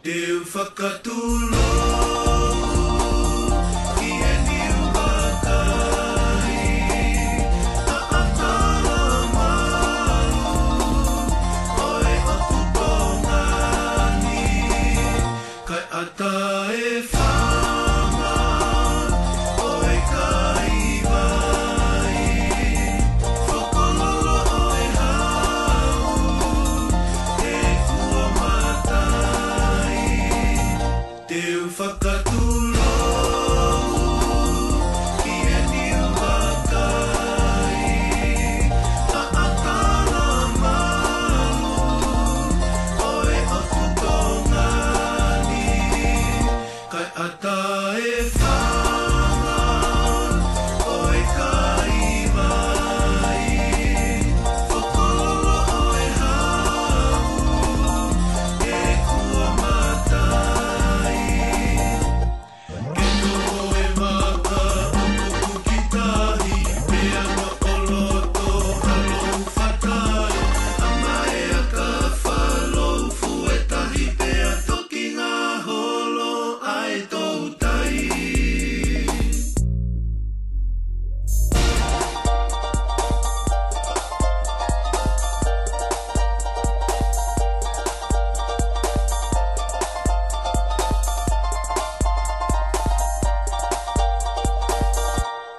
Teu whakatulou ki e niu makai a atala malu oe aku pongani kai ata e whanga oe kai vai whakalala oe hau e kua matai teu whakatulou ki e niu makai a atala malu oe aku pongani kai ata e whanga oe kai vai whakalala oe hau e kua matai ke toho e maka uku ki tahi pea ma oloto halou whatai a mai a ka whalou fuetahi pea toki ngā holo ai tou tai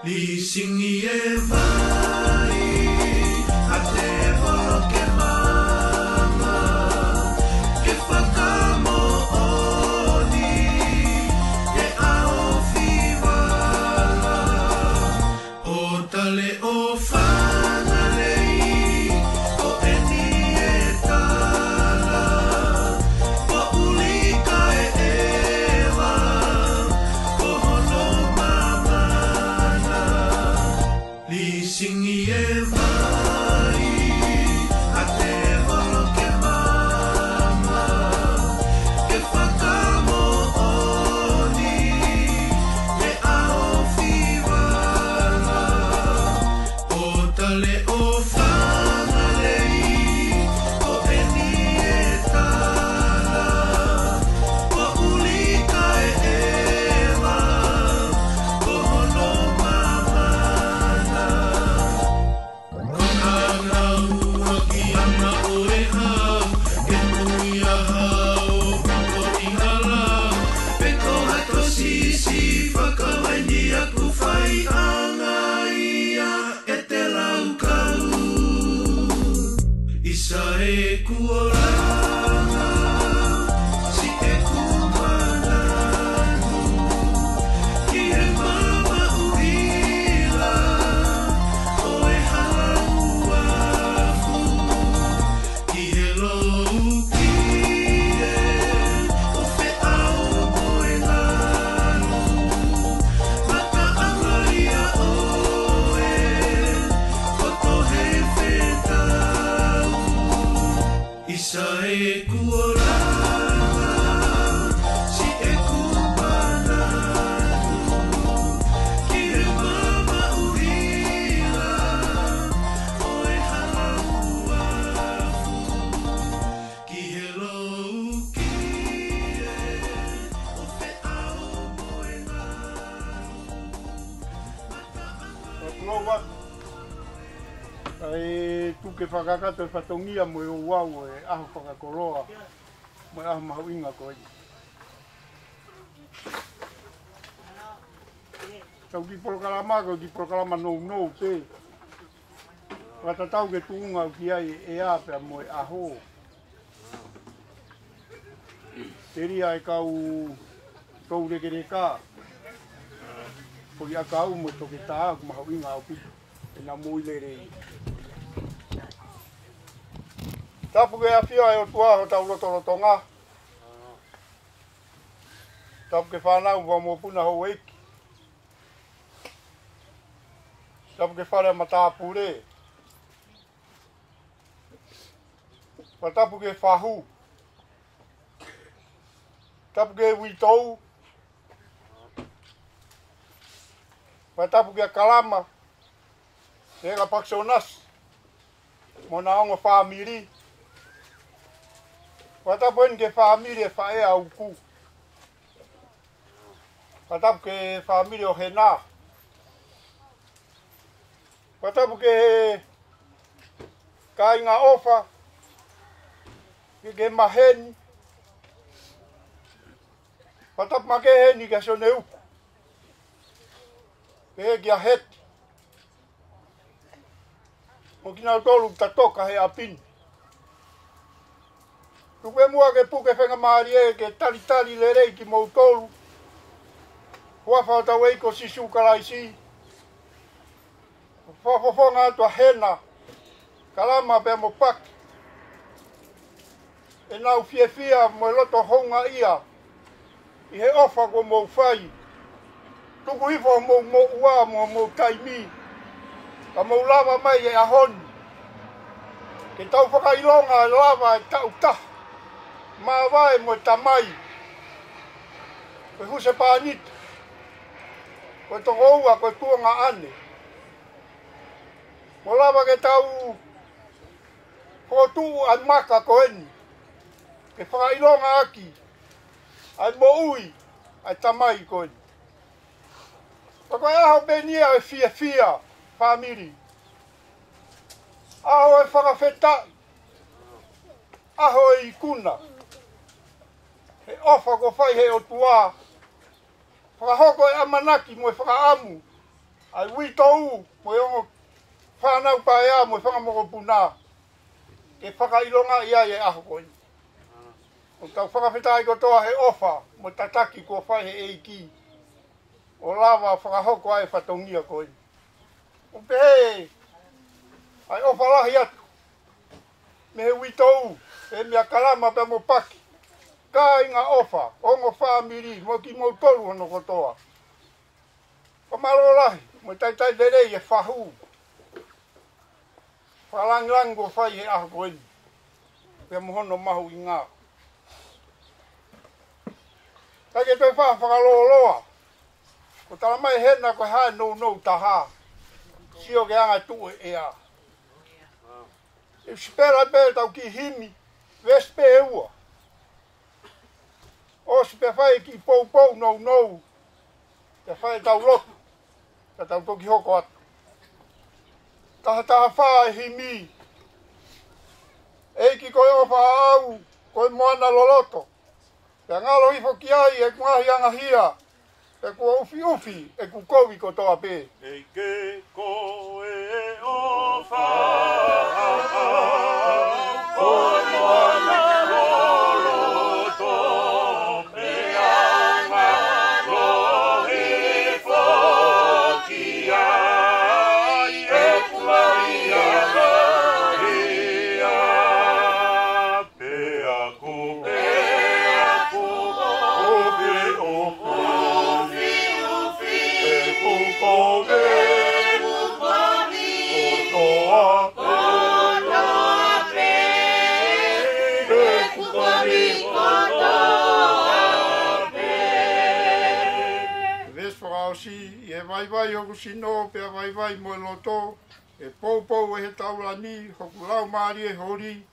Li singi e vai a te holo ke mama ke whakamo oni e ao whiwala o tale o whangarei o e ni e tala o ulika e ewa o hono mamana li singi e vai a te holo ke mama ke whakamo oni e ao whiwala o tale o whangarei o e ni e tala o ulika e ewa o hono mamana Ana ua ki ana oe hau ke nui a hau o i hala pe ko hato sisi whakawaini aku whaianga ia e te laukau isa e kuoranga si e kumananu ki e mama uila oe halauafu ki he lou ki e o Fai'aho moe nganu maka angaria oe koto he whetau isa e kuoranga si e kumananu ki he mama uila oe halauafu ki he lou ki e o Fai'aho moe nganu Ai tu ke whakakato e whatongia mo e o wau e aho whakakoroa mo e aho mahuinga ko i. Tau ki porokalama ko ki porokalama nou te. Watatau ke tuunga ki ai e apea mo e aho. Te ria e kau kou rekereka. Ko i a kau mo toke taa ku mahuinga au pitu. E nga moile rei. Tapu ke awhia e o tuaho tau rotorotonga. Tapu ke whanau wa mo puna ho eiki. Tapu ke whare matapure. Pa tapu ke whahu. Tapu ke witou. Pa tapu ke kalama. Tega paksonas. Mona ongo whamiri. Watapueni ke familia Fai'aho ku. Watapu ke familia o Henatasi. Watapu ke kainga ofa. Ke maheni. Watapu make heni ke Sione uku. Ke kia heti. Mokina tolu tatoka he apini. Tupe mua ke puke whenga maari ke tali le rei ki mou tolu. Huafa ta weiko sisu kalaisi. Whafonga atua hena. Kalama pe mo paki. E nau fia mo loto honga ia. I he ofa ko mou whai. Tuku hifo mo ua mo taimi. Ka mou lava mai e ahoni. Ke tau whakailonga lava e tau taha. Mā vai mo tamai. Koe huse pānita. Koe toko ua, koe tuanga ane. Mo lava ke tau whotu ai Maka koeni. Ke whakailonga aki. Ai mo ui, ai tamai koeni. Koe aho benia e fia, family. Aho e whakawhetai. Aho e ikuna. He ofa ko whai he o tua. Whakahoko e amanaki mo e whakaamu. Ai witou mo e ongo whanau paea mo e whakamoko puna. Ke whakailonga ia e aho koi. O tau whakawhetai ko toa he ofa mo tataki ko whai he eiki. O lava whakahoko ai whatongia koi. O pehe, ai ofa lahi atu. Me he witou, e mea kalama pe mo paki. Ka inga ofa, ongo family, mo ki mo tolu hono kotoa. O malolahi, mo tai derei e whahu. Whalangilango whai he aho koeni. Pea mo hono mahu i ngā. Take toi whakaloloa. Ko tala mai hena ko hae nou taha. Sio ke anga tu e a. E spera pe tau ki himi, vespe e ua. O si pe whai ki pou nou. Pe whai tau lotu. Ka tau toki hoko atu. Taha whaa himi. Eiki koe ofa au, koe moana loloto. Pe ngalo hifo ki ai e kuahi anga hia. Pe kua ufi, e ku kovi ko toa pe. Eike koe ofa koe moana loloto. E anga lohi foki ai e kuahi anga hia. Pe aku koe ofa e vai hoku sino, pea vai mo loto, e pou e he taulani, hoku lau maari e hori,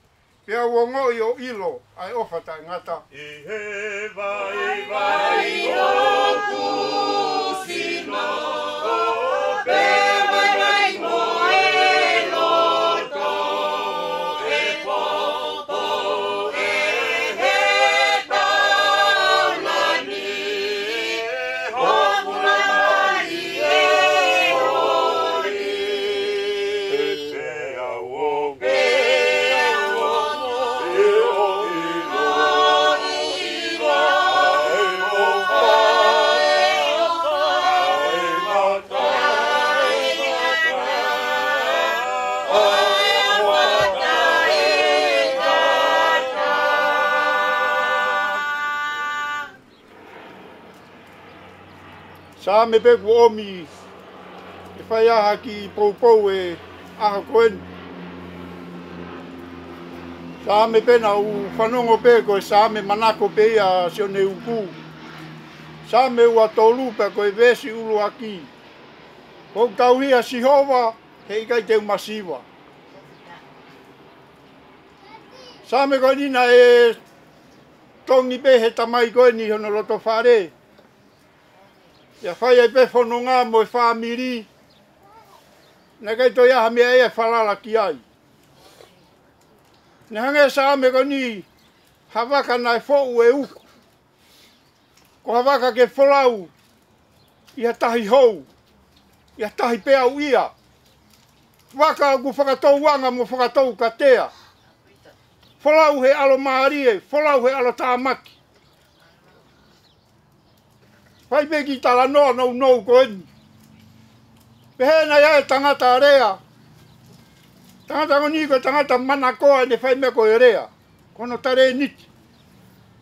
pea uongo i o ilo, ai ofa tai ngata. I he vai hoku sino, pea vai mo e loto, e pou e he taulani, hoku Sa me pe ku omi e whaiaha ki pou e aho koeni. Sa me pe na u whanongo pe ko e sa me manako pe a Sione uku. Sa me ua tolu pe ko e vesi ulu aki. Ko tauhia sihova he ikai te umasiwa. Sa me ko nina e tongi be he tamai koe ni hono loto whare. Ia whai ai pe whono ngā mo e whamiri. Nā kei toi aha mea e whalala ki ai. Nā hange sa ame ko ni hawaka nai whou e uku. Ko hawaka ke wholau ia tahi hou. Ia tahi pea uia. Waka ku whakatou wanga mo whakatou katea. Wholau he alo maarie, wholau he alo tāmaki. Whai pe ki tala noa nou koeni. Pehena ia e tangata rea. Tangata ngoni ko tangata mana koa ne whai mea ko e rea. Kono tare niti.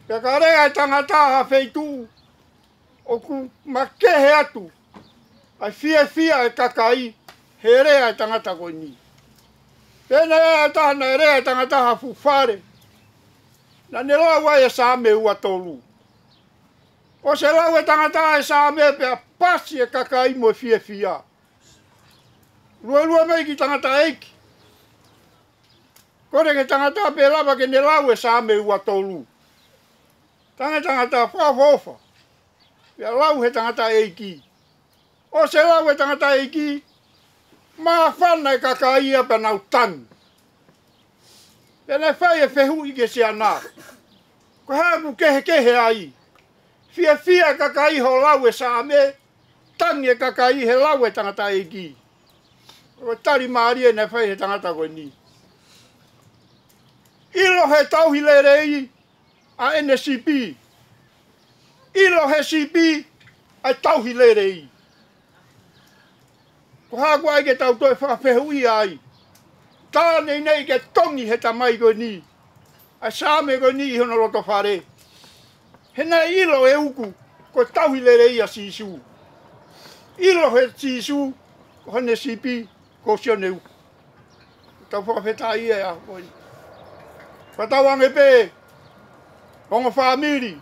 Pea ka rea e tangata ha wheitu. O ku makehe atu. Ai fia e kakai. He rea e tangata koeni. Pena ia e tahana e rea e tangata ha fufare. Na ne loa wai e saame ua tolu. O se lau e tangata e saame pea pasi e kakai mo e fia. Lua mei ki tangata eiki. Kore ke tangata pe lava ke ne lau e saame ua tolu. Tangata whafofa. Pea lau he tangata eiki. O se lau e tangata eiki. Maa whana e kakaia pa nau tangi. Pena whai e whehu i ke se anā. Ko haku kehe ai. Fia kakai ho lau e saame. Tangi e kakai he lau e tangata eiki. Ko tari maari e ne whai he tangata koe ni. Ilo he tauhi le rei a NCP. Ilo he CP a tauhi le rei. Ko haku ai ke tau toi whakawhehu i ai. Tā nei ke tongi he tamai koe ni. A saame koe ni i hono loto whare. Hena ilo e uku ko tauhi le rei a sisu. Ilo he sisu ko hane CP ko Sione uku. Tau whakawheta i e a koe. Whatawange pe. Hongo whamiri.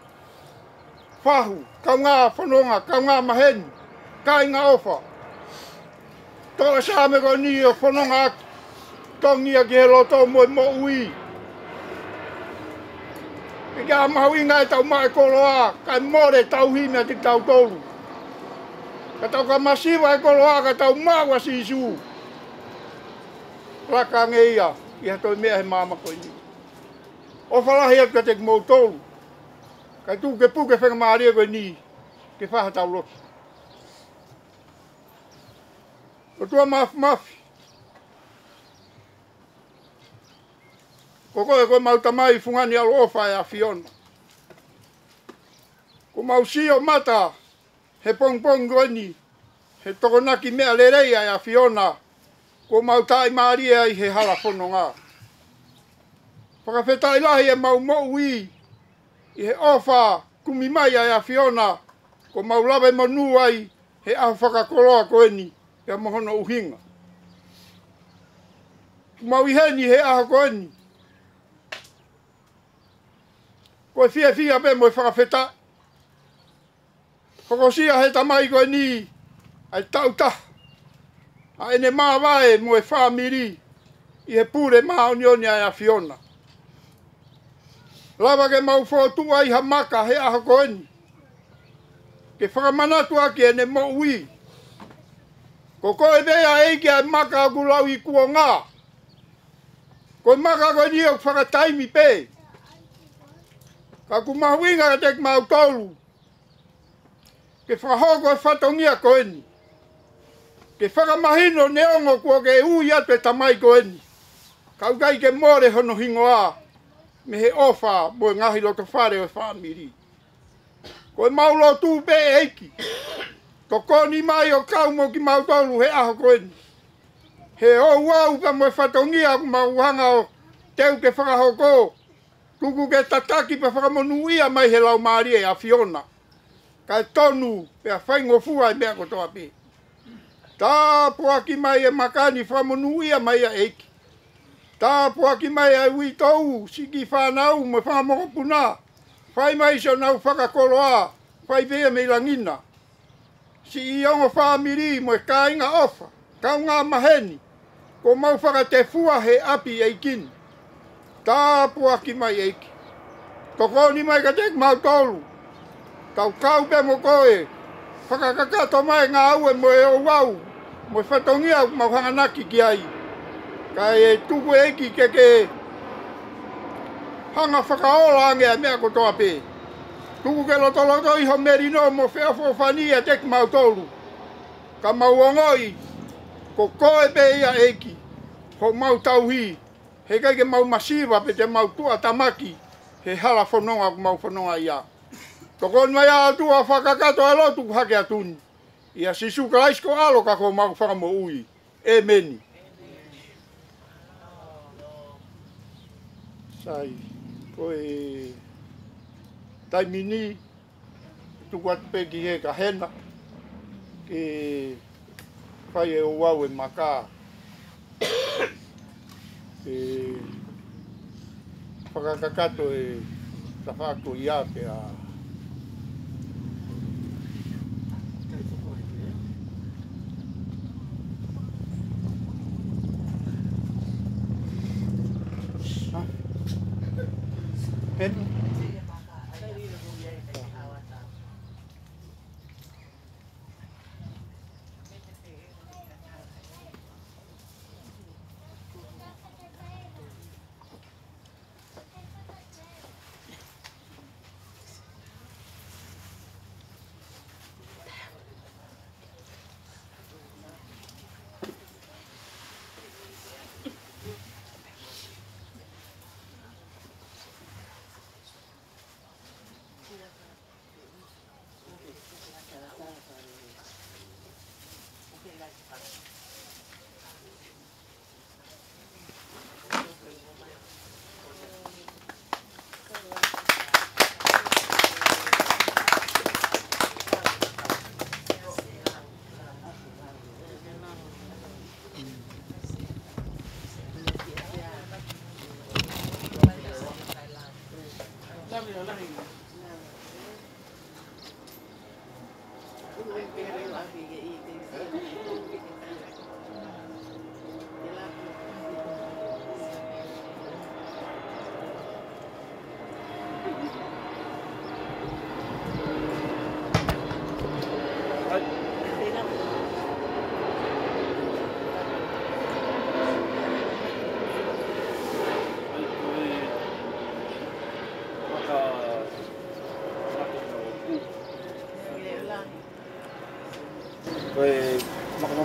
Whahu. Kau ngā whanonga. Kau ngā maheni. Kai ngā ofa. Tō e saame koe ni o whanonga aki. Tongia ki he loto mo ui. E kia mahu inga e tau mai koloa. Kai more tau himea tik tau tolu. Ka tau ka masiwa e koloa ka tau maua sisu. Raka nge ia. Ia toi mea he mama koe ni. O whalahi atu ka tek mou tolu. Kai tu ke puke whenga maaria koe ni. Ke whaha tau loto. O tua mafi. Ko koe mau tamai fungani alo ofa e a Fiona. Ko mau sio mata he pong koeni. He tokonaki mea lerei e a Fiona. Ko mau tai maaria i he hala whono ngā. Whakawhetai lahi e mau ui. I he ofa kumi mai e a Fiona. Ko mau lawe manu ai he aho whakakoloa koeni. Pea mohono uhinga. Mau iheni he aho koeni. Koe fia pe mo e whakawheta. Whakosia he tamai koe ni. Ai tauta. A ene maa wae mo e whamiri. I he pure maa onioni ai a Fiona. Lava ke mau whotua i ha Maka he aho koe ni. Ke whakamanatu aki ene mo ui. Ko koe bea eiki ai Maka aku lau i kua ngā. Koe Maka koe ni o whakataimi pe. Ka ku mahuinga ka tek mau tolu. Ke whahoko e whatongia koe ni. Ke whakamahino neongo kua ke ui atu e tamai koe ni. Kau kai ke more hono hingoa. Me he ofa mo e ngahi loto whare o whamiri. Koe mau lo tū pe eiki. Ko koni mai o kau mo ki mau tolu he aho koe ni. He o wau pa mo e whatongia ku mau hanga o teu ke whakahoko. Kuku ke tataki pa whakamonuia mai he lau maari e a Fiona. Kai tonu pe a whaingofua e mea kotoa pe. Tā puaki mai e makani whakamonuia mai a eiki. Tā puaki mai e ui tou siki whanau mo whakamokopuna. Whai mai so nau whakakoloa. Whai pea me langina. Si i ongo whamiri mo e kāinga ofa. Kau ngā maheni. Ko mau whakatefua he api e kini. Tā puaki mai eiki. Toko ni mai ka tek mau tolu. Tau kau pe mo koe. Whakakakato mai ngā ue mo e o wau. Mo whatongia mau hanganaki ki ai. Ka e tuku eki ke hanga whakaola angea mea kotoa pe. Tuku ke loto iho merino mo wheafofania tek mau tolu. Ka mau ongoi. Ko koe pe ia eki. Ho mau tauhi. He kai ke mau masiva pe te mau tua tamaki. He hala whanonga ku mau whanonga ia. Toko mai a tua whakakato e lotu ku hake atuni. Ia sisu kalaisko alo ka ko mau whakamo ui. E meni. Sai. Koe taimini. Tuku atu peki he ka hena. Ke whai e o wau e Maka. Whakakakato e tawhako ia pe a Pen?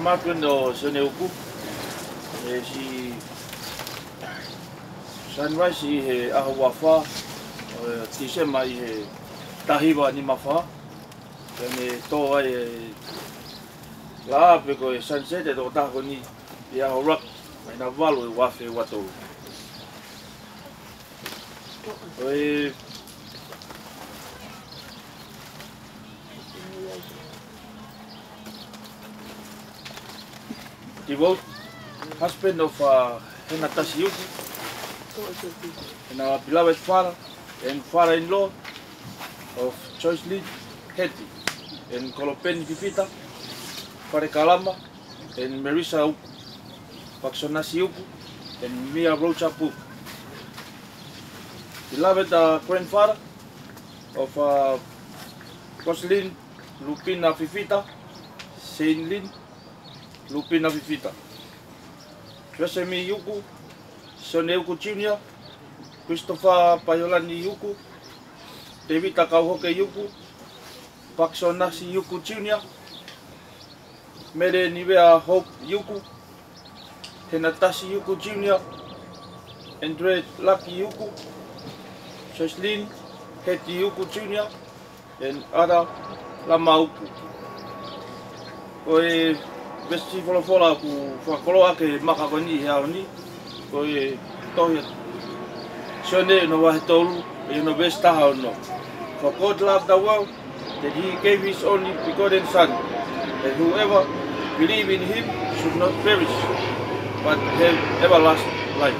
Maka no Sione uku e si sunrise i he aho wafa tisema i he tahiwa ni mawha kene tō ai e la ape ko e sunset e tō tako ni i aho rock mai na walu e wafe watou e devout husband of Henatasi and our beloved father and father-in-law of Joycelyn Hetty and Kolopeni Pipita, Fare Kalama and Marisa Uku, Paxonasi Uku and Mia Rocha Puku. Beloved grandfather of Jocelyn Lupina Pipita, Saint Lin Lupina Pipita. Tresemi Yuku, Sione Uku Jr., Christopher Paiolani Yuku, David Kauhoke Yuku, Paxonasi Yuku Jr., Mere Nivea Hope Yuku, Henatasi Yuku Jr., Andre Lucky Yuku, Joycelyn Hetty Yuku Jr., and Ada Lama Uku. Oe Vesti whalafola ku whakoloa ke Maka koni he ao ni. Ko e tohi Sione no wahe tolu e no best taha no. For God loved the world that he gave his only begotten son, that whoever believe in him should not perish but have everlasting life.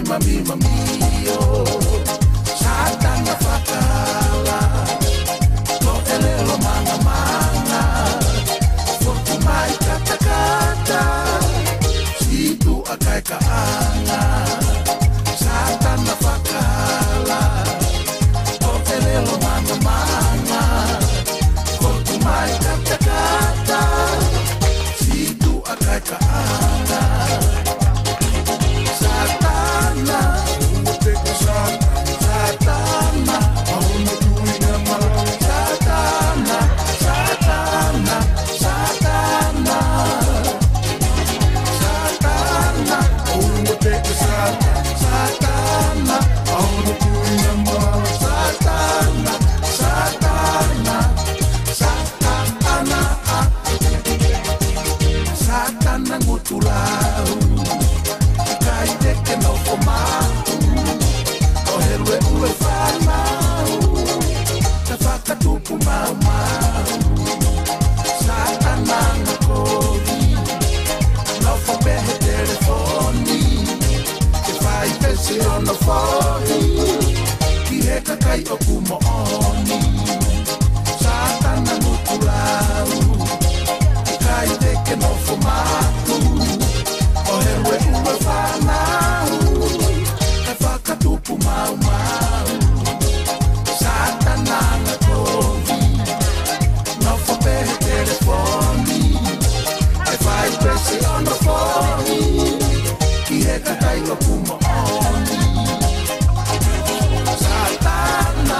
mamio Satana fakala To elelo manga Fortu mai kata Situ akai kaanga Satana fakala To elelo manga Fortu mai kata Situ akai kaanga Satana, Satana, auna tuinga mala. Satana, Satana, Satana, Satana, auna teke Satana, auna tuinga mala. Satana, Satana, Satana, Satana ngutulau. Que no comatu O herwe ue whanau Te whakatupu mau Satana na kovi No whapehe telefoni Ke whai pesi o no whoi Ki he kakai o kumooni Satana ngutulau Ki kai teke no whamatu O herwe ue whanau Ka whakatupu mau Satana na kovi No whapehe telefoni E whai presi o no whoi Ki he kakai o kumooni Satana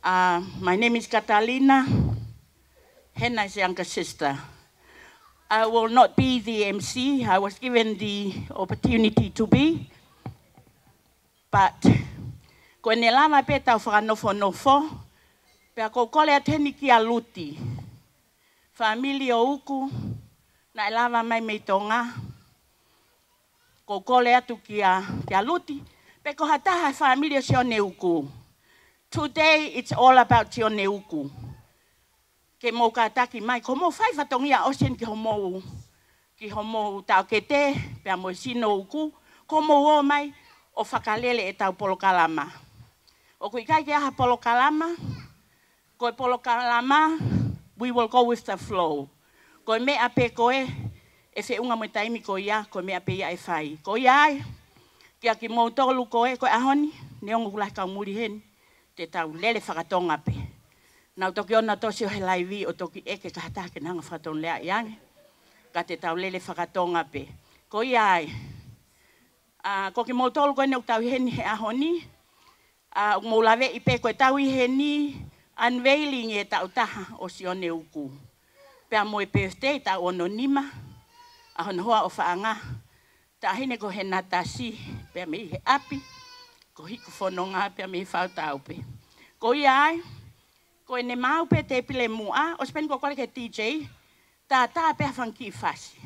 My name is Catalina. Henna's younger sister. I will not be the MC. I was given the opportunity to be. But, ko ne lama pe tau whakanofo, pe ko kole ateni ki a luti. Familia o uku, na lava mai mei tonga. Ko kole atu ki a luti, pe ko hataha familia Sione uku. Today, it's all about Sione uku. Ke mo ka taki mai, ko mo whai whatongia ocean ki homo tau kete, pe mo sino uku, ko mo o mai, o whakalele e tau polokalama. O kui kai ke aha polokalama, koe polokalama, we will go with the flow. Koe mea pe koe, e whiunga mo taimi koe ia, koe mea pe ia e whai. Koe ai, kia ki mou tolu koe, koe ahoni, neongo kulai kau muri hen, te tau lele whakatonga pe. Nau toki ona tosi o he laivi, o toki eke kahata ke nanga whakaton lea iange, ka te tau lele whakatonga pe. Koe ai, ko ki mou tolu koe ne tau heni he ahoni, mou lawe i pe koe tau i heni, unveiling e tau taha o Sione uku. Pea mo e birthday tau ono nima, ahon hoa o whaanga, ta hine ko Henatasi, pea me i he api, ko hiku whanonga, pea me i whautau pe. Ko i ai, ko e ne mau pe te pile mua, o speni ko kore ke DJ, ta pea whanki i whasi.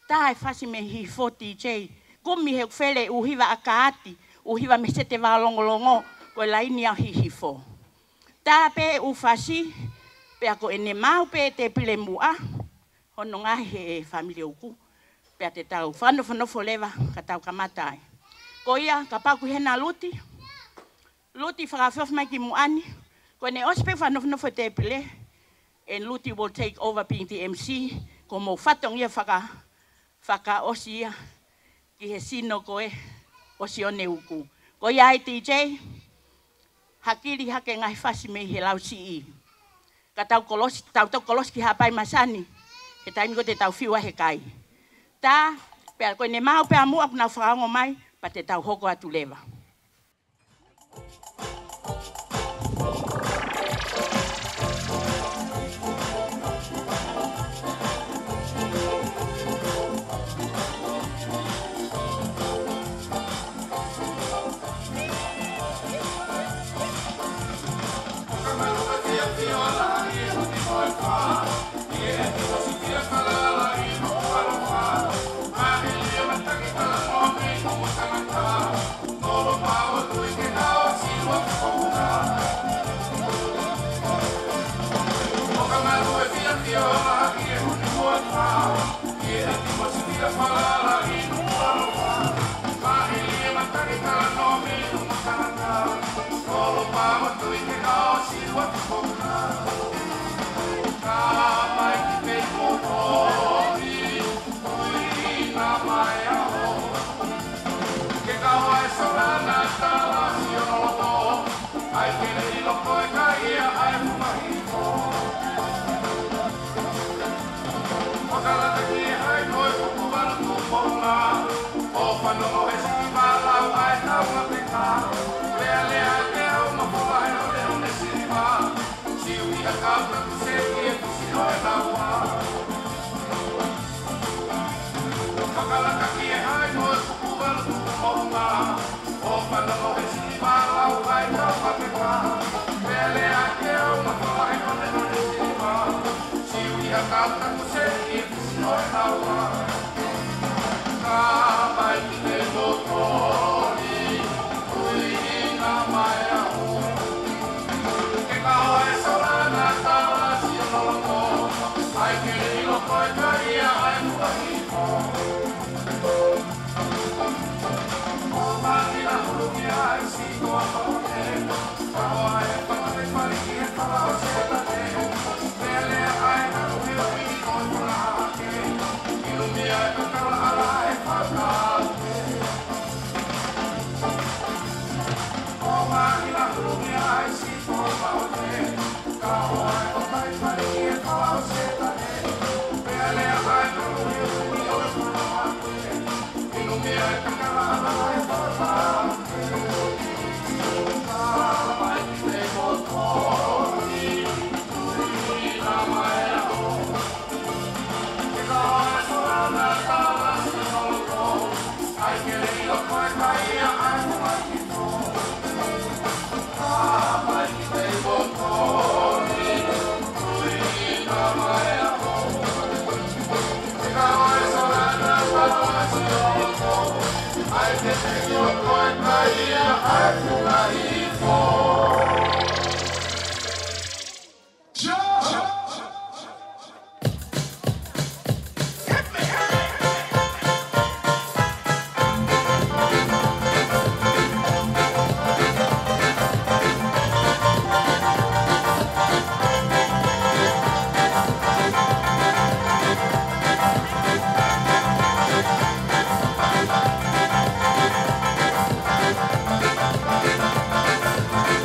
Ta e whasi me hi fo DJ, kumi he whele uhiwa a kaati, uhiwa me se te wālongolongo, koe laini au hihifo. Tā pe uwhasi, pea ko ene mau pe te pile mua, hono ngahi he familia uku, pea te tau whanofo lewa, ka tau kamatai. Ko ia, ka pauku hena luti whakawhawh mai ki muani, ko ene ospe whanofo te pile, and luti will take over being the MC, ko mo whatong ia whaka osi ia, ki he sino koe o Sione uku. Ko ia e DJ, hakiri hake ngai whasi me he lau si i. Ka tau kolosi ki hapai masani, he taimi ko te tau whiua he kai. Tā, pea koe ne mau pea mua kuna whakaongo mai, pa te tau hoko atu lewa.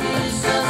Is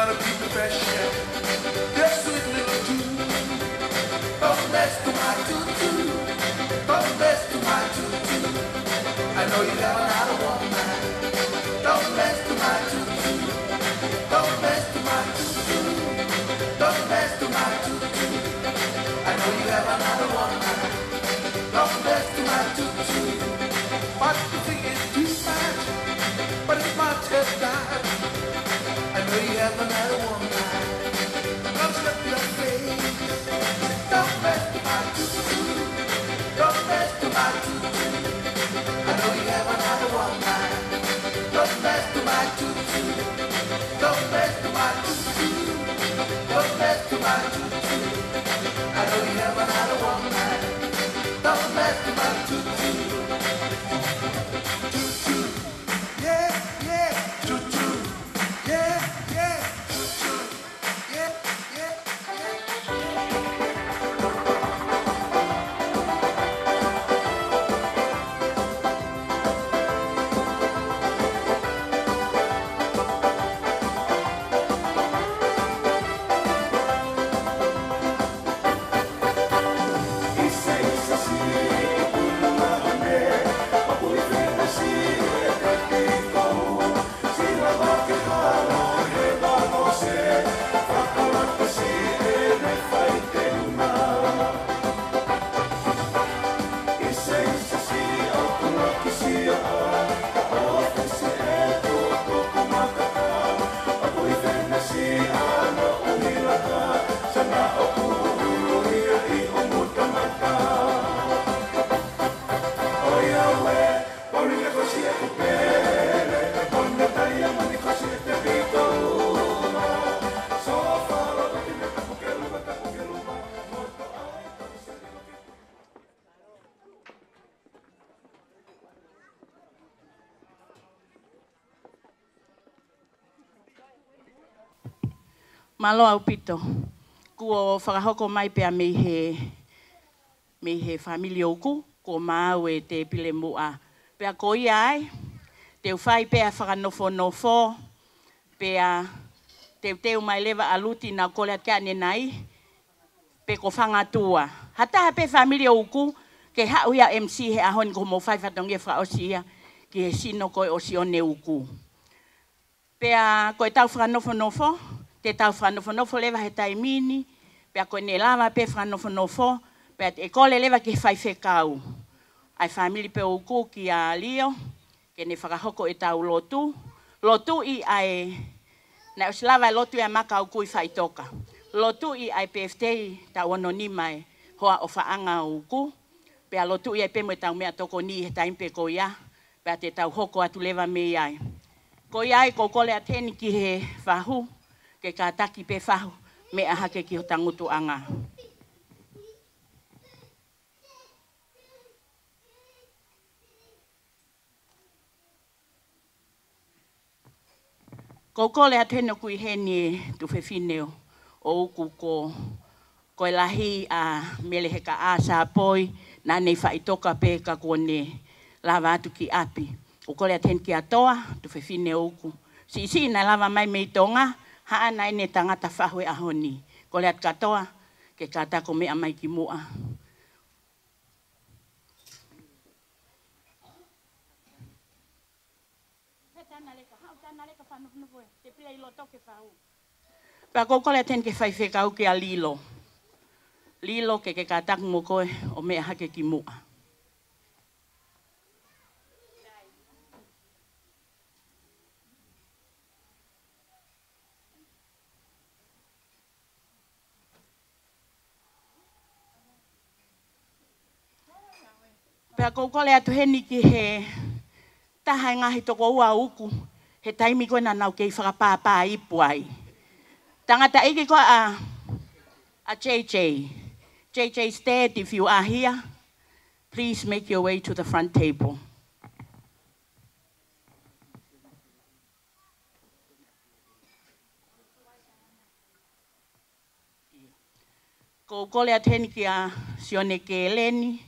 wanna be the best chef. Your sweet little tune. Don't mess to my tutu. Don't mess to my tutu. I know you have another woman. Don't mess to my tutu. Don't mess to my tutu. Don't mess to my tutu. I know you have another woman. Don't mess to my tutu. What you think is too much, but it's my test time. I know you have another woman. Don't slip your face. Don't mess to my tutu. Don't mess to my tutu. I know you have another woman. Don't mess to my tutu. Don't mess to my tutu. Don't mess to my tutu. I know you have another woman. Don't mess to my tutu. Tutu. Yeah, yeah. Tutu. Yeah, yeah. Tutu. Yeah, yeah, Malo au pito. Kuo whakahoko mai pia me he familia uku. Ko mau e te pile mua. Pea ko ia ai. Te whai pia whakanofo. Pea te mai lewa aluti na kole kia nai. Pe ko whangatua. Hata pe familia uku. Ke hau ia MC he ahon ko mo whai whatonge whaosia. Ki he sino koe o Sione uku. Pea koe tau whakanofo. Te tau whanofo lewa he taimini, pea koe ne lava pe whanofo, pea te kole lewa ki whai whekau. Ai whamili pe uku ki a Lio, ke ne whakahoko e tau lotu. Lotu i ai, na usilava lotu e Maka uku i whai toka. Lotu i ai PFT tau anonima e hoa o whaanga uku. Pea lotu i ai pe mo e tau mea toko ni he taimpe ko ia, pea te tau hoko atu lewa me iai. Ko iai ko kole a teni ki he whahu, ke ka taki pe whahu me aha ke ki o tangutu anga. Ko kole a tēnā kui heni tu whewhineo o uku ko lahi a mele he ka asa poi nā nei whaitoka pe ka kone lava atu ki api. Ko kole a tēnā ki atoa tu whewhineo uku. Si na lava mai mei tonga haa nai ne tangata whahu e ahoni. Ko leat katoa, ke kātako mea mai ki mua. Pea ko leat hen ke whai whekau ke a Lilo. Lilo ke kātako mo koe o mea hake ki mua. Pea ko kole atu heni ki he taha ngahi toko ua uku, he taimi koe na nau kei whakapāpā ipu ai. Tangata iki ko a JJ. JJ Stead, if you are here, please make your way to the front table. Ko kole atu heni ki a Sione ke Eleni,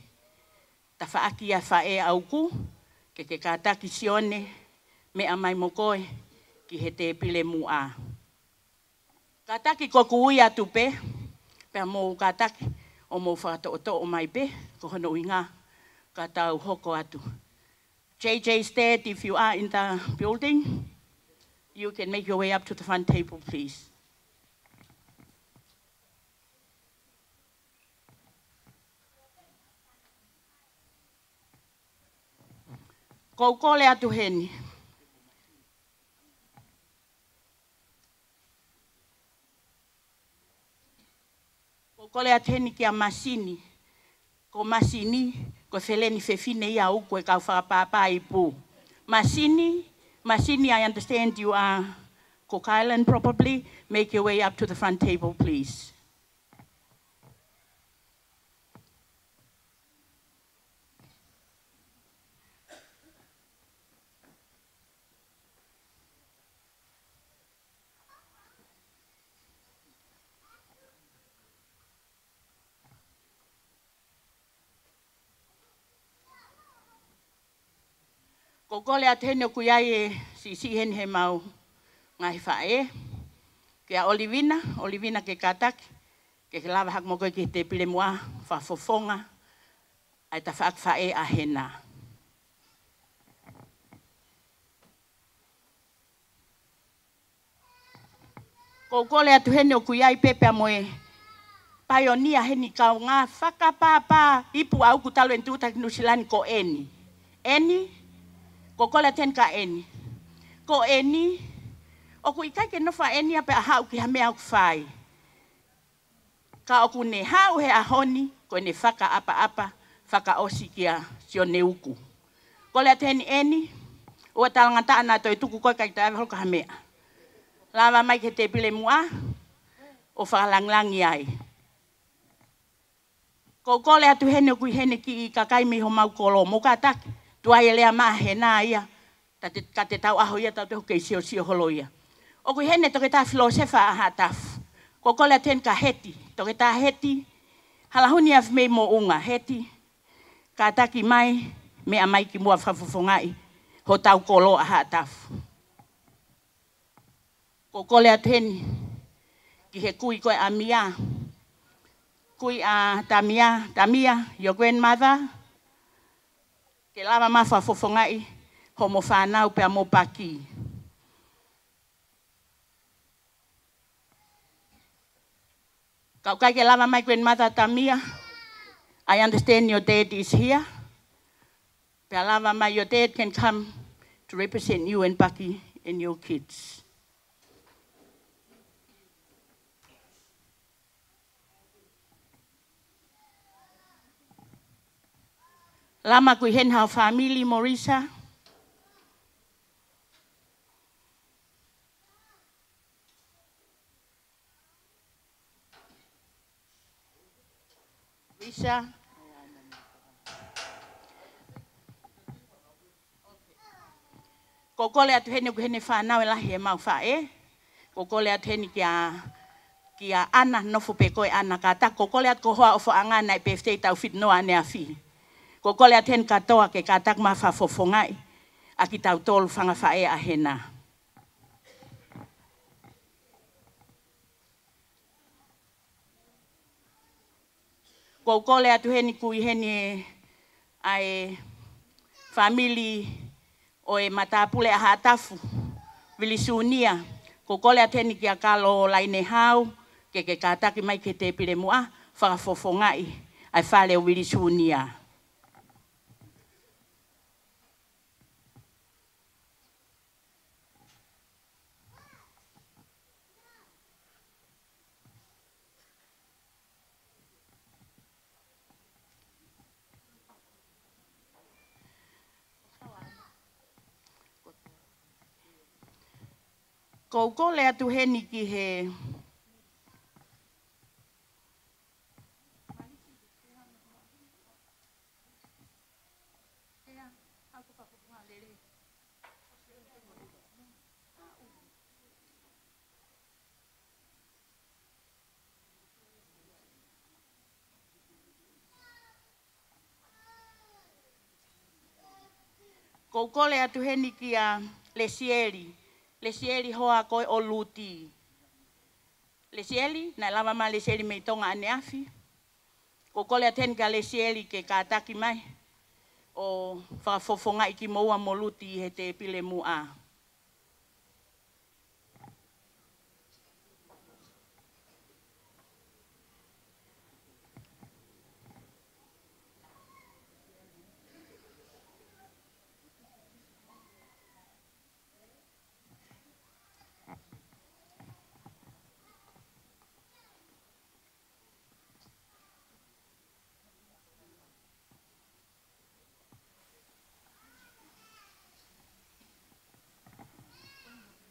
ta whaaki a Fai'aho ku, ke kātaki Sione, me a mai mo koe, ki he te pile mua. Kataki ko kui atu pe. Pe mo kataki o mo whakata o mai pe. Ko hono inga katau hoko atu. JJ's dead. If you are in the building, you can make your way up to the front table, please. Ko kole atu heni. Ko kole atu heni kia masini. Ko masini, ko feleni fefine ia uko e kau whakapapa i pū. Masini, I understand you are Cook Island probably. Make your way up to the front table, please. Ko kole atu heni o kuiai e si heni he mau ngahi whae. Kia Olivina ke kataki. Ke lawa hak moko ki te pile mua whafofonga. Ai ta whaak whae a hena. Ko kole atu heni o kuiai pepe a moe. Paionia heni kau ngā whakapapa ipu au ku talo entutak nusilani ko eni. Eni. Ko kole ten ka eni. Ko eni, o ku ikai ke nofa eni ape a hau ki hame au whai. Ka o ku ne hau he ahoni, ko ne whaka apa, whaka osi kia Sione uku. Kole ten eni, ua talangata ana toi tuku koe kai tae holka hamea. Lava mai ke te pile mua, o whakalanglangi ai. Ko kole atu hene o kui hene ki kakai miho mau kolo moka taki. Tua e lea maa he nā ia, ka te tau aho ia tau te hukei sio holo ia. O kui hene toke tā filosefa aha tafu. Ko kole ten ka heti, toke tā heti, halahuni af mei mo unga heti, ka taki mai, mea mai ki mua whafufongai, ho tau kolo aha tafu. Ko kole ateni, ki he kui koe a mia, kui a tamia, your grandmother, ke lava mafa fofongai, ho mo whanau pia mo paki. Kau kai ke lava my grandmother Tamia, I understand your dad is here. Pia lava my, your dad can come to represent you and Paki and your kids. Lama kui hen hau family Morisa. Risa. Ko kole atu hene ku hene whanau e lahi e mau whae. Ko kole atu hene kia ana nofo pe koe ana kata. Ko kole atu ko hoa o whaangana e peftei tau whitnoa ne a whi. Ko kole atu hene katoa ke katak ma whafofongai. A ki tau tolu whanga whae a hena. Ko kole atu hene kui hene ai family o e matapule a hatafu. Vili sunia. Ko kole atu hene kia kalo laine hau. Ke kataki mai ke te pire mua. Whakafofongai. Ai whale o vili sunia. Ko kole atu heni ki he ko kole atu heni ki a lesieri. Lesieri hoa koe o luti. Le sieli, na lava ma le sieli me tonga ane afi. Ko kole aten ka le sieli ke kātaki mai. O whakafofonga i ki moua moluti he te pile mu a.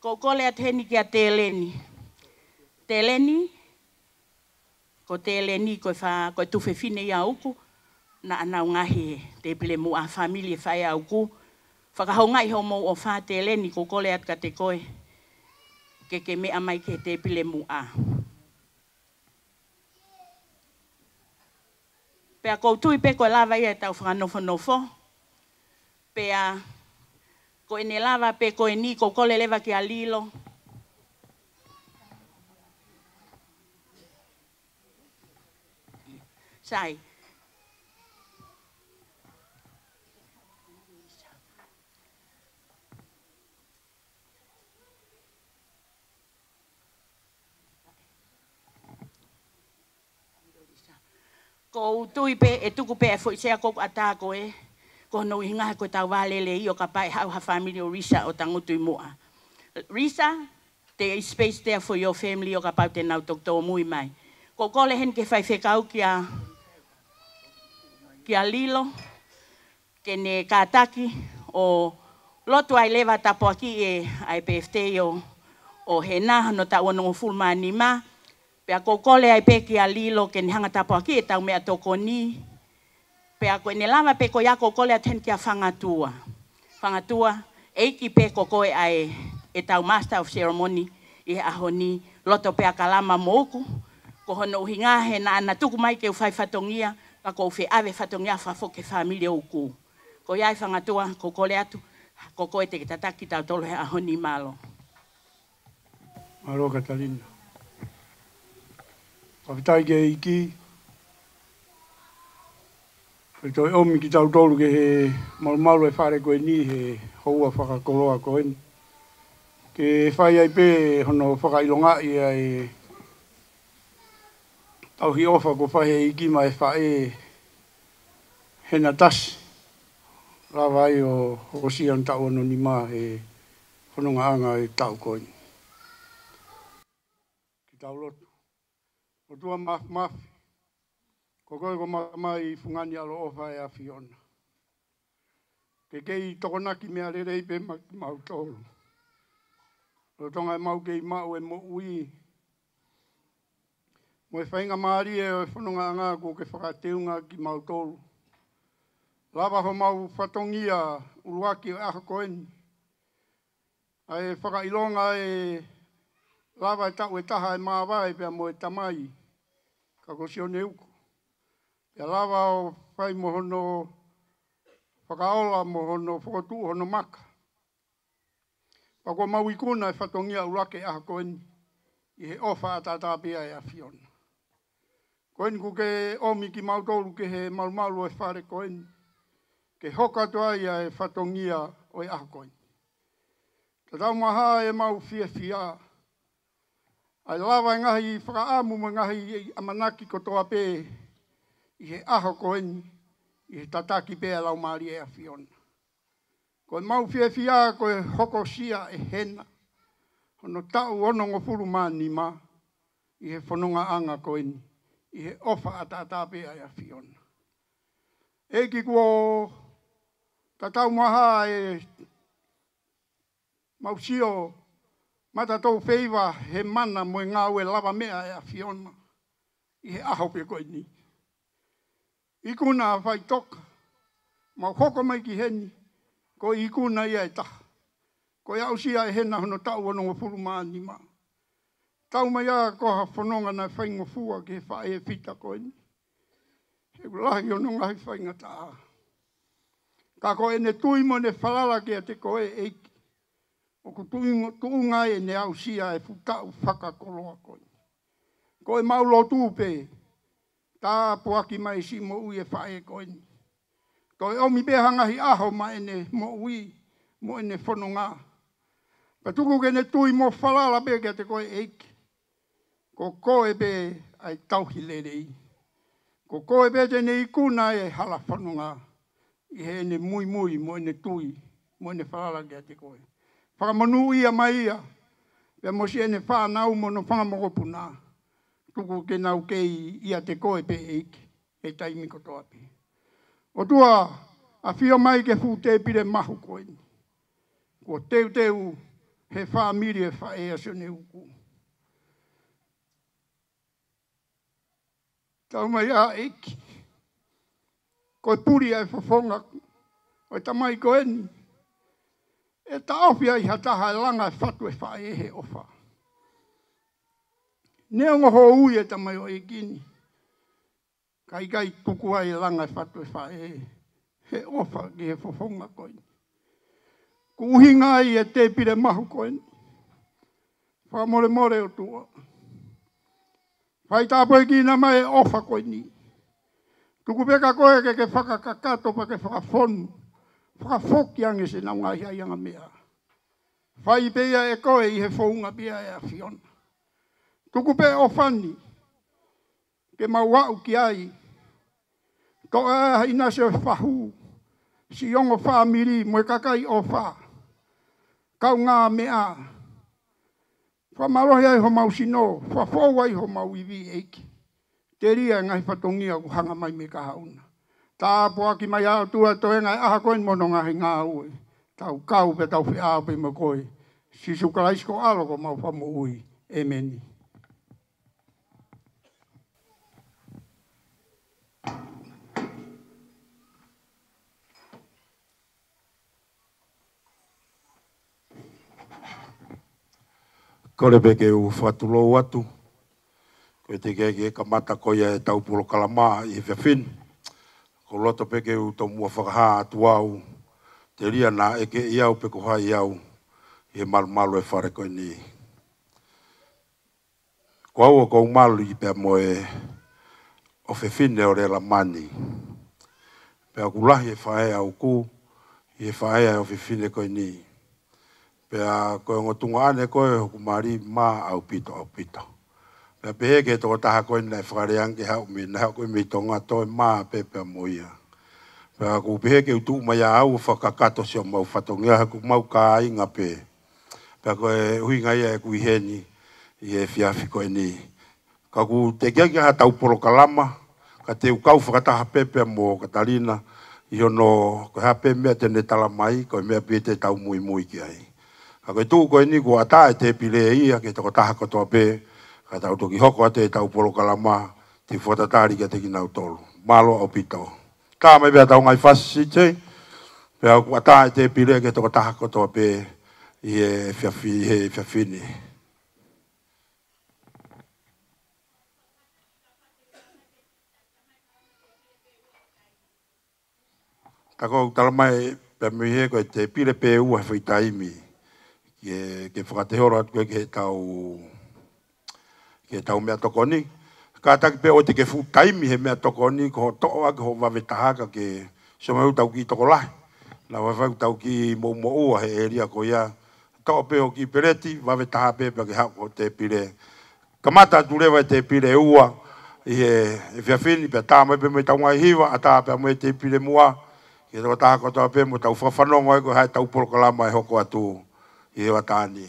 Ko kole ateni ki a te eleni. Te eleni, ko te eleni ko tuwhi fine i a uku, na anau ngahi te pile mu a familie Fai'aho ku. Whakahonga i homo o wha te eleni ko kole at ka te koe. Ke mea mai ke te pile mu a. Pea koutui pe koe lava ia tau whakanofo. Pea ko ene lava pe koe ni ko kole leva ki a lilo. Sai. Ko tui pe e tuku pe e foi sea ko ata ko e ko no hinga ko tau valele i o ka pai ha family o Risa o tangutu i mua. Risa, there is space there for your family o ka pau te nau tokto mui mai. Ko kole hen ke fai whekau ki a lilo, ke ne kātaki o lotu ai lewa tapo aki e ai PFT o hena no ta ono fulma ni ma. Pea ko kole ai pe ki a lilo ke ni hanga tapo aki e tau mea toko ni. Pea ko ne lama pe ko ia ko kole aten ki a whangatua. Whangatua, eiki pe ko koe ai e tau Master of Ceremony i aho ni loto pe a kalama moku. Ko hono uhinga he na ana tuku mai ke uwhai whatongia, pa ko uwhi awe whatongia whafo ke familia uku. Ko iai whangatua, ko kole atu, ko koe te tataki tau tolo he aho ni malo. Aro Katalina. Pawitai ke iki. Whai toi omi ki tau tolu ke he malu e whare koe ni he houa whakakoloa koe ni. Ke whai ai pe hono whakailonga i ai tau hi ofa ko whai he iki mai whae Henatasi. Rawa ai o hosian tau ano ni maa he whanonga anga e tau koe ni. Ki tau lotu. O tua mafi. Ko koe ko mai fungani alo ofa e a Fiona. Ke kei tokonaki mea rerei pe mau tolu. O tonga e mau kei mau e mo ui. Mo e whainga maari e o e whanonga anga ko ke whakateunga ki mau tolu. Lava ho mau whatongia uruaki o aha koeni. Ai whakailonga e lava e tau e taha e maawai pia mo e tamai. Ka ko Sione uku. Pia lava o whai mo hono whakaola mo hono whakotu hono Maka. Pa ko mau ikuna e whatongia uruaki aha koeni. I he ofa a tata pia e a Fiona. Koeni ku ke omi ki mau tolu ke he malu e whare koeni. Ke hoka toa ia e whatongia o e aha koeni. Ka tau maha e mau fia. Ai lava ngahi whakaamu mo ngahi amanaki ko toa pe i he aha koeni. I he tataki pe a lau maari e a Fiona. Ko e mau fia ko e hoko sia e hena. Hono tau ono ngofuru mani ma. I he whanonga anga koeni. I he ofa a tata pe a Fiona. Eki kuo tatau maha e mausio mata tau feiva he mana mo ngā ue lava mea e a Fiona. I he aho pe koe ni. Ikuna whai toka. Mau hoko mai ki heni. Ko ikuna ia e taha. Ko iau sia e hena hono tau ono ngofuru maani ma. Tau mai a koha whanonga na whaingo fua ke whae e whita koe ni. He ulahi ono ngahi whainga taa. Ka ko ene tui mo ne whalala ke a te koe eiki. O ko tuunga e ne au sia e futau whakakoloa koe. Ko e maulo tūpe. Tā puaki mai si mo ui e whae koe ni. Ko e omi bea hangahi aho ma ene mo ui, mo ene whanonga. Pa tuku ke ne tui mo whalala bea kia te koe eiki. Ko koe be ai tauhi lerei. Ko koe be te ne ikuna e hala whanonga. I he ene mui mui mo ene tui, mo ene whalala kia te koe. Whakamanu ia mai ia. Pea mo si ene whanau mo no whangamoko puna. Tuku ke nau kei ia te koe pe eiki. E taimi kotoa pe. O tua, a whio mai ke fu te pire mahu koe ni. Ko teu teu he whaamiri e whaea Sione uku. Tau mai a eiki. Koe puri ai whawhonga. Oi tamai koe ni. E ta awhia i hataha e langa e whatu e whae he ofa. Neongo ho ui e tamai o ekini. Kai kai tuku ai e langa e whatu e whae he ofa ki he whawhonga koe ni. Ku uhinga ai e te pire mahu koe ni. Whamore more o tua. Whai tāpoi ki na mai e ofa koe ni. Tuku peka koe ke whakakakato pa ke whakafonu. Whakafoki ange se nau ngai ai anga mea. Whai pea e koe i he whaunga pea e a Fiona. Tuku pe ofani. Ke mauau ki ai. Ko e ina se whahu. Si ongo whamiri mo e kakai o wha. Kau ngā mea. Whamarohi ai ho mau sino. Whafou ai ho mau iwi eiki. Te ria ngai whatongia ku hanga mai me ka hauna. Tā poaki mai au tua toe ngai aha koe mono ngahi ngā ue. Tau kau pe tau Fai'aho pe mo koe. Si sukaraisko alo ko mau whamu ui. Emeni. Kore peke u whatulou atu. Koe te keke kamata koia e tau puro kalama i whiawhin. Ko loto peke u tau mua whakaha atu au. Te ria nā eke i au peko hai au. I he malu e whare koe ni. Ko au o kou malu i pia mo e o whiawhin e o re la mani. Pea kulahi e whae au ku. I he whae o whiawhin e koe ni. Pea koe ngotunga ane koe hoku mari maa au pito. Pea pehe ke toko taha koe nai whakareange hau me na hau koe me tonga toi maa pepe moia. Pea ku pehe ke utu mai au whakakato sio mau whatongia haku mau ka inga pe. Pea koe huinga ia e kui heni i e whiawhi koe ni. Ka ku te kiaki ha tau poro kalama, ka te ukau whakataha pepe mo Katalina, i hono koe hape mea tene tala mai, koe mea pete tau mui ki ai. Ka koe tū koe ni kua ata e te pile ia ke toko taha kotoa pe, ka tau toki hoko ate tau polo kalama, te whatatari ka te ki nau tolu. Malo au pito. Ka mai bea tau ngai whasi te, pea kua ata e te pile ke toko taha kotoa pe, i e whiawhini. Tako tala mai pea mihe koe te pile pe ua whaitaimi. Ke whakatehora atu koe ke tau mea tokoni. Ka taki pe o te ke fu taimi he mea tokoni, ko to'o ake ho wawetahaka ke someu tau ki toko lahi. Na wawau tau ki mo ua he eria ko ia. To'o pe o ki pereti, wawetaha pe ke hako te pire. Kamata atu lewa te pire ua, i he whiawhini pe tā mai pe me tau ngai hiwa, a tā pe me te pire mua. Ke toko taha kotoa pe mo tau whawhanongo e ko hai tau polokalama e hoko atu. I he watani.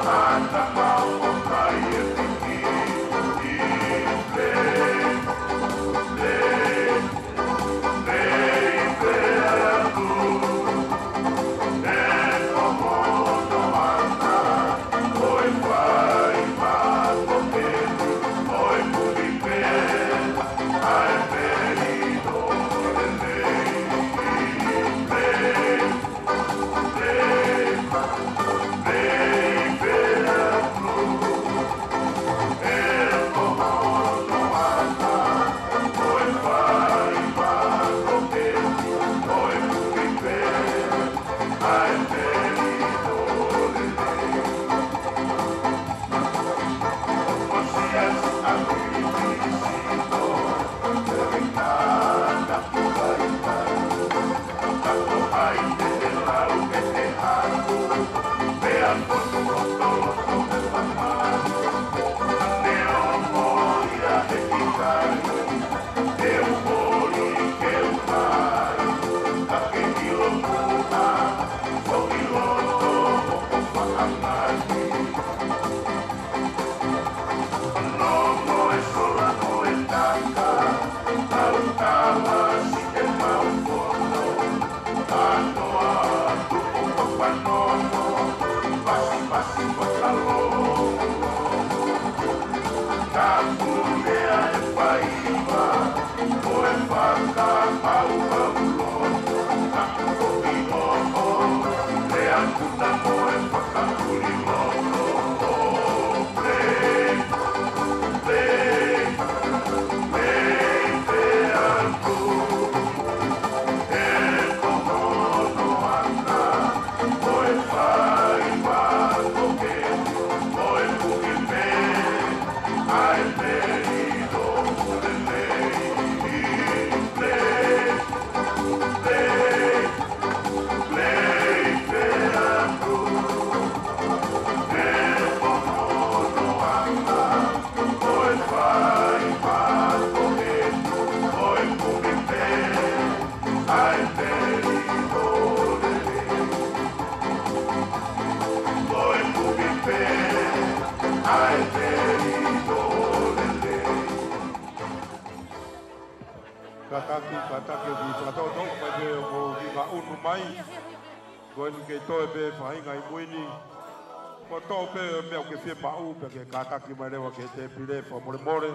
Anta mau kataki ki whakatau tau mai pe o ki ngā unu mai. Koe ni kei toe pe whainga I muini. Ko tau pe mea ke Fiema'u pe ke kataki mai rewa ke te pire wha more more.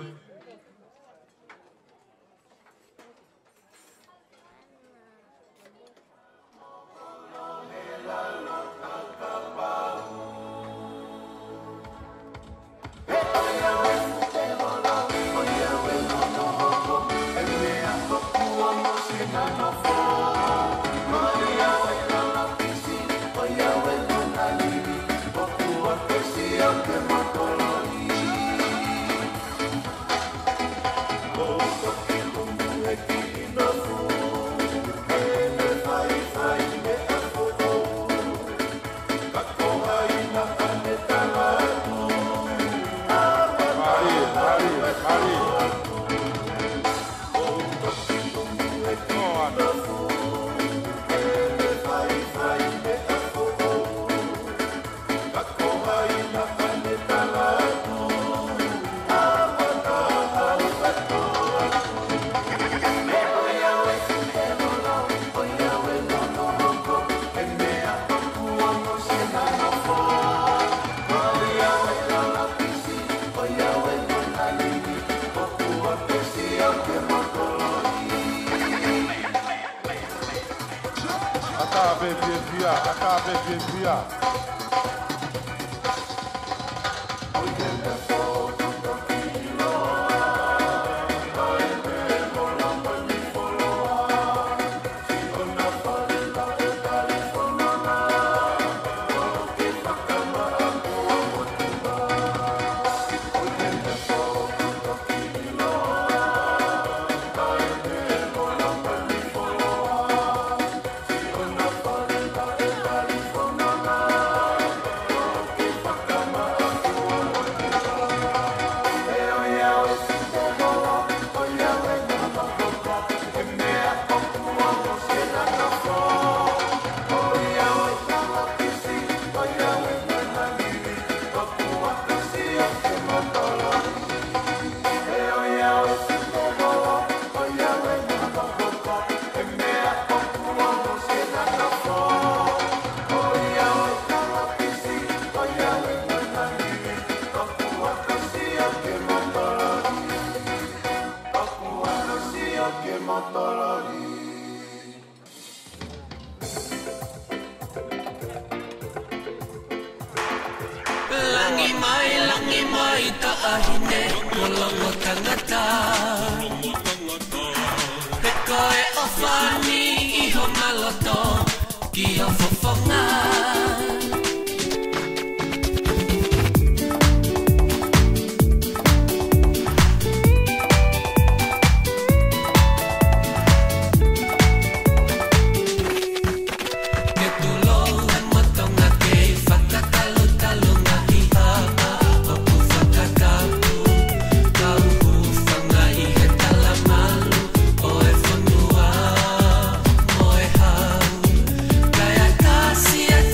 Langi mai ta ahine kolongo tangata Peko e ofani iho maloto ki o fofonga Sia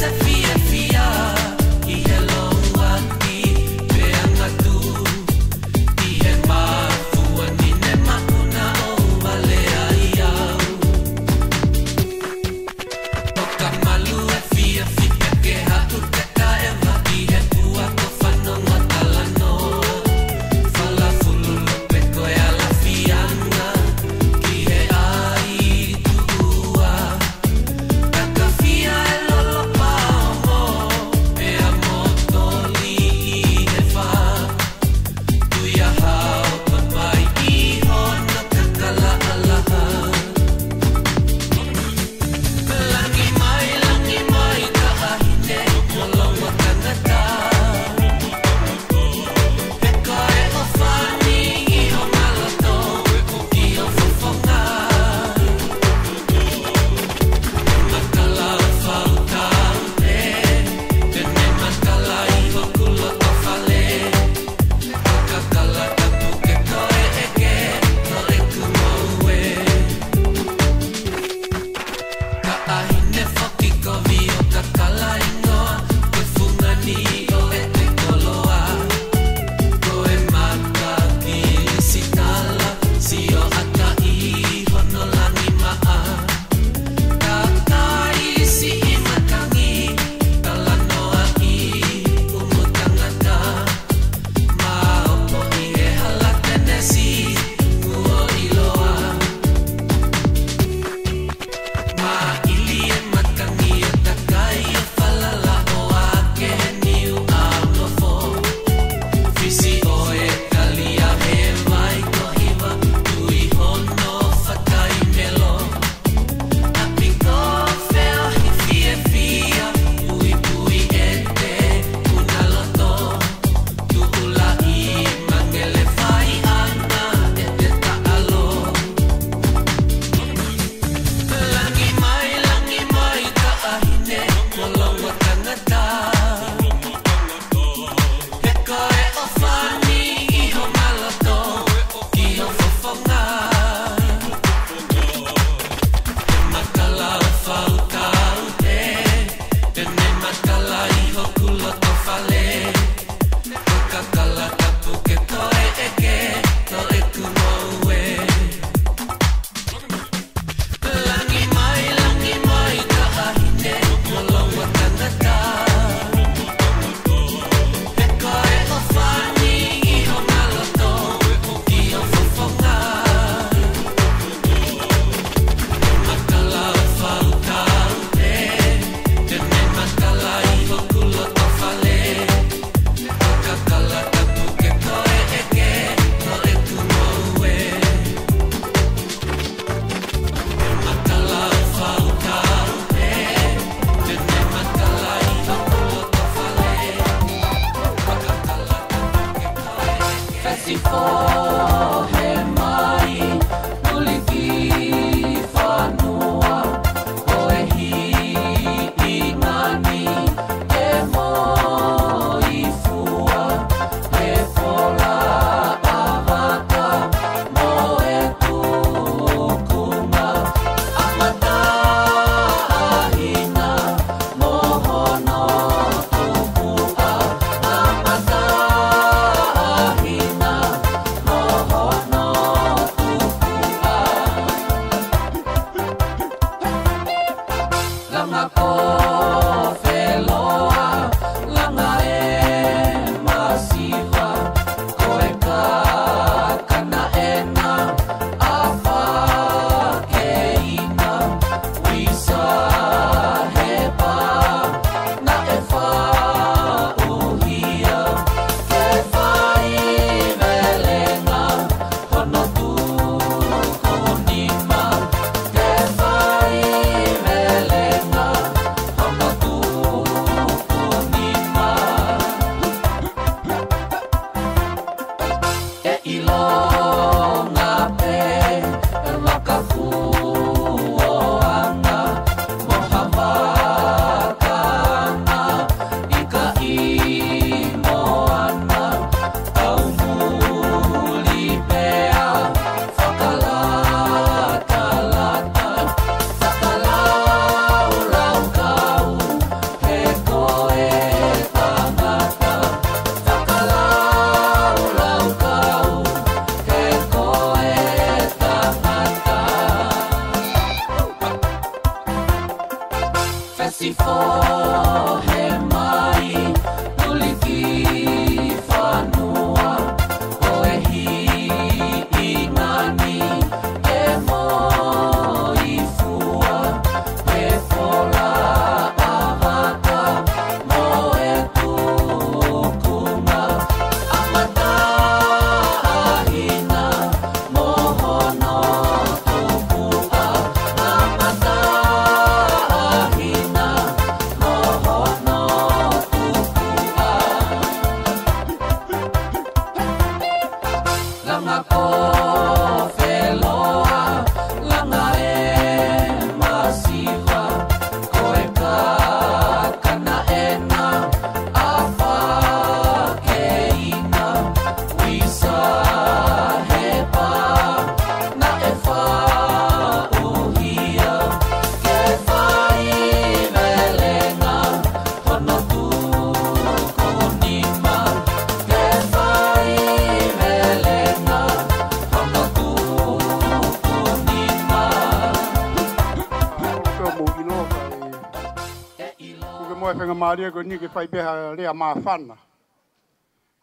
Maria ko ni ke fai beha le ma fana.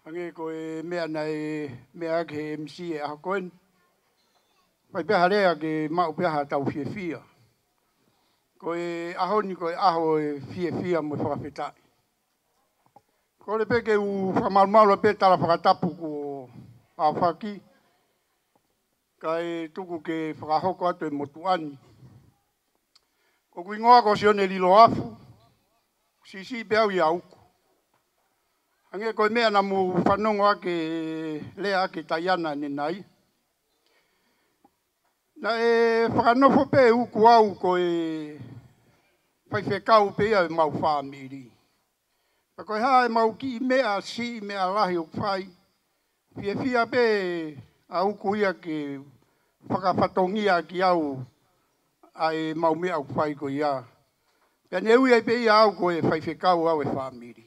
Ange ko mea nei mea ke MC a koin. Fai beha le ke ma beha tau fia. Ko aho ni ko aho fia mo fa feta. Ko le peke u fa mal pe tala fa tapu ko a faki. Kai tuku ke fa hoko atu mo tuani. Ko kuingoa ko Sione lilo afu. Si bea ia uku. Ange koe mea na mu whanongo ake lea ake taiana ni nai. Na whakanofo pe uku au koe whaiwhekau pe ia mau whamiri. Pa koe hae mau ki mea si mea lahi o whai. Fia pe a uku ia ke whakawhatongia ki au ai mau mea o whai ko ia. Pea neu ia pe ia au koe whaiwhekau au e whamiri.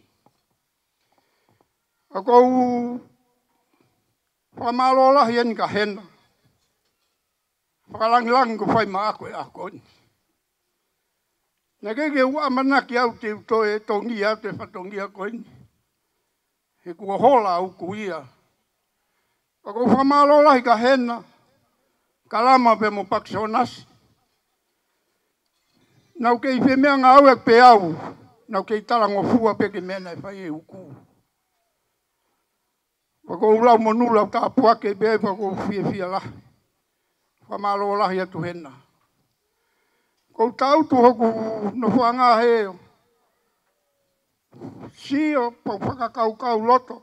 A kou whamalo lahi ani ka hena. Whakalangilangi ko whaima ako e ako ni. Nā keke ua manaki au te utoe tongi au te whatongia ko ni. He kua hola au ku ia. A kou whamalo lahi ka hena. Kalama pe mo paksionasi. Nau kei whemea ngā au e pe au. Nau kei tarango fua pe ke mena e whai e uku. Wako ulau monula o tā puake bea wako fia la. Whamalo lahi atu hena. Kou tau tu hoku no whanga heo. Sio pau whakakau loto.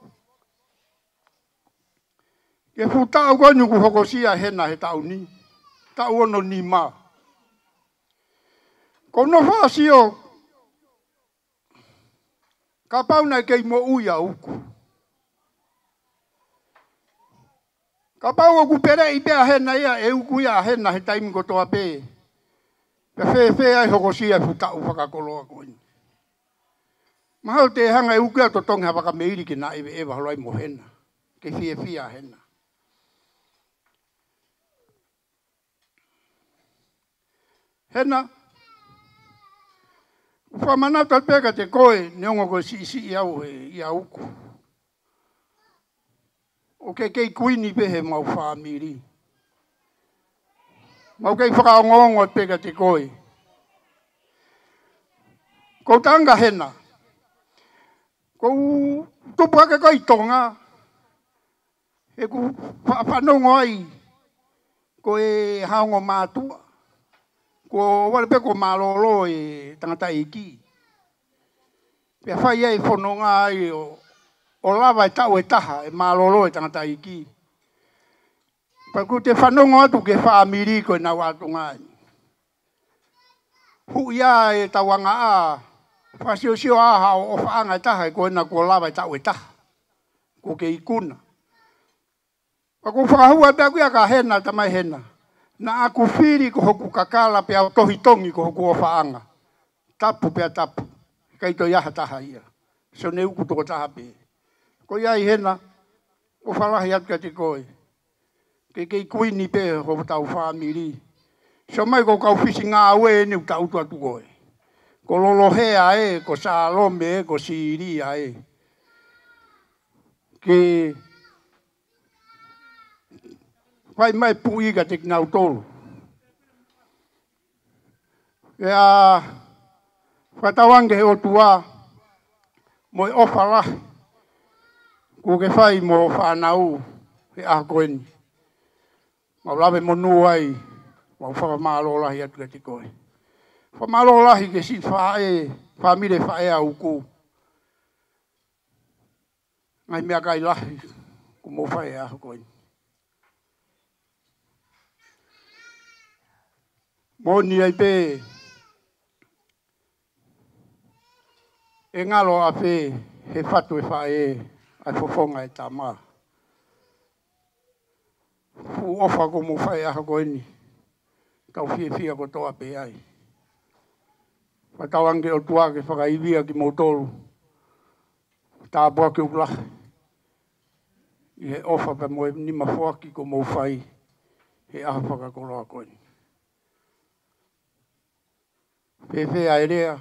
Ke futau konu ku hoko sia hena he tau ni. Tau ono ni maa. Ko no wha sio. Ka pau nei kei mo uia uku. Ka pau o ku pere i bea hena ia e uku ia hena he taimi ko toa pe. Pe fe ai hoko sia futau whakakoloa koini. Mahau te hanga e uku ia to tonga waka meiri ki na ewe halai mo hena. Ke fia hena. Hena. Whamanata peka te koe, neongo koe si iau he ia uku. O ke kei kuini pehe mau whamiri. Mau kei whakaongongo peka te koe. Ko tanga hena. Ko tupu ake kai tonga. E ku whanongo ai. Ko e haongo mātua. Ko wale pe ko malolo e tangata iki. Pea whai ai whanonga ai o lava e tau e taha e malolo e tangata iki. Pa ku te whanonga atu ke whaamiri ko e nau atu ngai. Hui a e tawanga a. Whasio aha o whaanga e taha e ko e na ko lava e tau e taha. Ko ke ikuna. Pa ku whakahua pea kuia ka hena tamai hena. Na aku whiri ko hoku kakala pe au tohi tongi ko hoku o whaanga. Tapu pea tapu. Kai to iaha taha ia. So ne uku toko taha pe. Ko iai hena. O whalahi atka te koe. Ke kei kuini pe ho tau whamiri. So mai ko kau whisi ngā ue ni u tau tua tu koe. Ko lolohea e, ko salome e, ko siria e. Ke whai mai puiga te ngau tolu. Ea whatawange o tua mo ofa lahi. Ko ke whai mo whanau he aha koeni. Mau lawe mo nuai, mau whakamalo lahi atu ke te koe. Whamalo lahi ke si whae, whamire Fai'aho ku. Ngai mea kai lahi, ko mo Fai'aho koeni. Moni ai pe, e ngalo a pe, he whatu e whae, ai fofonga e tā maa. Fu ofa ko mo Fai'aho koeni, tau fia ko toa pe ai. Whatawange o tua ke whakaiwia ki mo tolu, tā bua ki ukulahi. I he ofa pe mo e nima whaki ko mo whai, he aha whakakoloa koeni. Pepe ai rea,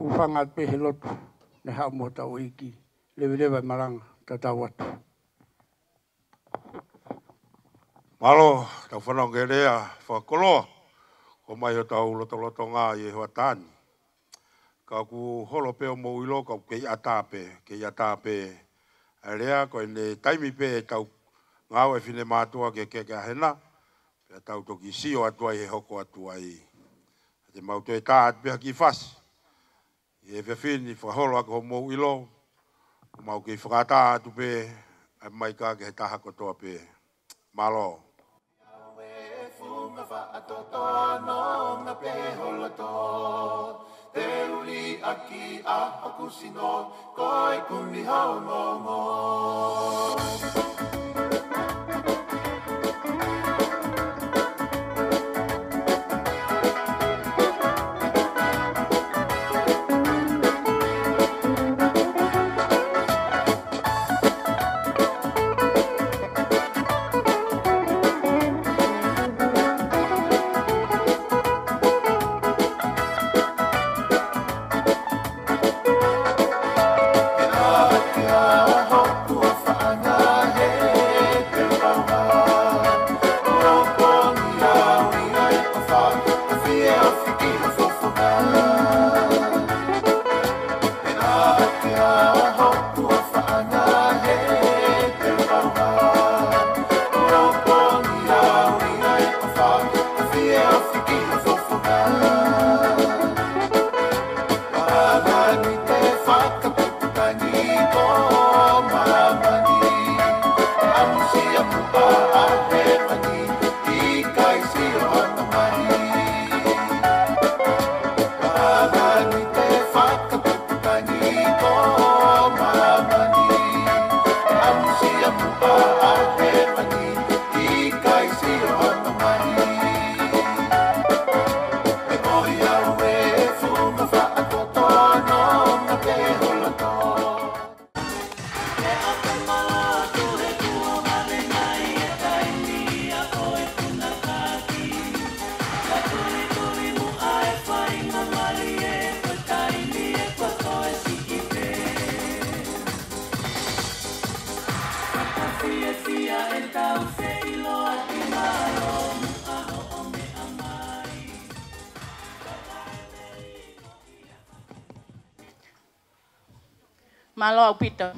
hufanga pe he lotu, ne hao mo tau iki, lewe maranga, tatau atu. Malo, tau whanau ke rea, whakoloa, ko mai o tau loto ngā i e hoa tāni. Ka ku holo peo mo ilo, ka kei atāpe, a rea, ko ne taimi pe tau ngāo e whine mātua ke hena, pe tau toki sio atua i he hoko atua i. Te mauto e tā atpea ki whasi. I e whiwhini whaholo ako mo ilo, o mau ki whakata atu pe, a mai ka ke he taha kotoa pe. Malo. Te uli aki a hakusino, koi kumi hao momo. Malo au pito.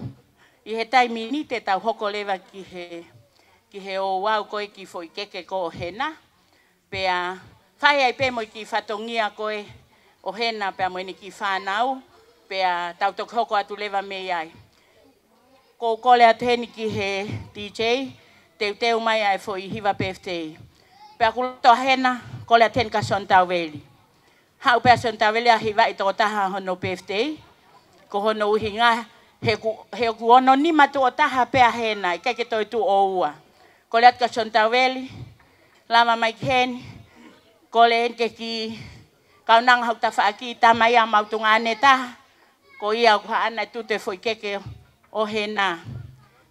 I he taimi ni te tau hoko lewa ki he o wau koe ki foi keke ko o hena. Pea whai ai pe mo ki whatongia koe o hena pea mo ni ki whanau. Pea tau tok hoko atu lewa me ai. Ko kole atu heni ki he DJ. Teu mai ai foi hiwa PFT. Pea kuloto hena kole atu heni ka sontau veli. Hau pea sontau veli a hiwa i toko taha hono PFT. Ko hono uhi ngā, he ku ono ni matu o taha pea hena, i kake toi tu o ua. Ko le atka sontaweli, lama mai keni, ko le henke ki kaunang hau ta whaaki tamai a mautunga ane taha, ko ia ku haana tu te foi keke o hena.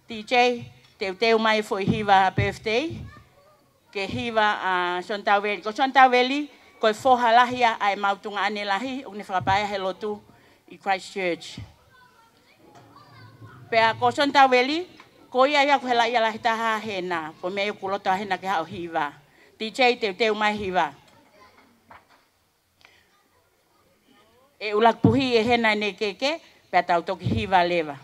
DJ, teu mai foi hiwa birthday, ke hiwa sontaweli. Ko sontaweli, Koe whohalahia ai mautunga ane lahi, o ne whakapaia he lotu i Christchurch. Pea ko sonta weli, ko ia ia ko hela ia lahi taha hena, ko mea ku loto hena ke hao hiva. DJ teu mai hiva. E ulak puhi e hena ne keke, pea tau toki hiva leva.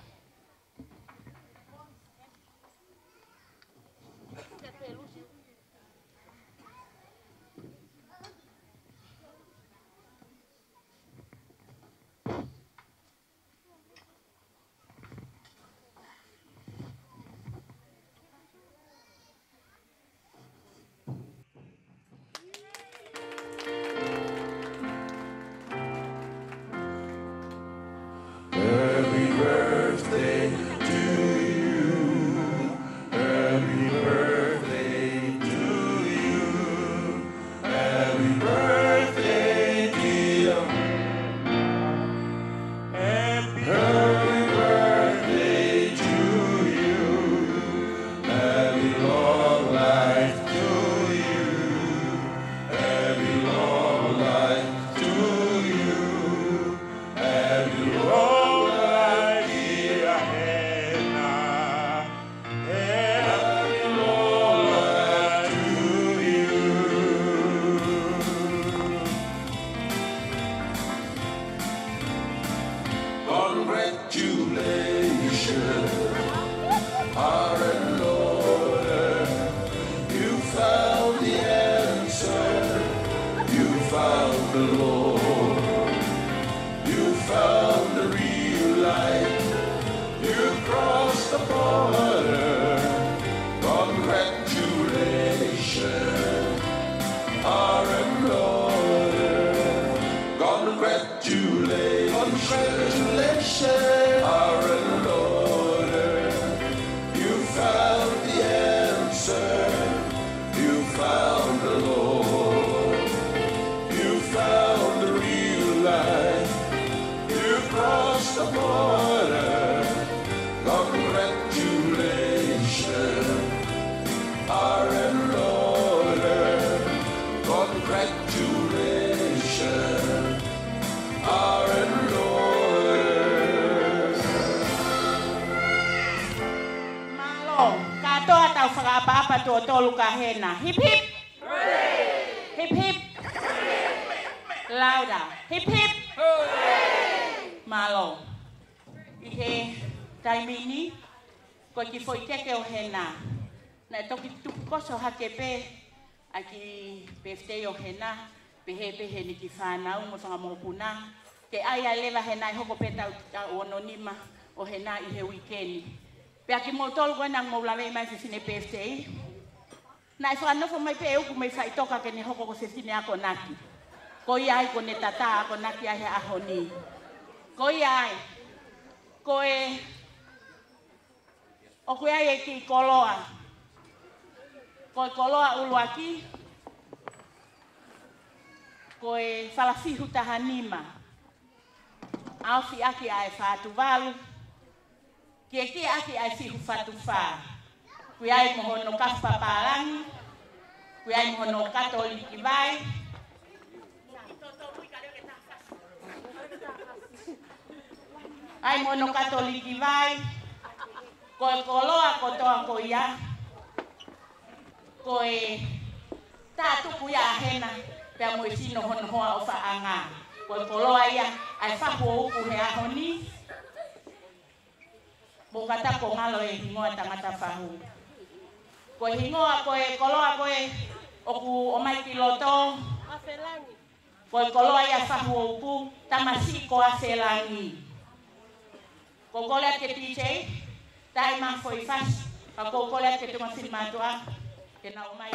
Happy birthday to you. Happy birthday to you. Happy birthday, dear. Happy birthday to you. Happy long life to you. Happy long life to you. Happy long life, dear Hannah. Happy long life to you. Congratulations, our Lord. You found the answer. You found the Lord. You found the real life. You crossed the border. Congratulations, our Lord. Congratulations, our Lord. You found the answer. You found the Lord. You found the real life. You crossed the border. Congratulations, our Lord. Congratulations, our Lord. Malo, katoa tau whakapapa tō tolu ka hena. Hip hip! Hip hip! Louder. Hip hip! Malo. I he taimini, ko ki foi keke o hena. Na toki tukoso hake pe, a ki peftei o hena, pehe ni ki whanau mo whangamopuna. Ke ai a lewa hena I hoko peta o anonima o hena I he weekendi. Pea ki mo tolu koe nang maulawe mai whiwhine peftei. Na I whanofo mai pe euku mai whaitoka ke ne hoko ko whiwhine ako naki. Ko I ai ko ne tata ako naki ai he aho ni. Ko I ai. Koe o koe ai e ki koloa. Koe koloa uluaki. Koe whalafihu taha nima. Awhi aki ai whātu walu. Kie ki aki ai fihu whatu whā. Koe ai mohono kawha pārangi. Koe ai mohono katoliki vai. Ai mono katoliki vai, koe koloa kotoa ko ia, koe tātuku ia hena, pea moe sino hono hoa o whaanga. Koe koloa ia, ai whapo uku he aho ni, mo katako ngalo e hingoa tangata whahu. Koe hingoa, koe koloa koe, oku o mai kiloto, koe koloa ia whahu uku, tamasiko a whelangi. Ko kole ke DJ, tai mang foi fas, ka ko kole ke tunga filmatua, ke na umai.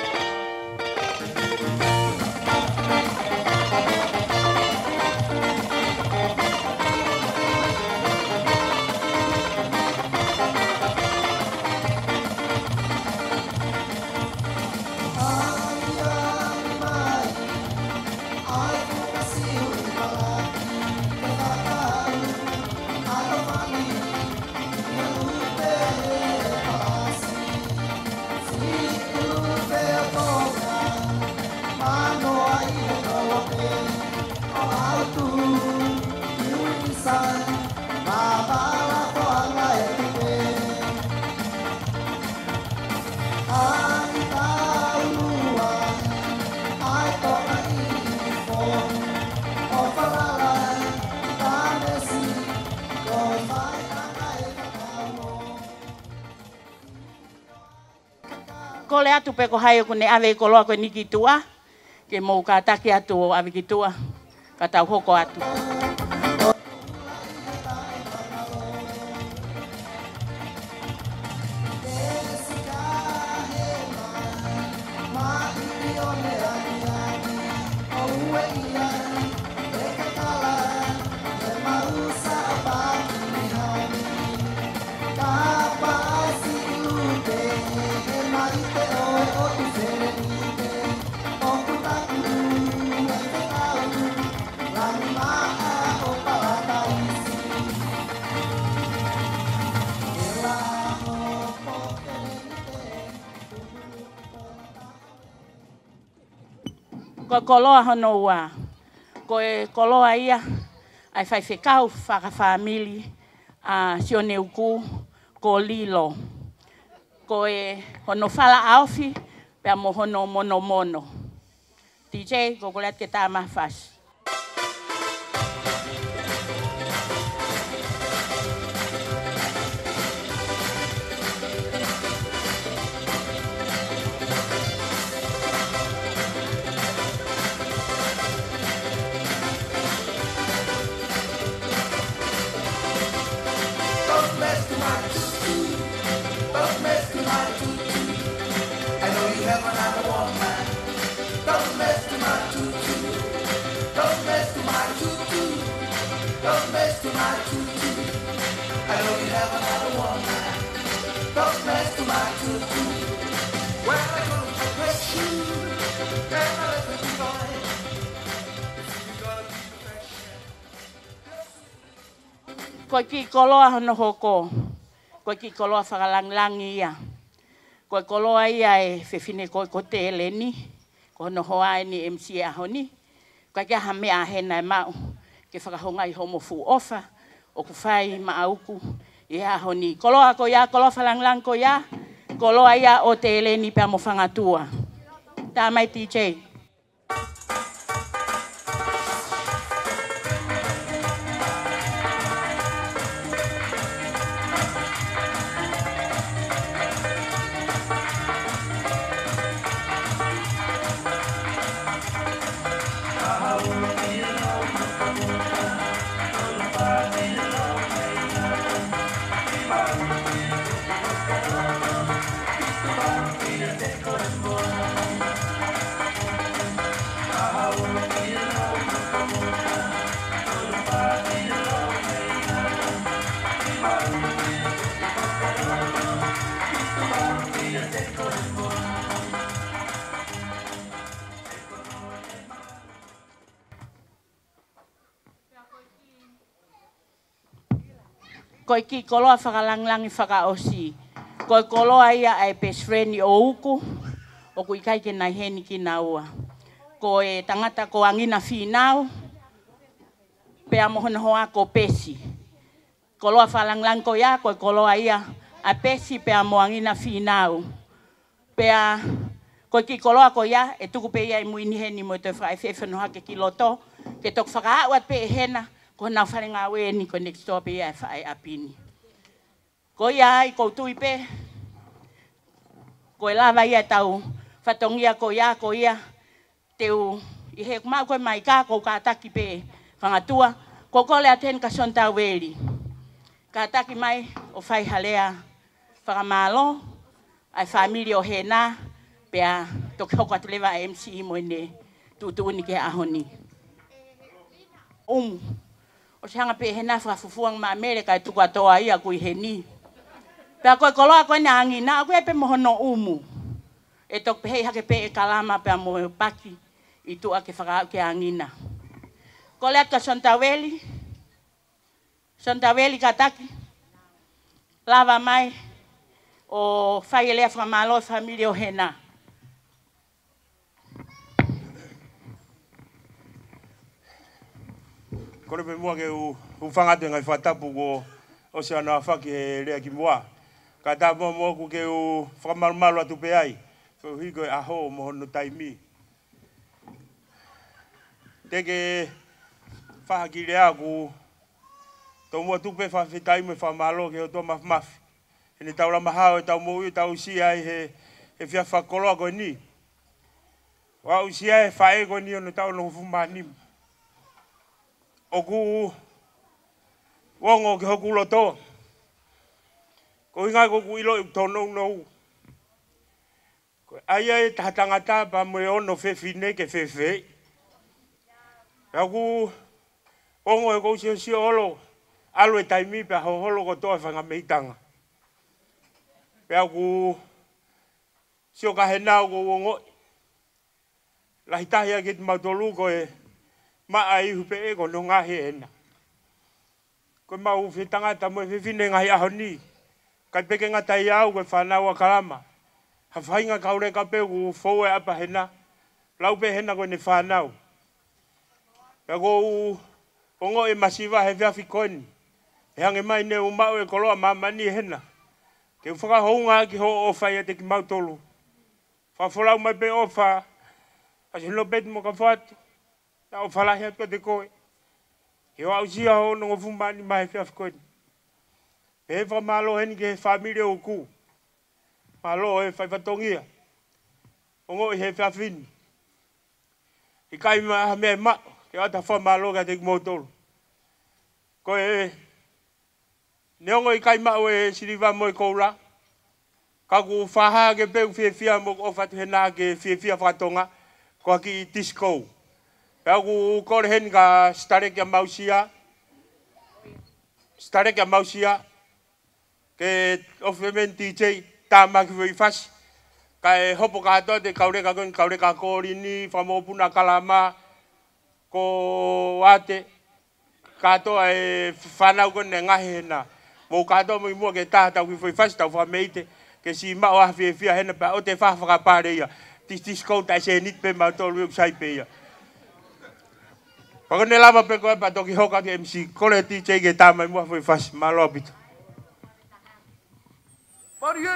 Maka le atu pe ko hai ko ne ave ko loa ko niki tua. Ke mo ka taki atu o ave ki tua. Ka tau hoko atu. Ko koloa hono ua. Ko e koloa ia ai fai whekau whaka whamili a Sione uku ko Lilo. Ko e hono whala aofi pia mo hono mono mono. DJ, ko koleat ke tā mawhas. Ko ki koloa hono hoko. Ko ki koloa whakalanglangi ia. Ko koloa ia e whewhine ko te eleni. Ko hono hoa ni MC a honi. Ko ki aha mea hena e mau. Ke whakahongai homo fu ofa. O ku whai maauku. I a honi. Koloa ko ia, koloa whalanglang ko ia. Koloa ia o te eleni pia mo whangatua. Tā mai DJ. Ko ki koloa whakalanglangi whakaosi. Ko koloa ia ai best friend o uku. O ku ikai ke nai heni ki na ua. Ko e tangata ko angina Fiema'u. Pea mohona hoa ko pesi. Koloa whakalanglangi ko ia, ko koloa ia a pesi pea mo angina Fiema'u. Pea ko ki koloa ko ia e tuku pe ia i muini heni mo te whaifewhanu hake ki loto. Ke tok whakaawat pe hena. Ko nau whare ngā we ni ko next door pe ia e whae apini. Ko ia i koutu i pe. Ko e lava ia tau whatongia ko ia teu i he kumau koe mai kā ko ka taki pe whangatua. Ko kole aten ka sontau weri. Ka taki mai o whai halea whakamalo ai whamiri o hena pea toki hoko atlewa MC mo ne tutuuni ke ahoni. O se hanga pe hena whafufuang ma Amerika e tuku atoa ia kui he ni. Pea koe koloa koe na angina, koe pe mohono umu. E tok pe hei hake pe e kalama pea mo paki i tua ke whakaau ke angina. Ko lea ka Sontaweli. Sontaweli ka taki. Lava mai o whai lea whamalo e familia o hena. Kore pe mua ke u whangate ngai whatapu ko o se ana whaki he rea ki mua. Ka tā mua ku ke u whakamarumaru atu pe ai. Ko hiko e aho mo hono taimi. Teke whahaki rea ku tau mua tupe whawhitaime whamalo ke o tō mawmafi. Hene taura mahao e tau mou i tau si ai he e fia whakoloa koe ni. Wa usia e whae koe ni ono tau no fumani. Oku wongo ke hoku loto. Ko inga koku ilo i tono no. Aia e tatangata pa mo ono fefine ke fefe. Aku ongo e kou si olo alo e taimi pe holo ko toa whanga meitanga. Pe aku si o ka henao ko ongo lahitahi a ki te mautolu ko e maa ihu pe e ko no ngahi ena. Ko mau whetangata mo e fefine ngahi aho ni. Kai peke ngatai au ko whanau a kalama. Ha whainga kaure ka pe ku fau e apa hena. Lau pe hena ko ne whanau. Pe ko ongo e masiva he whiawhi koini. E hange mai ne umau e koloa mamani hena. Ke whakahounga ki ho o whai te ki mautolu. Whawholau mai pe o wha. Asi no beti mo ka whatu. Na o whalahi atua te koe. Ke o ausia ho no ngofumani mai he whiawhi koini. Pe he whamalo heni ke he whamire o ku. Malo e whaifatongia. Ongo i he whiawhini. I kai ma mea ma. Ke ata whamalo ka te ki mautolu. Ko e neongo I kai mau e siriwa mo I koura. Kaku whaha ke peu whiawhia mo o whatu hena ke whiawhia whatonga. Ko aki I disco. Pea ku kore hen ka stare kia mausia. Stare kia mausia. Ke ofemen DJ tama ki wei fasi. Ka e hopo katoa te kaure ka kori ni. Whamopuna kalama. Ko ate. Katoa e whanau kone ngahe hena. Mo katoa mo I mua ke tahata ki wei fasi tau whameite. Ke si mao a whiawhia hena pa o te whawhakapare ia. Tis kouta se nit pe mautolu iuk sai pe ia. Pakone lama pe koe pa toki hoka ke MC. Kole DJ ke tama I mua wei fasi. Malo apita. Marie!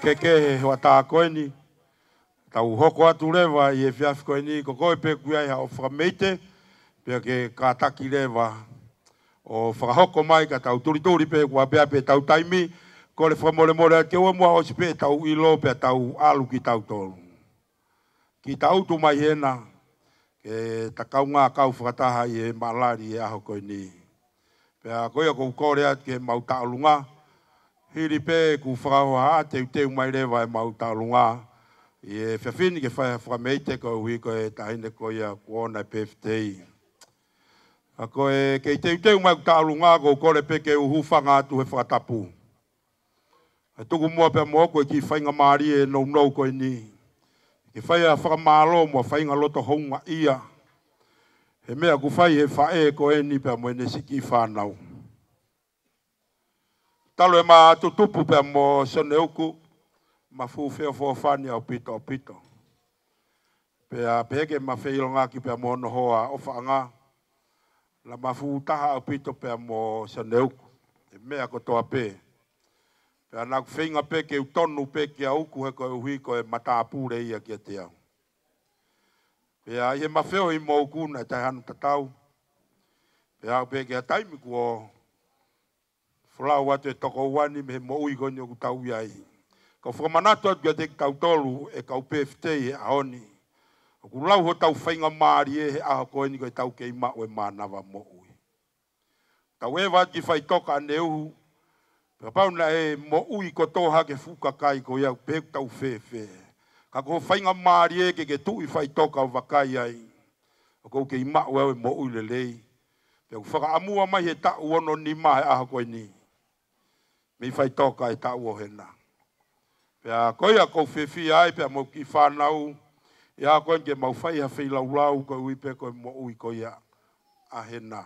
Keke wata koe ni. Tau hoko atu rewa I e whiawhi koe ni. Ko koe pe kuia o whakameite. Pea ke kātaki rewa. O whakahoko mai ka tau turi pe kua pea pe tau taimi. Ko le whamore ke ua mua osi pe tau ilo pea tau alu ki tau tolu. Ki tau tu mai hena. Ke takau ngā kau whakataha I e malari e aho koe ni. Pea koe ko kore at ke mauta alunga. Hiri pe ku whakahoa te uteu mai rewa e mauta alunga. I e whiawhini ke whameite ko hui ko e tahine ko ia kuona e PFTI. A ko e ke te uteu mauta alunga ko kore pe ke uhu whanga atu he whakatapu. A tuku mua pe mo ko e ki whainga maari e nou ko e ni. Ke whaia whakamalo mua whainga loto honga ia. He mea ku whai he whae ko e ni pe mo e nesiki whanau. Talo e ma tutupu pe mo sone uku. Ma fufeo fofani au pito pito. Pe a peke ma feilonga ki pe mo no hoa o whaanga. La ma futaha au pito pe mo sone uku. E mea ko toa pe. Pe ana ku whinga pe ke utonu pe ke a uku he ko e uhi ko e matapure ia ki a te au. Pe a ie mawheo i mō kuna e tai hanu tatau. Pe a pe ke a taimi ku o whulau atu e toko uani me he mo ui goni o ku tau iai. Ka whamanatu atu te tau tolu e kau PFT e aoni. O ku lau ho tau whainga maari e he aha koe ni koe tau ke ima o e mānawa mo ui. Tau e wāt ki whai toka ane uhu. Pe pauna e mo ui ko toha ke fuka kai ko iau pe tau whewhe. Ka ko whainga maari e ke tui whai toka o wakai ai. O kou ke ima o e mo ui le lei. Pe ku whaka amua mai he tau ono ni mahe aha koe ni. Mi whai toka e tau o hena. Pea koia kou whewhi ai pea mo ki whanau. Ia koe ke mau whai ha whi lau koe ui pe koe mo ui koia a hena.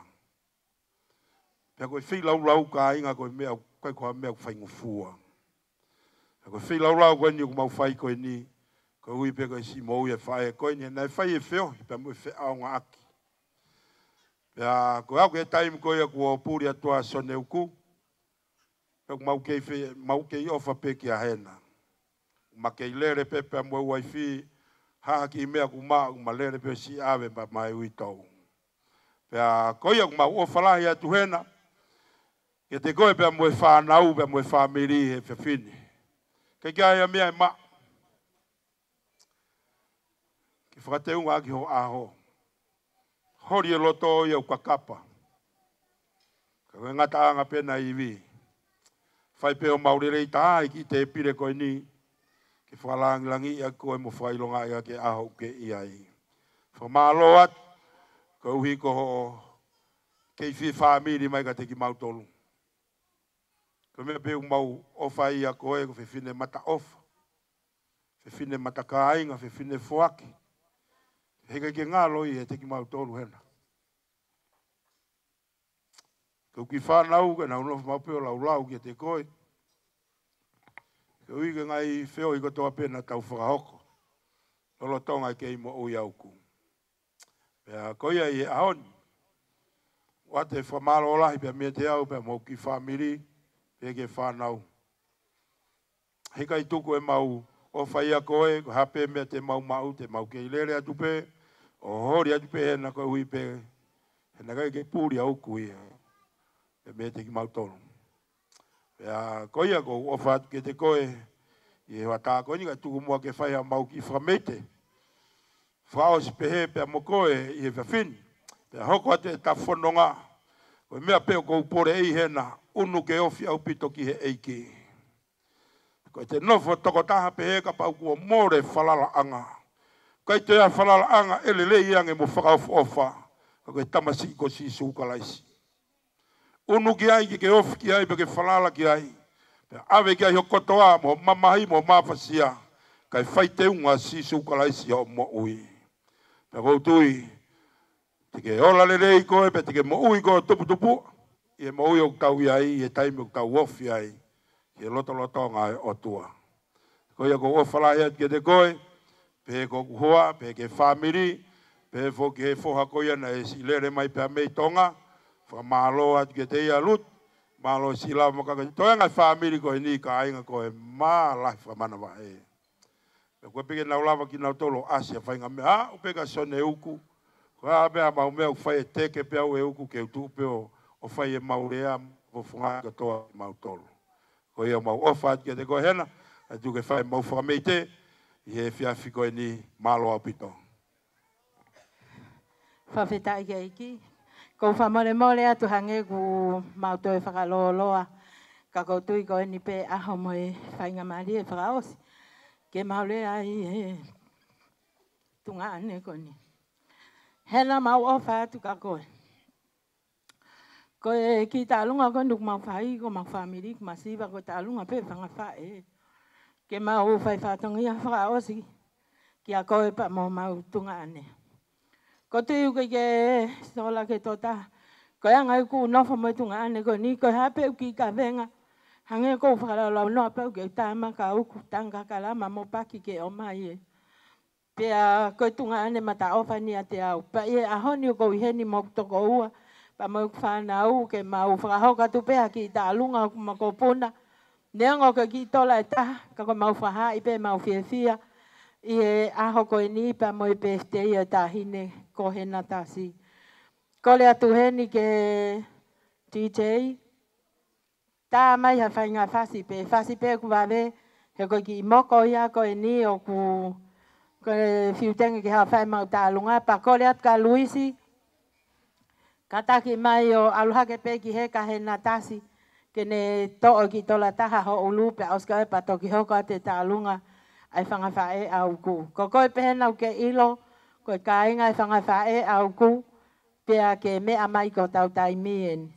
Pea koe whi lau ka inga koe mea koe koe mea whai ngufua. Pea koe whi lau koe ni mau whai koe ni. Koe ui pe koe si mo ui e whai koe ni. Nei whai e wheo pea mo e wheao ngā aki. Pea koe au ke taimi koe kua pūri atua sone uku. Pea mau kei ofa pe ki a hena. Ma kei lere pepe mo wai fi ha ki mea ku ma lere pe si ave ba mai ui tau. Pea koia ku mau ofalahi atu hena. Ke te koe pe mo e whanau pe mo e whamiri he whewhini. Ke kia ia mea e ma. Ki whakateunga aki ho aho. Hori e loto i au kakapa. Ka koe ngata anga pena i vi. Whai peo maurerei taha ki te pire koe ni. Ke whalangilangi ia koe mo whailonga ia ke aho ke iai. Whamalo at, ko uhi ko ho kei whi whamiri mai ka te ki mautolu. Ko mea peu mau ofa ia koe ko whiwhine mata ofa. Whiwhine mata kāinga, whiwhine fuaki. Heka ke ngā loi e te ki mautolu hena. Ko ki whanau ka nau nofu maupeo lau ki te koe. Ke uike ngai wheo i kotoa pena tau whakahoko. Lolo tonga ke i mo ui auku. Pea koia i e ahoni. Wate whamalo olahi pea mea te au pea mo ki whamiri. Pea ke whanau. Heka i tuku e mau o whaia koe. Ko hape mea te mau te mau ke i lere atu pe. O hori atu pe hena koe hui pe. Hena kai ke pūri auku i. Pea mea te ki mau tonu. Pea koia ko ofa atu ke te koe. I e wata koe ni ka tuku mua ke whai a mau ki whamete. Whao si pehe pea mo koe i e whawhini. Pea hoko ate ta whanonga. Koe mea peo kou pore ei hena. Unu ke ofi au pito ki he eiki. Koe te nofo toko taha pehe ka pau kua more whalala anga. Koe te a whalala anga ele lei ange mo whakaofu ofa. Koe tamasi ko si sukalaisi. Unu ki ai ki ke ofi ki ai pe ke whalala ki ai. Ave ki ai ho kotoa mo mamahi mo mawhasia. Kai whai te unga si sukalaisi o mo ui. Pea koutui. Te ke ola le rei koe pe te ke mo ui koe tupu. I e mo ui o tau i ai. I e taimi o tau ofi ai. I e loto ngā o tua. Koe ko ofalai at ke te koe. Pe ko kuhoa. Pe ke whamiri. Pe fo ke foha koe na e si lere mai pe a mei tonga. Whamalo at ke te ia lut. Malo sila makaka. Toi ngai whamiri koe ni ka ainga koe mā lai whamana wa e. Koe peke nau lava ki nau tolo asia whainga mea. Upeka sone uku. Koe a mea mau mea whai e teke pea ue uku ke utu peo. O whai e maurea mo whunga katoa mau tolo. Koe ia mau ofa at ke te koe hena. A tu ke whai mau whameite. I he whiawhi koe ni malo au pito. Whawhetai ke iki. Ko whamore mole atu hange ku mautoe whakaloloa. Ka koutui koe ni pe aho mo e whainga mari e whakaosi. Ke maule ai e tunga ane koe ni. Hena mau ofa atu ka koe. Koe ki tālunga koe nuk mau whai ko mau whamiri ku masiwa koe tālunga pe whangawhae. Ke mau whai whatongi a whakaosi. Ki a koe pa mau tunga ane. Ko te uke ke sola ke tota. Ko anga ku nofo mo tunga ane ko ni ko hape ki ka venga. Hange ko whakalau noa pau ke tā maka uku tanga kalama mo paki ke o mai e. Pea koe tunga ane mata ofani a te au. Pa ie ahoni o kou iheni mo toko ua. Pa mau whanau ke mau whakahoka tu pea ki ta alunga o mako puna. Neango ke ki tola e taha, kako mau whaha i pe mau whiawhia. I e aho koe ni pa mo i pe te ia tahine ko Henatasi. Ko lea tuheni ke DJ. Tā mai ha whainga whasi pe ku wawe, he koe ki moko ia koe ni o ku whiutengi ki hao Fiema'u tālunga, pa kore at ka Luisi, kataki mai o aluhake pe ki he ka Henatasi, ke ne to'o ki tola taha ho ulu pe auska e pa toki hoko ate tālunga, ai whanga whae au ku. Ko koe pehena ke ilo, koe ka inga ai whanga whae au ku, pea ke mea mai ko tau taimien.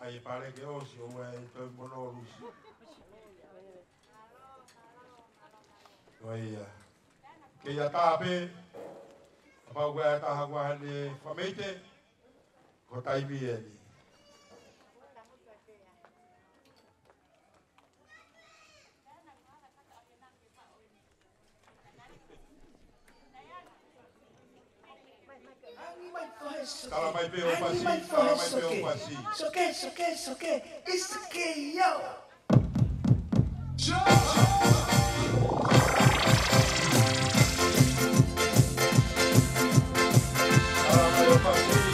Ai pare che osi o e to monorus. Oia. Ke ya tape pau wea taha waha ni whameite, ko taimi e ni. Kala mai pe o pasi, kala mai pe o pasi. Soke, it's okay, yo. Kala mai o pasi.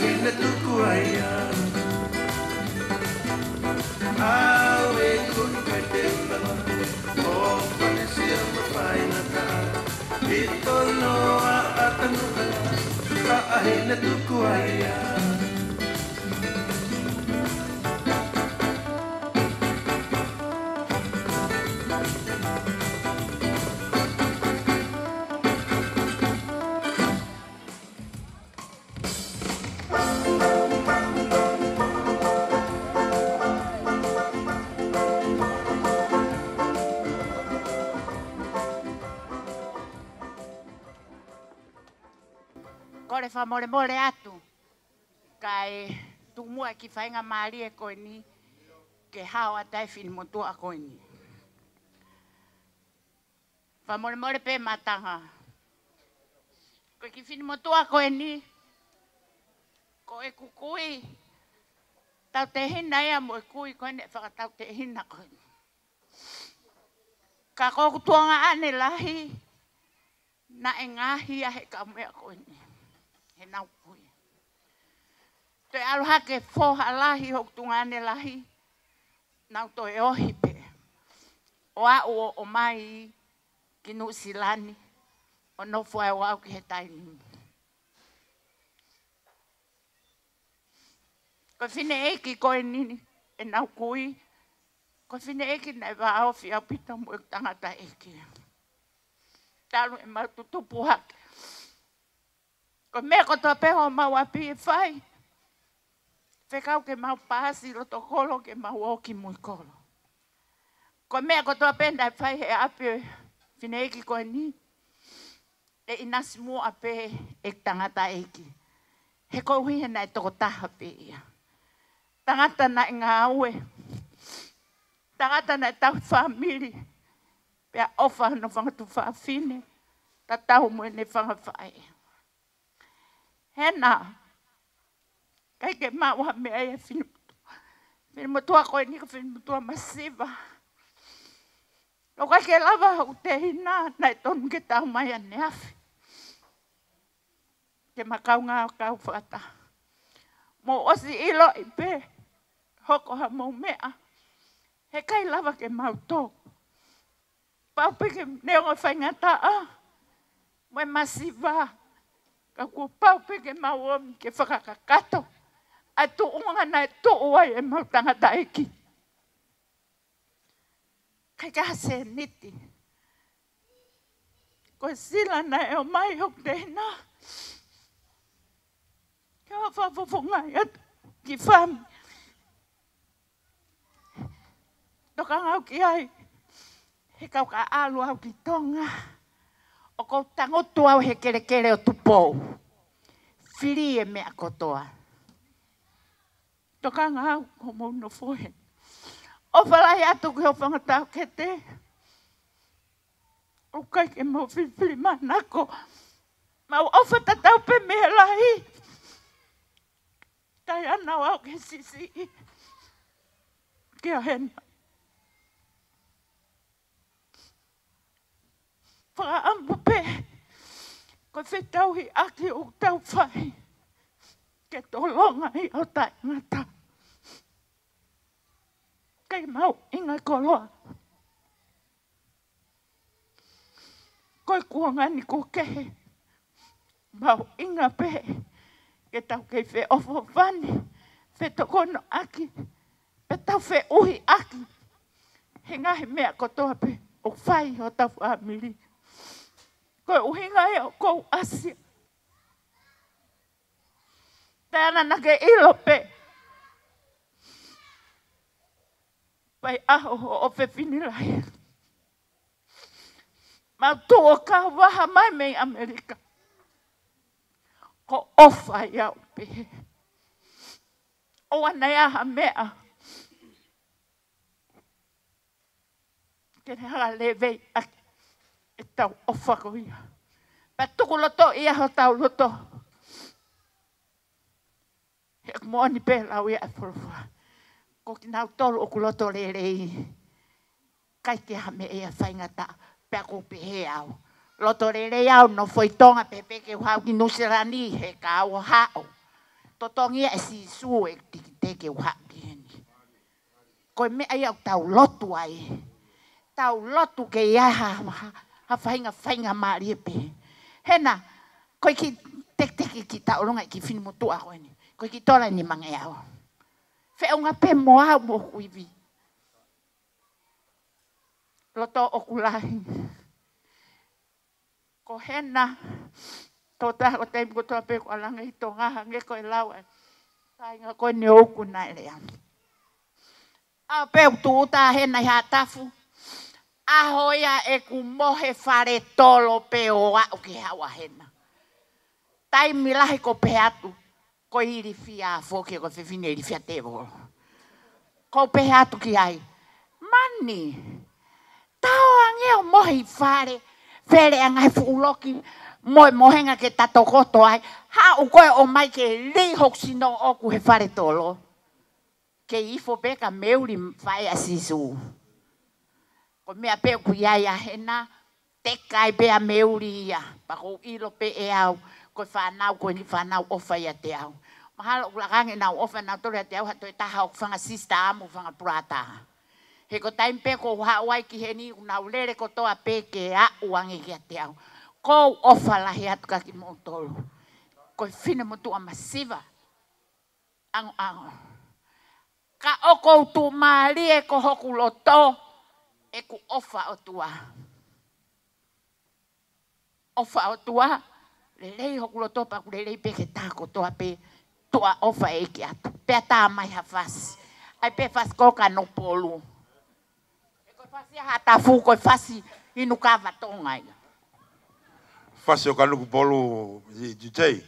ahina tuku aia Awe kun kadela O panesia mapaina ta Ito noa atanu Ka ahina tuku aia Kore whamore more atu. Kai tumua ki whainga maari e koe ni. Ke hao a tai whini motua koe ni. Whamore more pe matanga. Koe ki whini motua koe ni. Koe kukui. Tau te hina ea mo e kui koe ne whakatau te hina koe ni. Ka koku tuanga ane lahi. Na e ngahi a he ka mea koe ni. He nau kui. Te aluha ke foha lahi hok tungane lahi. Nau to e ohi pe. O au o mai ki nu silani. O no fua o au ki he taini. Ko fine eki koe nini. E nau kui. Ko fine eki na e wa au fi au pita mo e tangata eki. Talu e maututupu hake. Ko mea ko toa peho mau api e whai. Whekau ke mau pāsi roto kolo ke mau oki mui kolo. Ko mea ko toa penda e whai he api e whineiki koe ni. E inasi mua api e tangata eki. He ko hui hena e toko taha pe ia. Tangata na e ngā aue. Tangata na e tau whamiri. Pea ofa no whangatu whawhine. Ta tau mue ne whangawhai. Hena. Kai ke maua mea e whinimutua. Whinimutua koe ni ka whinimutua masiva. No kai ke lava hau te hina. Nai tonu ke tau mai ane afi. Ke makau ngā kau whakata. Mo osi ilo i pe. Hoko ha mau mea. He kai lava ke mau tō. Pau pe ke neonga whaingata a. Moe masiva. Ka kua pau pe ke mau omi ke whakakakato. A tu unga na e tu uai e mau tangata eki. Kai ka se niti. Ko sila na e o mai hok te hina. Ke o whawhawhunga i atu ki whami. Toka ngau ki ai. He kau ka alu au ki tonga. O kou tangotu au he kere kere o tupou. Whiri e mea kotoa. Toka ngau ko mou no fohe. O whalai atu ki ho whangatau ke te. O kai ke mau whiwhiri manako. Mau ofa tatau pe mea lahi. Tai anau au ke sisi. Kia hena. Whakaambu pe. Ko whetau hi aki o tau whai. Ke tolonga i o tai ngata. Kei mau inga koloa. Koi kuangani ko kehe. Mau inga pe. Ke tau kei whe ofo vani. Whe tokono aki. Pe tau whe uhi aki. He ngahi mea kotoa pe. O whai o tau whamiri. Koe uhinga e o kou asia. Tēna nake ilo pe. Fai'aho o whewhini lai. Mau tō ka waha mai mei Amerika. Ko ofa iau pe. O ana iaha mea. Kene haga lewei aki. E tau ofa ko ia. Pa tuku loto ia ho tau loto. He moani pe lau ia e porofua. Ko ki nau tolu o kuloto rerei. Kai ke hame ea whaingata. Pea ko pehe au. Loto rerei au no foi tonga pepe ke hau ki nusirani he ka au hao. totongia e si su e te ke whaki heni. Koe me ai au tau lotu ai. Tau lotu ke ia ha whainga maari e pe. Hena, koe ki teke ki tau longa ki whini motua koe ni. Koe ki tora ni mange au. Whiunga pe moa mo kuivi. Loto okulahi. Ko hena, tō taha o teimu ko tō pe ko alanga i tō ngaha nge koe lau e. Tainga koe ne oku nai lea. A pe tu uta hena i hatafu. Ahoia e ku mohe whare tolo pe o au ki hawa hena. Tai milahi ko pe atu. Ko iri Fai'aho ke ko whiwhine iri whia tewo. Ko pe atu ki ai. Mani. Tau angeo mohi whare. Where angai fuuloki. Mohenga ke tato koto ai. Ha u koe o mai ke li hoksino oku he whare tolo. Ke ifo peka meuri whaia sisu. Ko mea pe ku iaia hena. Tekai pea meuri ia. Pako ilo pe e au. Ko whanau, ko ni whanau ofa ia te au. Mahalo ulakange nau ofa nau tore te au hato e taha o whanga sista amu whanga purata. He ko taim pe ko hawai ki he ni nau lere ko toa pe ke a uange ki a te au. Ko ofa lahi atu ka ki mo tolu. Ko whine mo tua masiva. Ango. Ka oko tu maari e ko hoku loto. E ku ofa o tua. Ofa o tua. Lelei hoku loto pa ku lelei pe ke tako toa pe tua ofa e ki atu. Pea tā mai ha fasi. Ai pe fasi koka no polu. E koe fasi a hatafu koe fasi inu kawa tonga ia. Fasi o kanuku polu i jutei.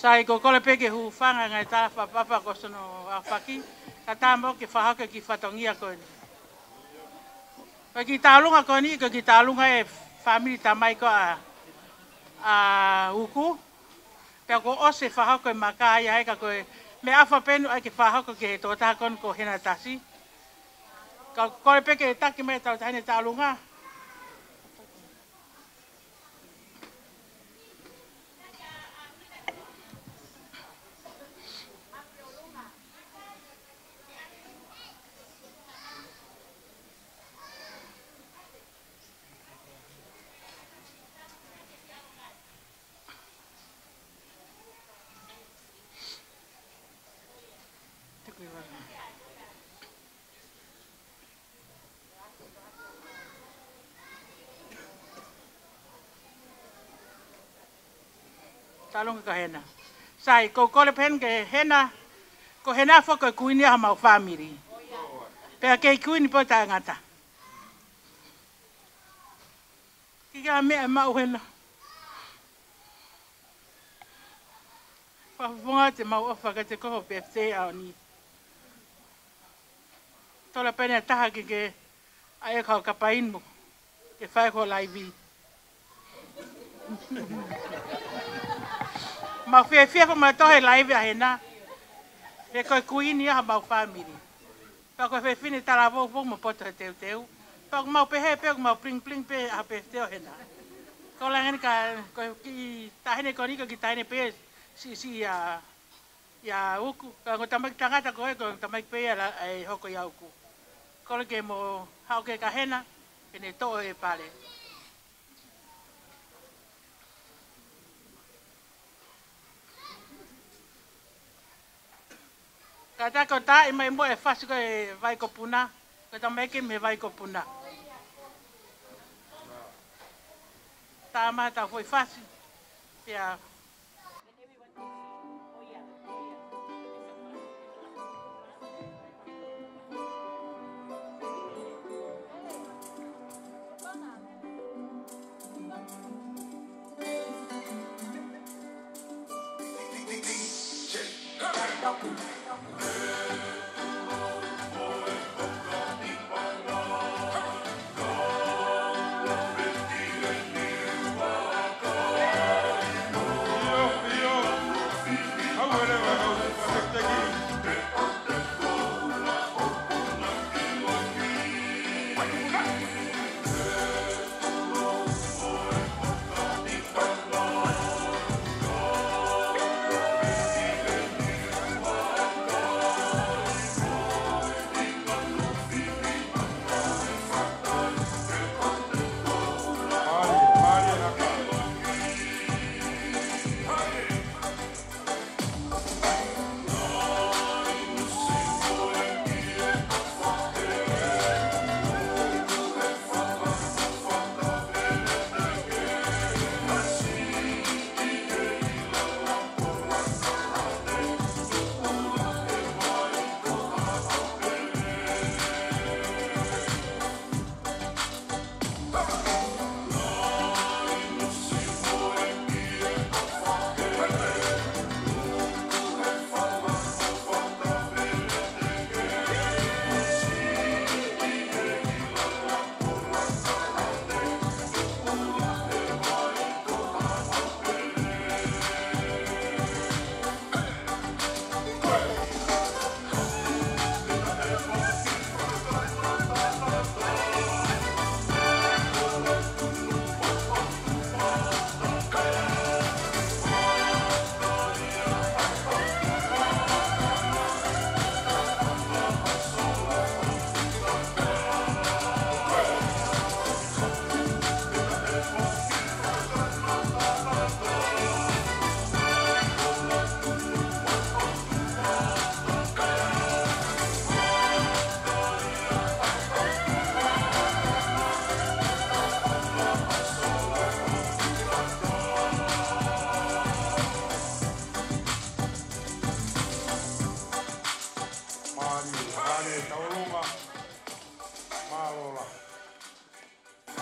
Sai ko kole peke hu fanga ngai ta papa ko sono afaki. Kata mo ke whahaka ki whatongia ko ni. Ko ki tālunga ko ni, ko ki tālunga e family tamai ko a uku. Pea ko ose whahaka e Maka ia heka ko e me awha penu ai ke whahaka ke he tōtaha kon ko Henatasi. Ka kore peke e taki mai tau tahine tālunga. Talonga ka hena. Sai, ko kole pen ke hena, ko hena fo ko kuini ha mau family. Pea ke kuini po ta ngata. Kika me mau hena. Fa vonga te mau ofa ka te ko pefte a ni. Tola pena taha ke ai ka kapain mo. Ke Fai'aho live. Ma fia fia ma tohe live a hena. He koe kuini a mau family. Pa koe fini tala vo mo poto teu teu. Pa mau pehe pe mau pling pling pe a pe teo hena. Ko la ngani ka ko ki tahine ko ni ko ki tahine pe si ya uku. Ka ko tamai tangata ko tamai pe ala ai hoko ya uku. Ko le ke mo hau ke ka hena ene to e pale. Kata ko ta mai mo e fasi ko e vai ko puna. Ko ta mai ke me vai ko puna. Ta ma ta foi fasi. Pia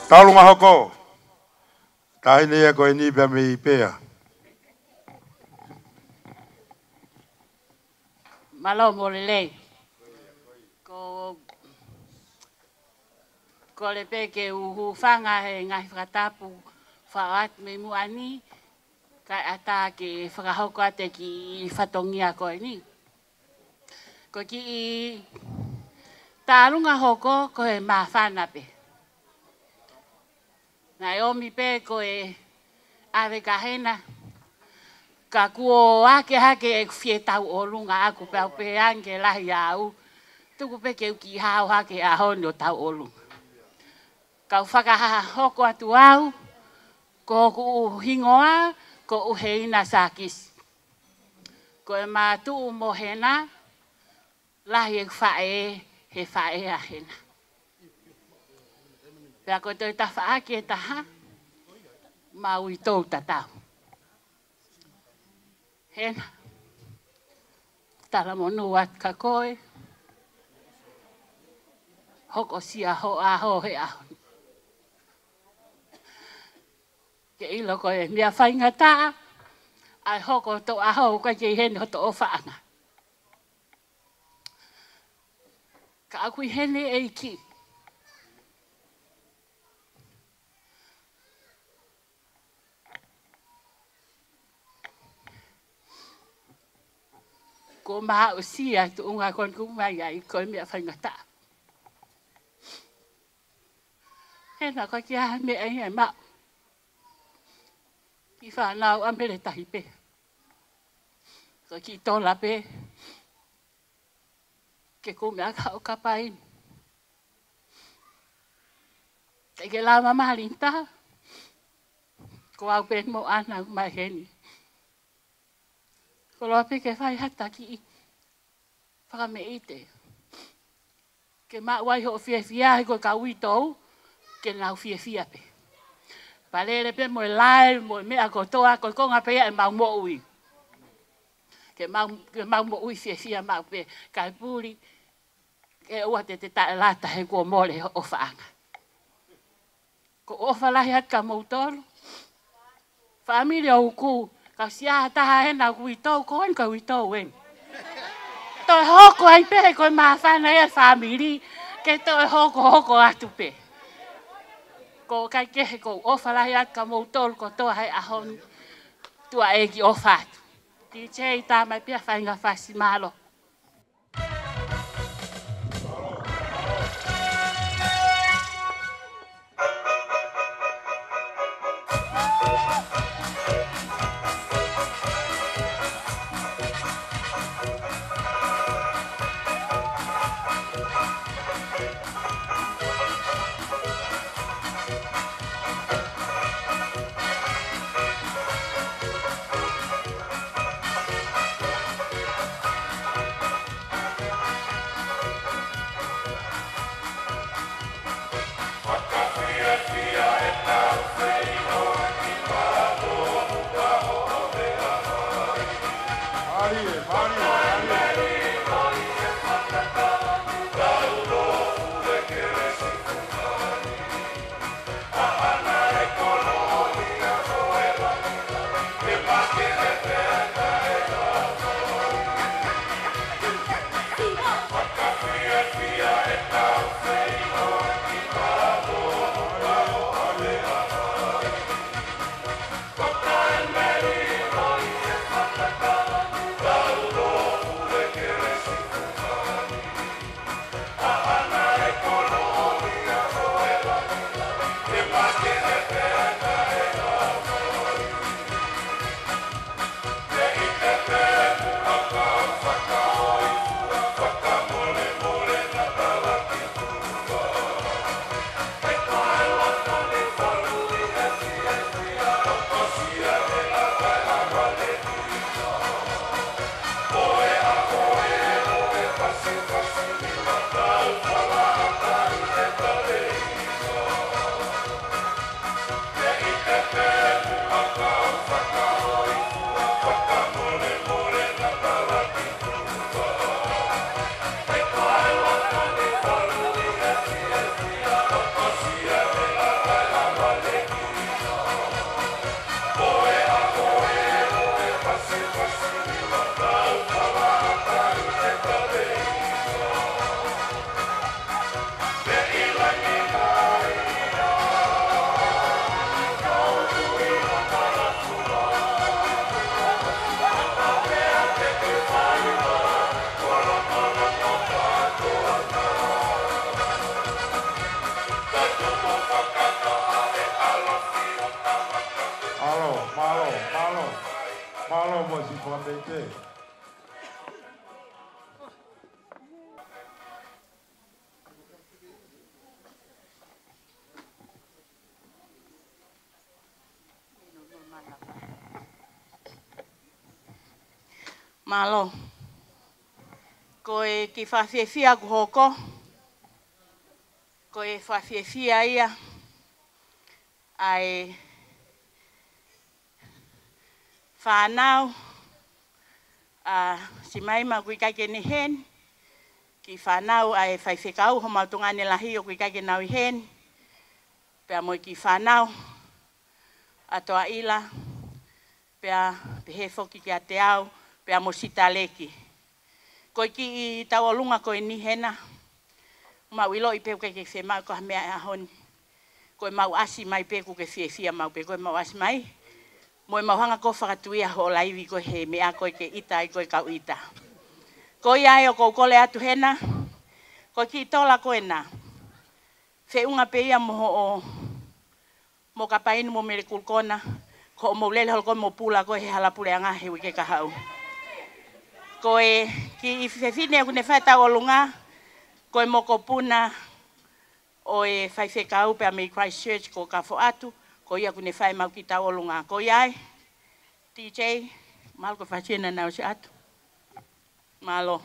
Talunga hoko. Tahine ia koe ni pia me i pea. Malo mo lei. Ko le pe ke uhu whanga he ngai whakatapu whaat me muani kai ata ke whakahoko ate ki whatongia koe ni. Ko ki i tarunga hoko ko he maa whana pe. Nai omi pe ko e ave ka hena ka kuo ake hake e fie tau o lunga aku pe au pe ange lahi au. Tuku pe ke uki hao hake a honi o tau o lunga. Kau whakahaha hoko atu au, ko ku hingoa, ko uheina sakis. Ko e mātu mo hena, lahi e whae, he whae a hena. Pea ko toi ta whaaki e taha, mau i tau tatau. Hena, tala monu at ka koe, hoko sia ho a ho he aho. Ke ilo ko e mea whainga tā, ai hoko to aho ka ke hene ho to o whaanga. Ka akui hene e ki. Ko maha o sia tu unga kon kumai ai ko e mea whainga tā. Hena ko ki aha mea e mau. Ki whanau amere tahi pe. Ko ki tola pe. Ke kumea ka o kapain. Te ke lama mahalinta. Ko au pe mo ana mai heni. Ko loa pe ke whai hata ki i. Whakame ite. Ke maa wai ho fia fia ko ka uitou. Ke nau fia fia pe. Palele pe mo lai mo mea ko toa ko konga pe e mau mo ui. Ke mau mo ui fia mau pe kai puri ke ua te ta lata he ko mole o faanga. Ko ofa lahi at ka moutoro. Familia uku ka sia taha hena kuitou ko en ka uitou en. Toi hoko ai pe ko ma fana e family ke toi hoko atu pe. Ko kai ke ko ofa lahi at ka moutoro ko toa hai ahon tua e ki ofa atu. DJ ta mai pia whainga whasi malo. Malo mo si Pamete. Malo. Koe ki whawhiawhia ku hoko. Koe whawhiawhia ia. Ai whanau. Si maima kui kaike ni hen. Ki whanau ai whaiwhekau ho mautungane lahi o kui kaike nau i hen. Pea moi ki whanau. Atoa ila. Pea pehe foki ki a te au. Pea mo sita leki. Koe ki i tau olunga koe ni hena. Mau ilo i peu kei Fiema'u ko mea ahoni. Koe mau asi mai peku ke fia mau pe koe mau asi mai. Moe mau hanga ko whakatuia ho laivi koe he mea koe ke ita i koe kau ita. Koe ai o kou kole atu hena. Koe ki tola koe na. Whiunga pe ia moho o mo kapainu mo mere kulkona. Ko mo lele hol koe mo pula koe he halapule anga he wike kahau. Koe ki whewhine kune whaita o lunga. Koe mo ko puna o e whaiwhekau pe a me Christchurch ko ka fo atu. Ko ia kune whai mau ki tau o lunga. Ko iai, DJ, malo ko whachena nao si atu. Malo.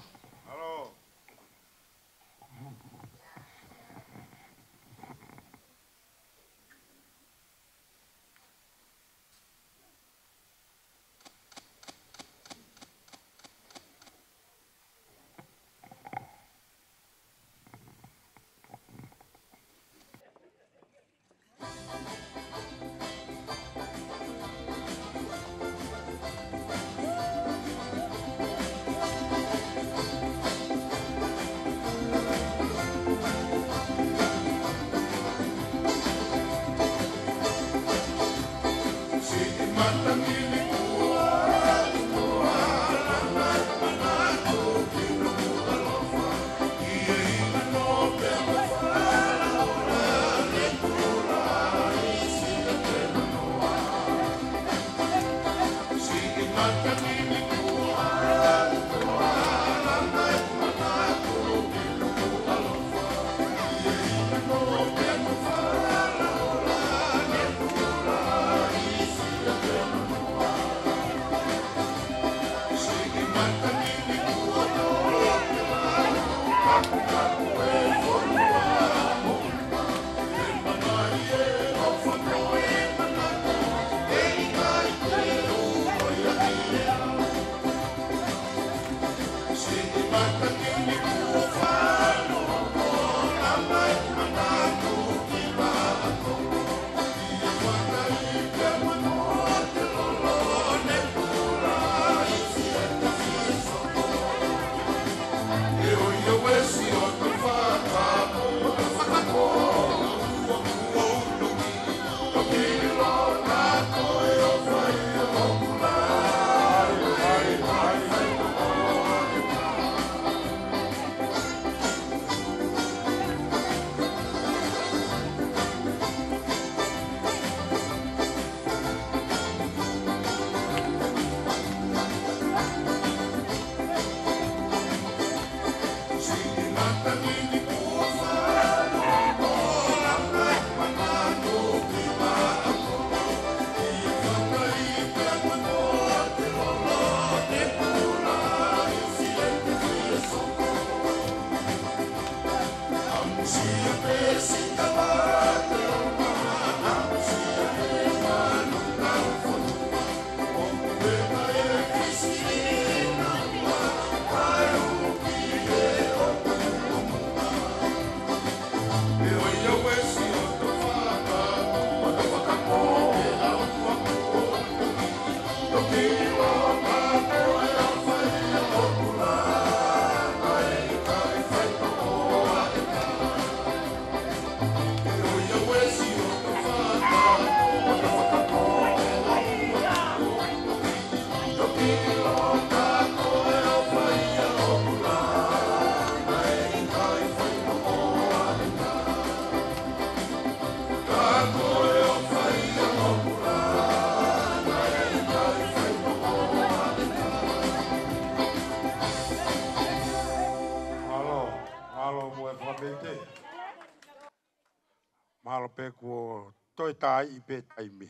Mahalo pe ko toi tai I pe taimi.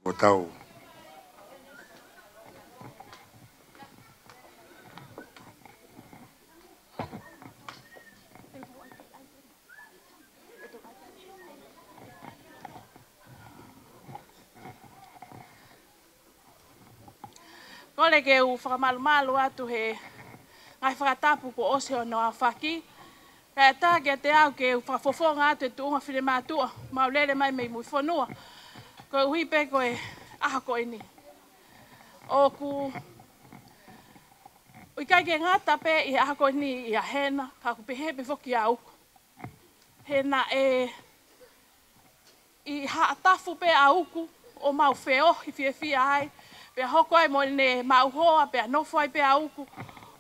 Ko tau. Kole ke u whakamalu atu he ngai whakatapu ko ose o noa whaki. Kaya tā ke te au ke u whafofonga atu e tuunga Fiema'u maulele mai mei mui whanua. Ko hui pe koe aha koe ni. O ku Ikai ke ngata pe I aha koe ni I a hena ka ku pehepe whoki a uku. Hena I haatafu pe a uku o mau wheo I whiawhia ai. Pea hoko ai mo ne mauhoa, pea nofo ai pea uku.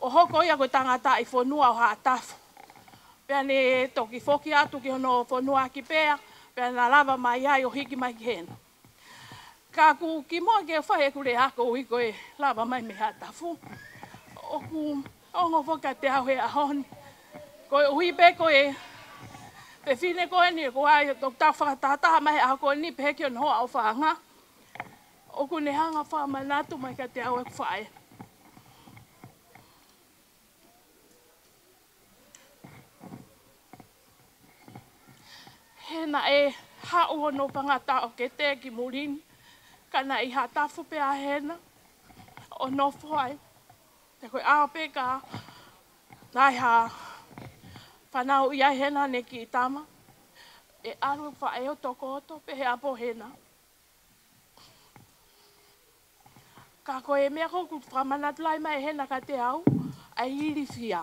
O hoko ia koe tangata I whanua o haatafu. Pea ne toki whoki atu ki hono whanua ki pea. Pea na lava mai ai o hiki mai ki hena. Ka ku ki moa ke whahe kure hako ui koe lava mai me haatafu. O ku ongo whoka te au he ahoni. Koe ui pe koe pe whine koe ni koe ai o tau whakatataha mai a koe ni pe heki o noa o whanga. O ku ne hanga whamanatu mai ka te au e whae. Hena hau hono pangata o ke te ki murini. Kana I hatafu pe a hena. O nofo ai. Te koe ao pe ka. Nai ha whanau I ai hena ne ki tama. E aru whae o toko oto pe he apo hena. Ka koe mea koku whamanatu lai mai hena ka te au. Ai irifia.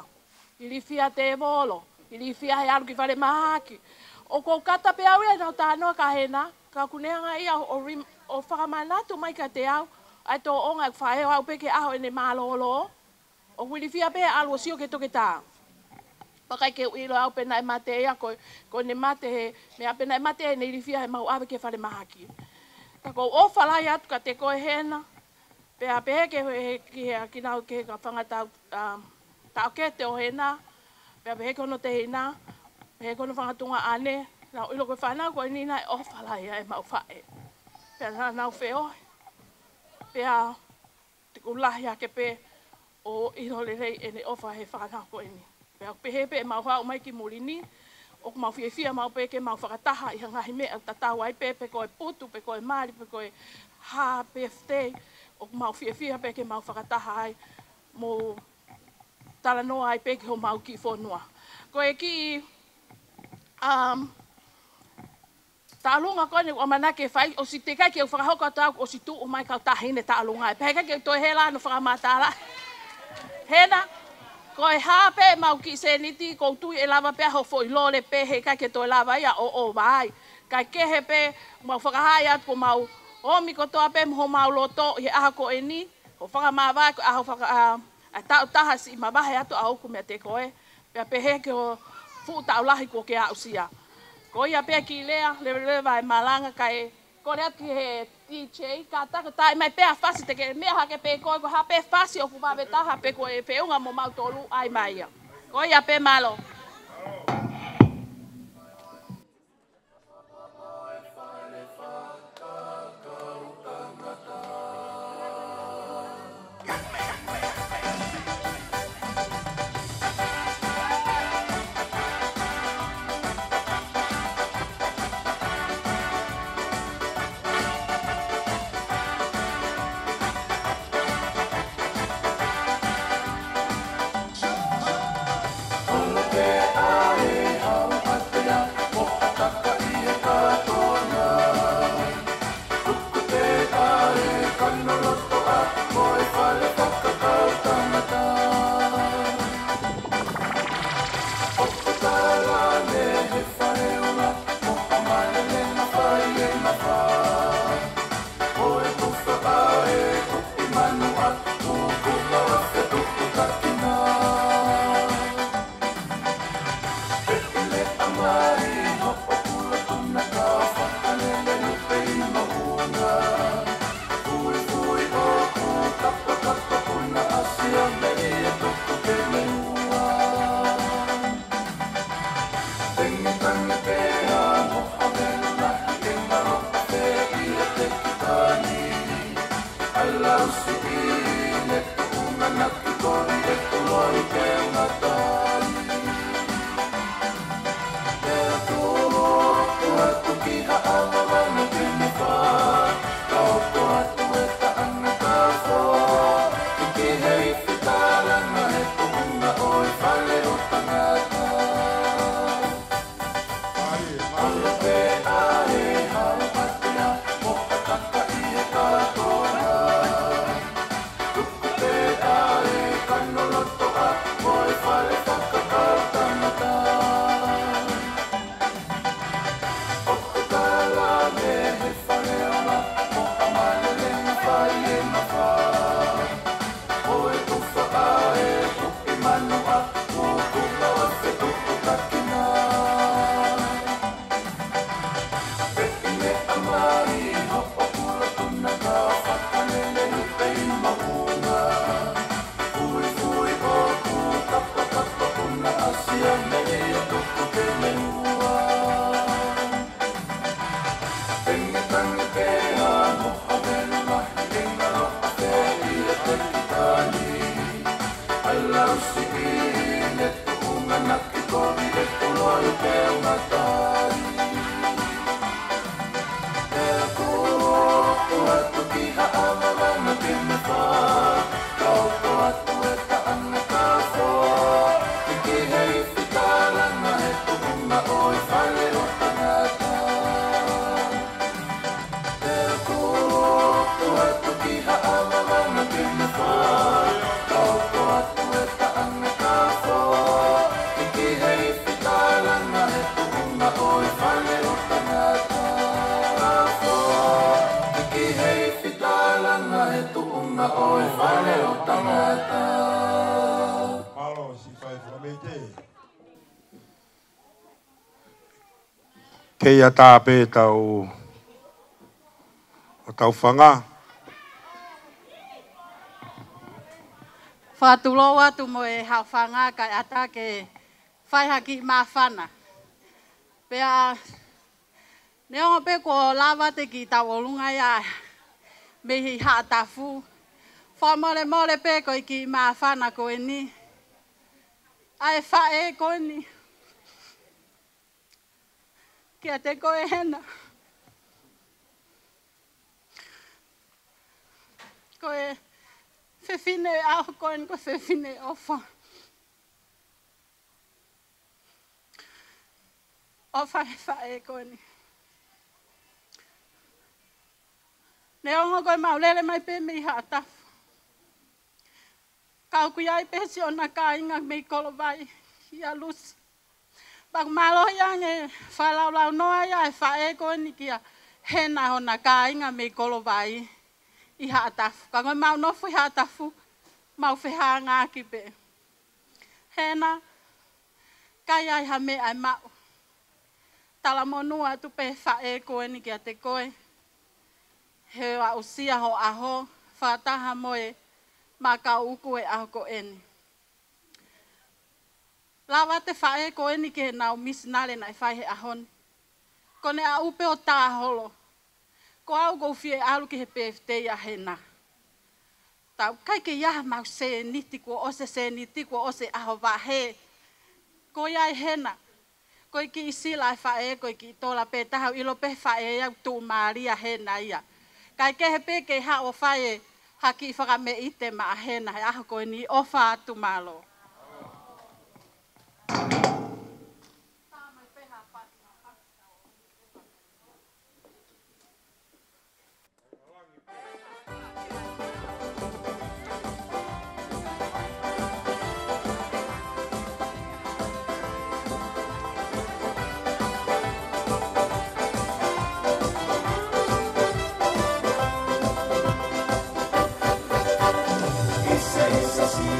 Irifia te volo. Irifia he aru ki whare mahaki. O kou kata pe au e nau tānoa ka hena. Ka kuneanga ia o whakamanatu mai ka te au. Ai tō onga whaeo au peke aho e ne mālolo. O irifia pe alu o sio ke toke tā. Pakai ke uilo au pena e mate ia ko ne mate he. Mea pena e mate he ne irifia he mau awe ke whare mahaki. Ka kou o whalai atu ka te koe hena. Pea pehe ki nau ke ka whangatau tau ke te o hena. Pea pehe kono te hena. Pehe kono whangatunga ane. Nau ilo koe whanau koe nina e o whalai e mau whae. Pea nau wheo. Pea te kulahi ake pe o ilo le rei e ne ofa he whanau koe ni. Pea pehe pe e mau hau mai ki murini. O mau whiawhia mau pe ke mau whakataha I hangahi mea tatau ai pe koe putu, pe koe mari, pe koe ha, pe ftei. O mau whiawhia pe ke mau whakataha ai mo talanoa ai pe ke ho mau ki whonua. Koe ki Taalunga koe o manake whai, o si te kai ke o whakahoko tau, o si tu o mai kau tahine taalunga. Pea kai ke toi hela no whakamatala. Hena, koe hape mau ki seniti, kou tui e lava pea ho foi lole pe he kai ke toi lava ia o vai. Kai kehe pe mau whakahai atu ko mau omi ko toa pe mo mau loto i aha ko e ni. O whakamawai ko aho tau taha si mawahe atu a oku mea te koe. Pea pehe ke o fu tau lahi ko ke a usia. Ko ia pea ki lea, le vai malanga kai kore atu he DJ, ka taka tai mai pea fasi te ke mea hake pe koe ko hape fasi o kumawe taha pe koe peunga mo mau tolu ai mai ia. Ko ia pe malo. Boy, Kei a tāpē tau o tau whanga. Whātulo atu mo e hau whanga kai ata ke whaihaki mā whana. Pea, neongo pe ko lawa te ki tau olunga ia mehi haa tafu. Whamore more pe ko i ki mā whana ko e ni. Ai whae ko e ni. Kia te ko e hena. Ko e whewhine aho ko e ni ko whewhine ofa. Ofa he whae ko e ni. Neongo ko e maulele mai pe mei haa tafu. Kau kui ai pe Sione ka inga mei kolo vai ia lusi. Bak malo yang e whalaulau noa ia e whae ko ni kia hena hona ka inga mei kolo vai i haa tafu. Ka ngoi mau nofu i haa tafu, mau wheha ngā ki pe. Hena, kai ai ha me ai mau. Tala monua tu pe whae ko ni kia te koe. He wa usia ho aho, whataha moe, Maka uku e aho ko eni. Lawa te whae ko eni ke nau misinare na e whae he ahon. Kone a upe o tā holo. Ko au go fie alu ki he PFT a hena. Tau kai ke iaha mau se niti ko ose se niti ko ose aho wahe. Ko iai hena. Ko iki isila e whae ko iki tola pe tahau ilo pe whae au tu maria hena ia. Kai ke he pe ke ha o whae haki whakame i te maa hena he aho koe ni ofa atu malo. Isa si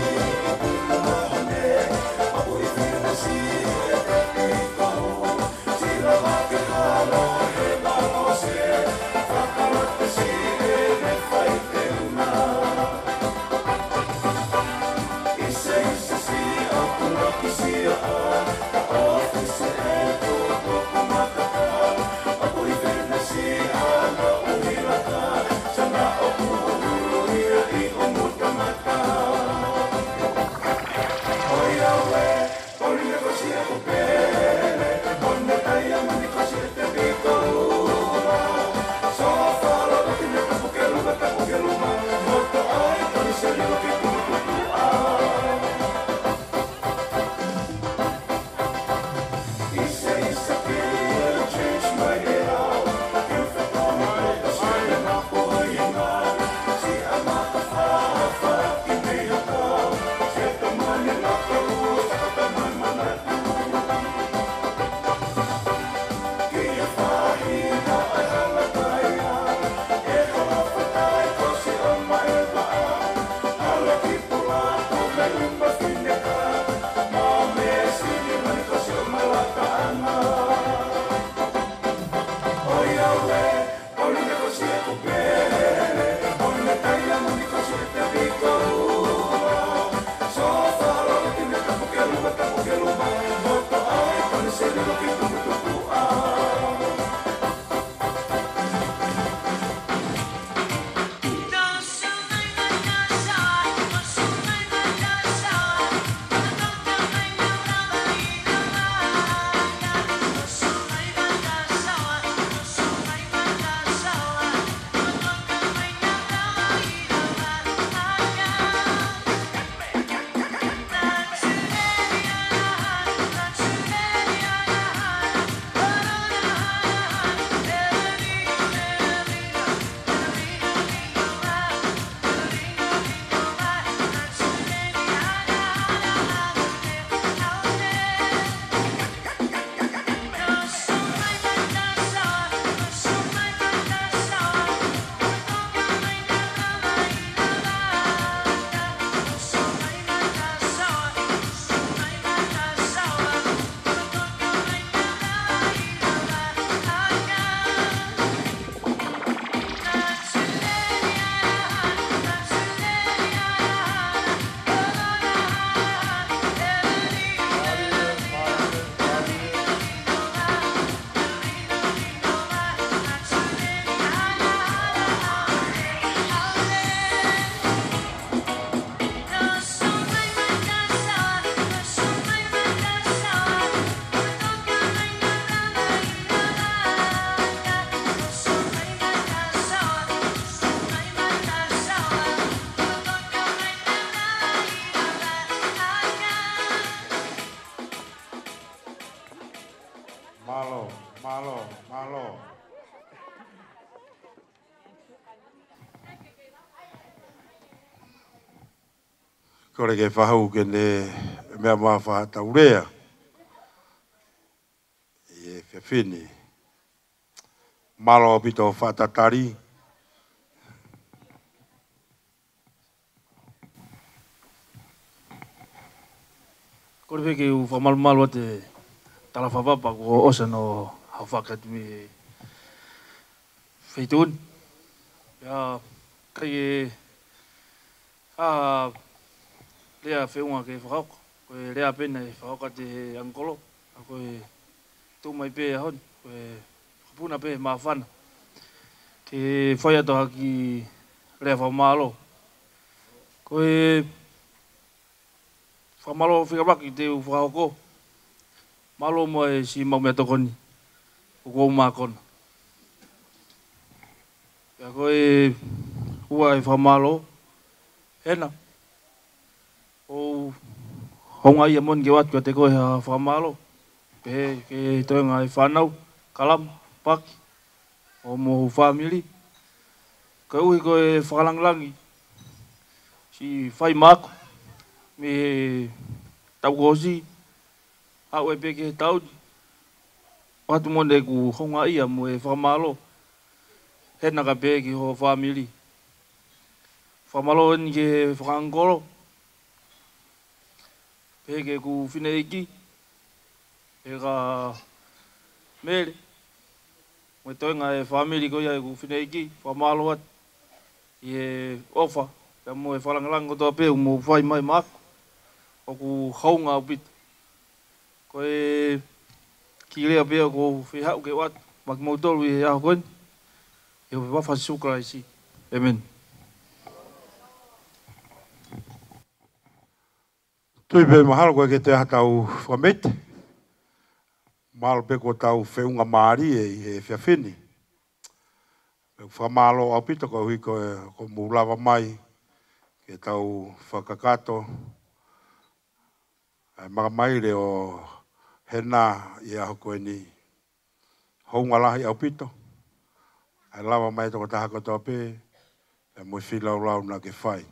Kore ke whahau ke ne mea maa whahataurea. E whiawhine. Malo pito whatatari. Kore peke u whamalumalu te tala whapapa ko osa no hawhakat me whaitun. Ia kai e lea whiunga ke whakauka. Koe lea pena e whakauka te angkolo. Koe tūmai pē ahon. Koe whapuna pē maa whana. Te whai atoha ki lea whamalo. Koe whamalo whikaraki te u whakauko. Malo mo e si mau mea tokoni. Uko maa kona. Ia koe ua e whamalo. Hena. O honga ia mon ke watu te koe ha whamalo. Pe ke toenga e whanau. Kalam. Paki. O mo family. Ka ui koe whakalanglangi. Si Fiema'u. Me tau kosi. Au e peke tau. Watu monde ku honga ia mo e whamalo. Hena ka peke ho family. Whamalo ni ke whakangkolo. Peke ku whine iki. Peka mere. Mo toenga e family ko ia e ku whine iki. Whamalo at. I ofa. Ka mo e whalangalang kotoa pēu mo whai mai Maka. O ku haunga au pita. Ko e ki lea pēu ko Fai'aho ke watu. Maki mautolu i aho koen. E wafa sukra isi. Amen. Tui pe mahalo koe ke te hatau whamete. Mahalo pe ko tau whiunga maari e whiawhine. Whamalo au pita ko hui ko mulawa mai. Ke tau whakakato. Maka mai le o hena i aho koe ni. Hounga lahi au pito. Ai lawa mai toko taha kotoa pē. E mui whilau lau na ke whai.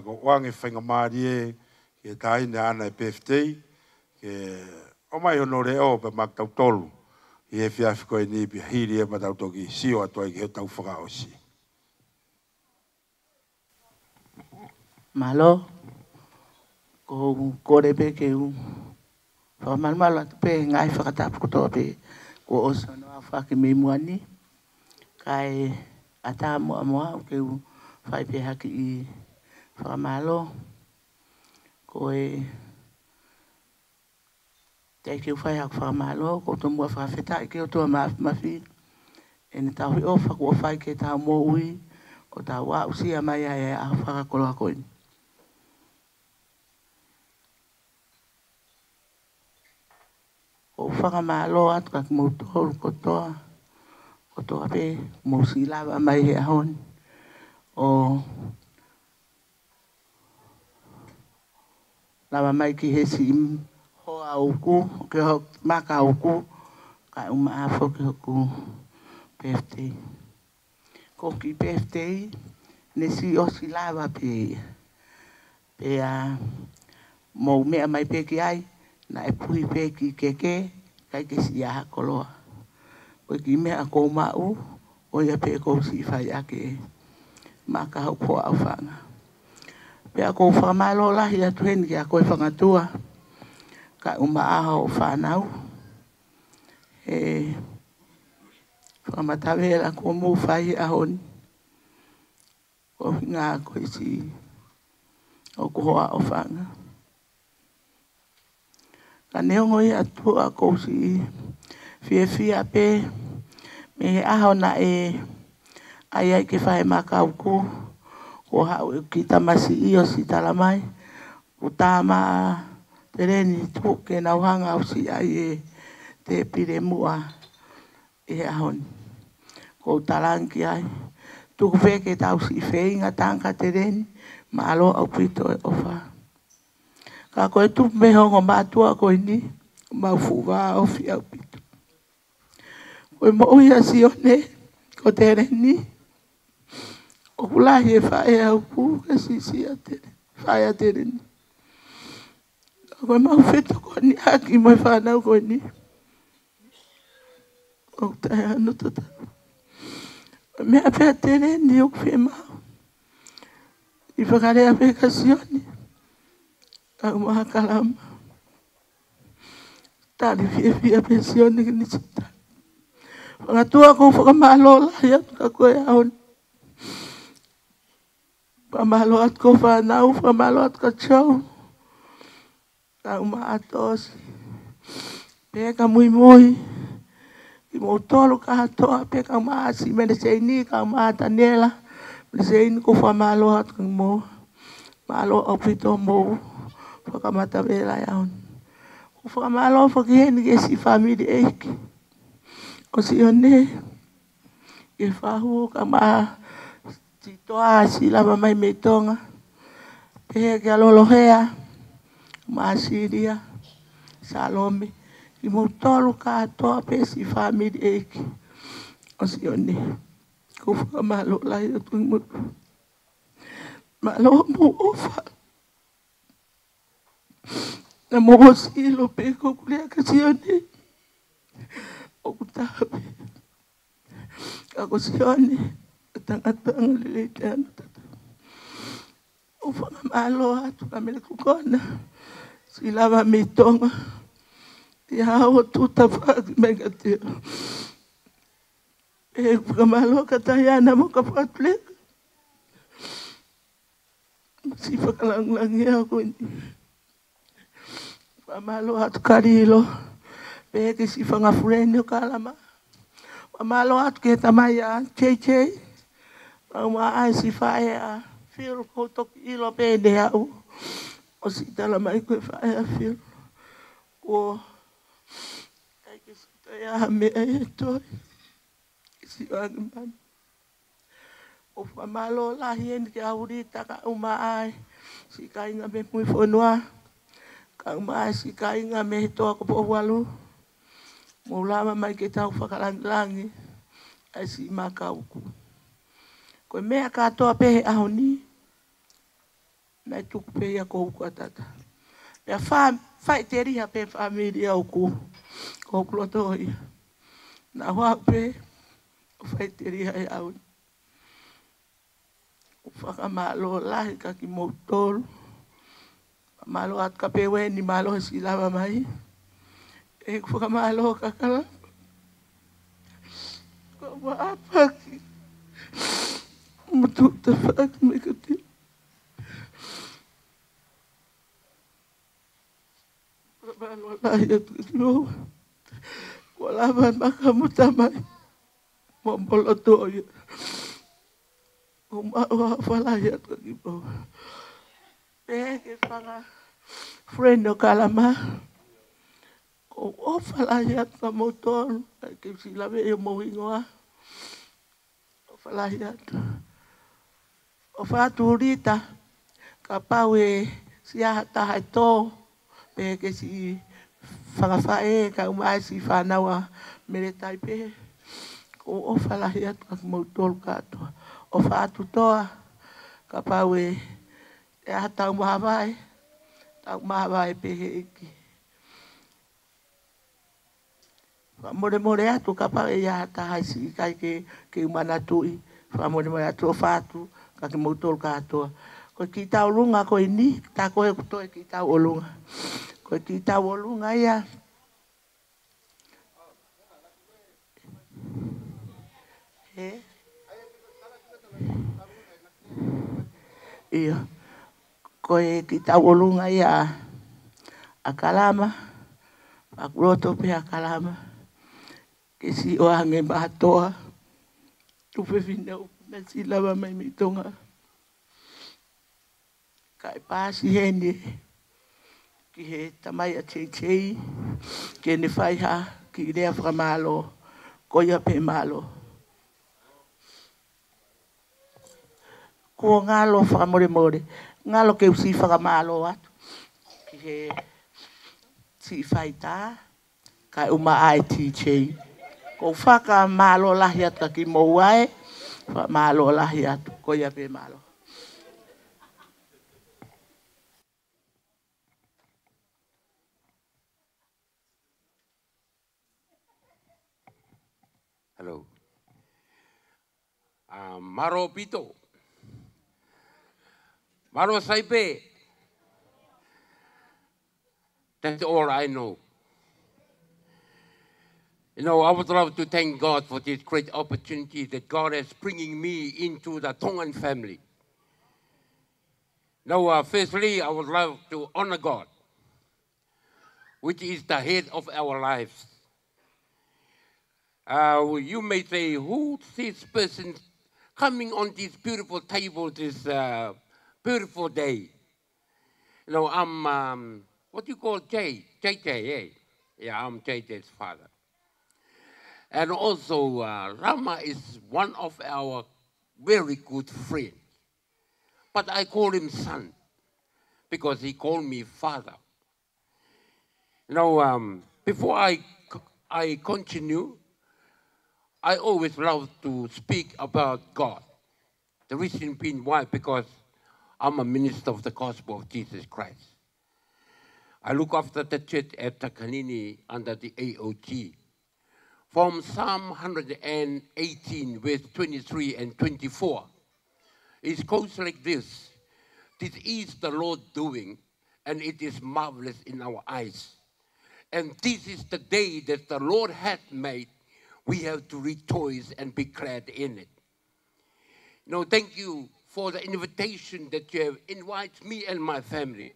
Ko wangi whainga maari e. Ke tahine ana e PFT. Ke o mai hono re o pe mak tau tolu. I e whiawhi koe ni pi hiri e matau toki. Sio atua i ke tau whakaosi. Malo. Ko kore pe ke u. Whamalmalo atu pe ngai whakatapu kotoa pe. Ko osa no a whake me muani. Kai ata mua mua ke u. Whai pe haki i whamalo. Ko e te ke u whai haki whamalo. Ko to mua whawheta i ke o tua mawhi. E ne tau hi ofa ko o whai ke tau mo ui. O tau wa usia mai ai a whakakoloa koini. O whakamalo atu ka mautoru kotoa. Kotoa pe mausi lava mai he ahon. O lava mai ki he si hoa uku. Ke ho Maka uku. Ka uma afo ke hoku PFT. Ko ki PFT. Ne si osi lava pe. Pe a mau mea mai pe ki ai. Na e pui pe ki keke, kai ke si aha koloa. Koe ki mea kou mau, o ia pe kou si whai ake Maka hau koa au whanga. Pea kou whamalo lahi atu heni ki a koe whangatua, kai uma aha o whanau. E whamatawela kou mou whai ahoni. Ko ngā koe si o koa o whanga. Ka neongo i atua kou si whiawhia pe. Me he aho na e ai ke whae Maka uku. Ko hau e ki tamasi i o si talamai. Ko tāma te reni tu ke nauhanga o si ai e te pire mua e ahoni. Ko talanki ai. Tuku wheke tau si wheinga tanka te reni. Ma alo au pito e ofa. Ka koe tu me hongo mātua koe ni. Mau fuwa o fi au pito. Koe mo uia Sione. Ko te reni. O kulahi e Fai'aho ku ka sisi a tere. Fai'a tere ni. Koe mau wheto ko ni haki mai whanau ko ni. O tai anu tata. Mea pia tere ni o Fiema'u. I whakarea pe ka Sione. Au maha kalama. Tari fia pe Sione ki ni sita. Whangatua ko whakamalo lahi atu ka koe aon. Whamalo atu ko whanau, whamalo atu ka chau. Au maha tosi. Pe ka mui mui. I mo tolu ka hatoa pe ka maha si mene seini ka maha tanela. Mene seini ko whamalo atu ka mo. Malo au pito mo. Whakamata vela yaon. Ko whakamalo whakiheni ke si family eiki. O Sione. Ke whahu ka maha. Si toa si lava mai me tonga. Pehe ke alolohea. Maha Siria. Salome. I mo tolu ka hatoa pe si family eiki. O Sione. Ko whakamalo lai atu mo. Malo mo ofa. Na mo silo pe ko kulia ka Sione. O kutabe. Ako Sione. Tanga-tanga lilite anu tata. O whakamalo atu ka mele kukona. Silava me tonga. Te hao tuta whaki mega te. E whakamalo ka tayana mo ka whatleka. Si whakalang-langi ako ni. Whamalo atu karilo. Pe ke si whangafureni o kalama. Whamalo atu ke tamaya. Chei. Wama ai si Fai'a. Fil ko toki ilo pe de au. O si tala mai koe Fai'a fil. Ko. Kai ke si toia me e toi. Si wangimani. O whamalo lahi eni ke aurita ka uma ai. Si kainga me mui whanua. Ka uma ai si kainga me hitoa ko po walu. Mo lama mai ke tau whakalangi. Ai si Maka uku. Koe mea katoa pehe aho ni. Nai tuku pehe a kou kua tata. Pea whai te riha pe whamiri au ku. Kou kloto ia. Na hoa pe. Whai te riha e au. Whakamalo lahi ka ki moutolu. Malo at ka pewe ni malo si lava mai. E whakamalo ka kala. Ko waapaki. Mutu te whaak me ka te. Whamalo lahi atu ka tiro. Ko lava maka mutamai. Mombolo toia. Umaua whalahi atu ka kipo. Peke whanga friend o kalama. Ko o whalahi atu ka moutolu. Ke si lawe e mohingoa. O whalahi atu. O whatu rita. Ka pau e si aha taha e tō. Peke si whangawhae ka umai si whanaua mere taipe. Ko o whalahi atu ka moutolu katoa. O whatu toa. Ka pau e e aha tau mahawai. Tau mahawai pehe eki. More atu ka pau e aha taha si kai ke umana tui. More atu o whatu. Ka ke moutolu katoa. Ko ki tau lunga ko ni. Ta koe kutoe ki tau o lunga. Ko ki tau o lunga ia. Ia. Koe ki tau o lunga ia a kalama. Pakuroto pe a kalama. Ke si o ange mahatoa. Tupe vinau. Na si lava mai mitonga. Kai pasi hene. Ki he tamai a chei. Ke ne whaiha. Ki rea whakamalo. Koia pe malo. Ko ngalo whakamore. Ngalo ke usi whakamalo atu. Ki he si whaita. Kai uma ai ti chei. Ko whakamalo lahi atu ki mouae. Malo lahi atu ko ia pe malo. Hello. Maro pito. Maro saipe. That's all I know. You know, I would love to thank God for this great opportunity that God is bringing me into the Tongan family. Now, firstly, I would love to honor God, which is the head of our lives. You may say, who's this person coming on this beautiful table this beautiful day? You know, I'm, what do you call Jay? JJ, eh? Yeah, I'm JJ's father. And also, Rama is one of our very good friends. But I call him son because he called me father. You know, before I continue, I always love to speak about God. The reason being why? Because I'm a minister of the gospel of Jesus Christ. I look after the church at Takanini under the AOG. From Psalm 118, verse 23 and 24, it goes like this. This is the Lord doing, and it is marvelous in our eyes. And this is the day that the Lord has made. We have to rejoice and be glad in it. You know, thank you for the invitation that you have invited me and my family.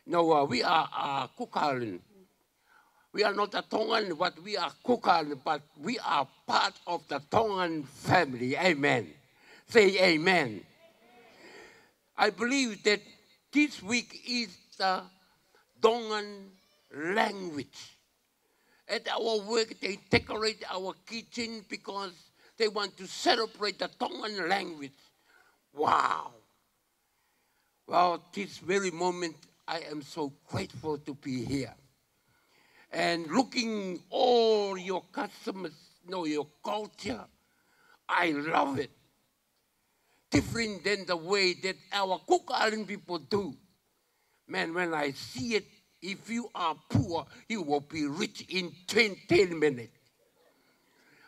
You know, we are Kukalan. We are not a Tongan, but we are Kukalan, but we are part of the Tongan family. Amen. Say amen. I believe that this week is the Tongan language. At our work, they decorate our kitchen because they want to celebrate the Tongan language. Wow. Well, this very moment, I am so grateful to be here. And looking all your customers, you know, your culture, I love it. Different than the way that our Cook Island people do. Man, when I see it, if you are poor, you will be rich in 10 minutes.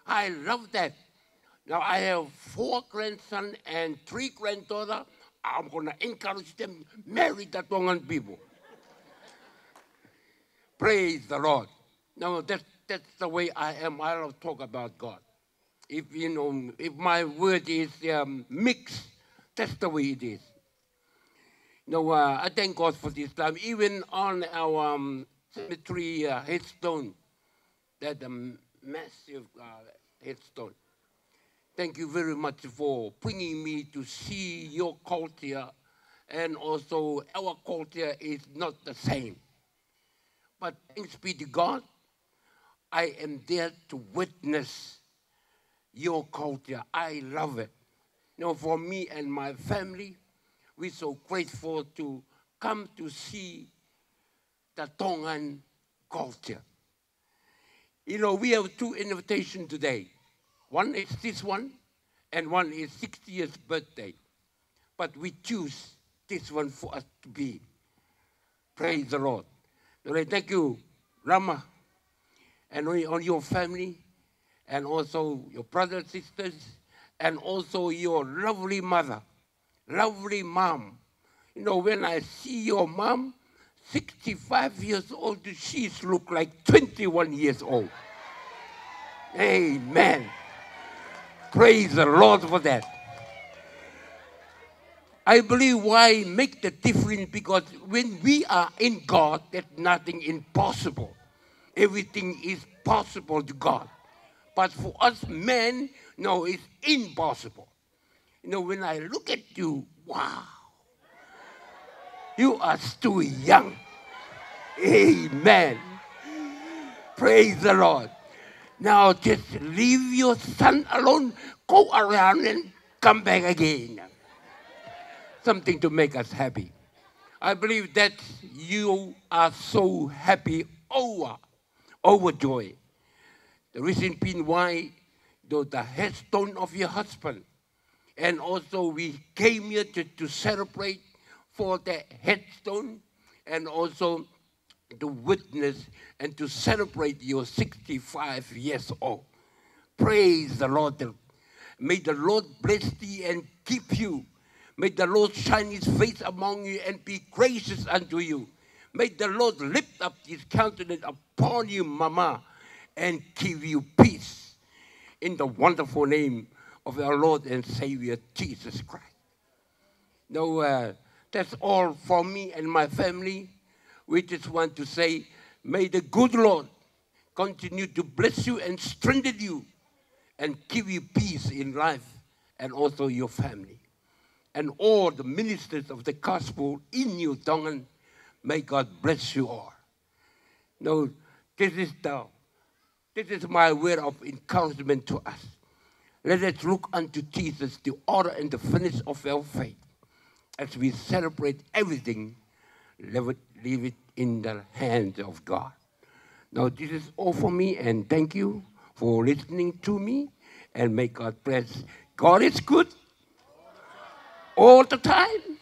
I love that. Now, I have 4 grandsons and 3 granddaughters. I'm going to encourage them to marry the Tongan people. Praise the Lord. Now, that's the way I am. I love to talk about God. If, you know, if my word is mixed, that's the way it is. You know, I thank God for this time. Even on our cemetery headstone, that massive headstone. Thank you very much for bringing me to see your culture, and also our culture is not the same. But thanks be to God, I am there to witness your culture. I love it. You know, for me and my family, we're so grateful to come to see the Tongan culture. You know, we have 2 invitations today. One is this one, and one is 60th birthday. But we choose this one for us to be. Praise the Lord. Thank you, Rama, and on your family, and also your brothers, sisters, and also your lovely mother, lovely mom. You know, when I see your mom, 65 years old, she's look like 21 years old. Amen. Praise the Lord for that. I believe why make the difference, because when we are in God, there's nothing impossible. Everything is possible to God. But for us men, no, it's impossible. You know, when I look at you, wow, you are still young. Amen. Praise the Lord. Now just leave your son alone, go around and come back again. Something to make us happy. I believe that you are so happy, overjoyed. The reason being why the headstone of your husband. And also we came here to celebrate for the headstone and also to witness and to celebrate your 65 years old. Praise the Lord. May the Lord bless thee and keep you. May the Lord shine his face among you and be gracious unto you. May the Lord lift up his countenance upon you, Mama, and give you peace. In the wonderful name of our Lord and Savior, Jesus Christ. Now, that's all for me and my family. We just want to say, may the good Lord continue to bless you and strengthen you and give you peace in life and also your family. And all the ministers of the gospel in New Tongan, may God bless you all. Now, this is my word of encouragement to us. Let us look unto Jesus, the author and the finisher of our faith. As we celebrate everything, leave it in the hands of God. Now, this is all for me, and thank you for listening to me, and may God bless. God is good all the time.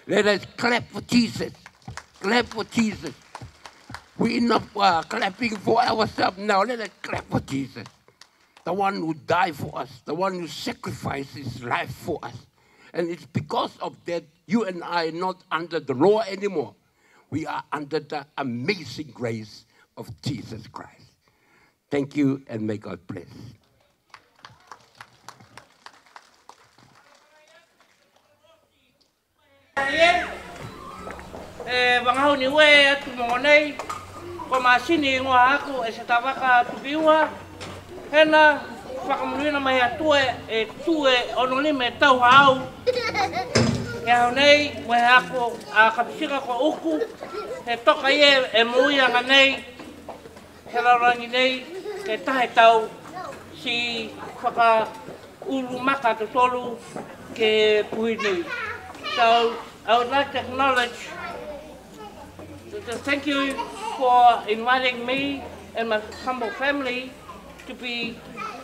Let us clap for Jesus. Clap for Jesus. We're not clapping for ourselves now. Let us clap for Jesus. The one who died for us, the one who sacrificed his life for us. And it's because of that you and I are not under the law anymore. We are under the amazing grace of Jesus Christ. Thank you, and may God bless. Wangau ni we atu monei ko masini ngoa aku e se tawaka tubiwa hena whakamunuina mai atue e tue ono ni me tau hau e hau nei mai ako a kapisika ko uku he toka ie e muia nei he laurangi nei ke tahe tau si whaka ulu maka to tolu ke pui nei. So I would like to acknowledge, to thank you for inviting me and my humble family to be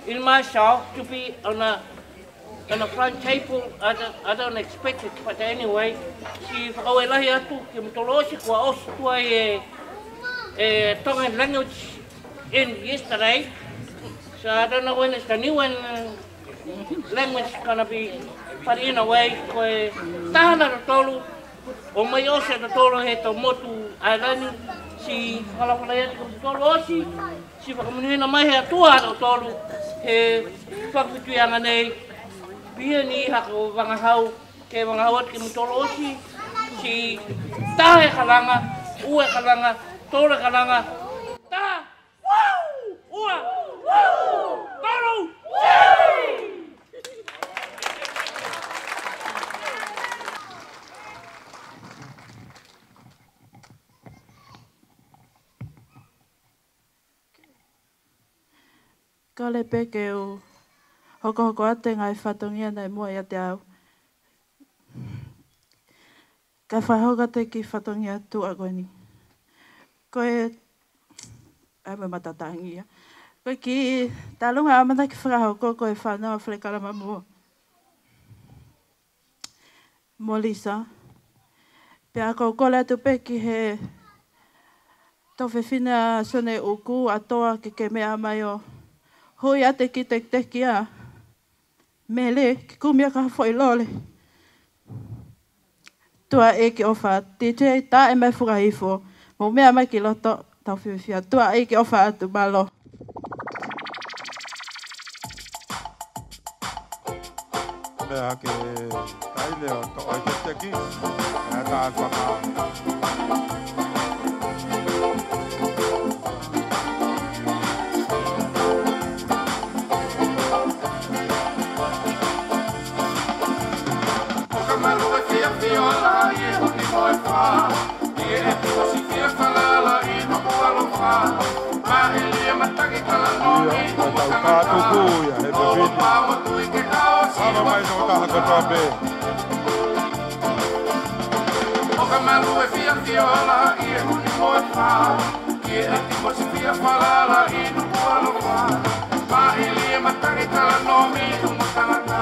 in my shop, to be on the front table. I don't expect it, but anyway, si whakawelahi atu ki mtolosi kua osi tua Tongan language in yesterday. So I don't know when it's the new one language gonna be put in a way koe tahana to tolu o mai ose to tolu he to motu ailani si whalawhalai ati ko tolu osi si whakamunuhina mai he atua to tolu he whakawhituianga nei pia ni haka o wangahau ke wangahau ati ki mutolo osi si tahe kalanga, ue kalanga, tole kalanga ta woo! Ua! Woo! Tolu! Yay! Ka le peke o hoko ate ngai whatongia nei mua ia te au. Ka whahoka te ki whatongia tu a koe ni. Koe, ai me matatangia. Koe ki talunga amana ki whakahoko koe whanau whalekarama mua. Mo Lisa. Pea ko kole atu peki he tawhewhina sone uku atoa ke mea mai o. Hoi ate ki te kia. Mele, ki kumia ka hawhoi lole. Tua e ki ofa, DJ, ta e mai whukahifo. Mo mea mai ki loto, tau whiwhia. Tua e ki ofa atu malo. Mea ke taile o to oi te ki. Mea ta whaka. Fala matangi tala no mi umakalaka.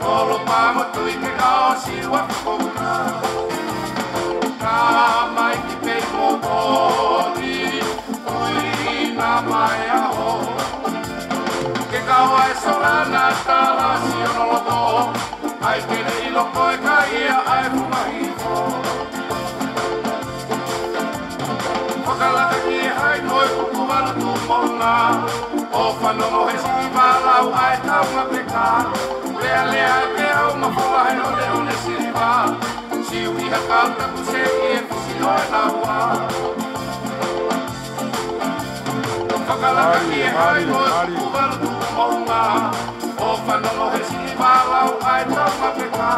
Olo pamo tui ke kao siwa kona. Ka mai ki pe mo ori, ui na mai aho. Ke kao e solana tala si ono loto. Ai ke le ilo koe ka ia ai fumahiho. Whakalaka ki hai koe kuku wala tu monga. O whanono he siwa lau ai tau ma peka. Lea lea e te au ma whala he ole one siriwa. Siu iha kauta ku se i e fisi oe laua. Whakalaka ki hai koe kuku wala tu monga. O whanono he siwa lau ai tau ma peka.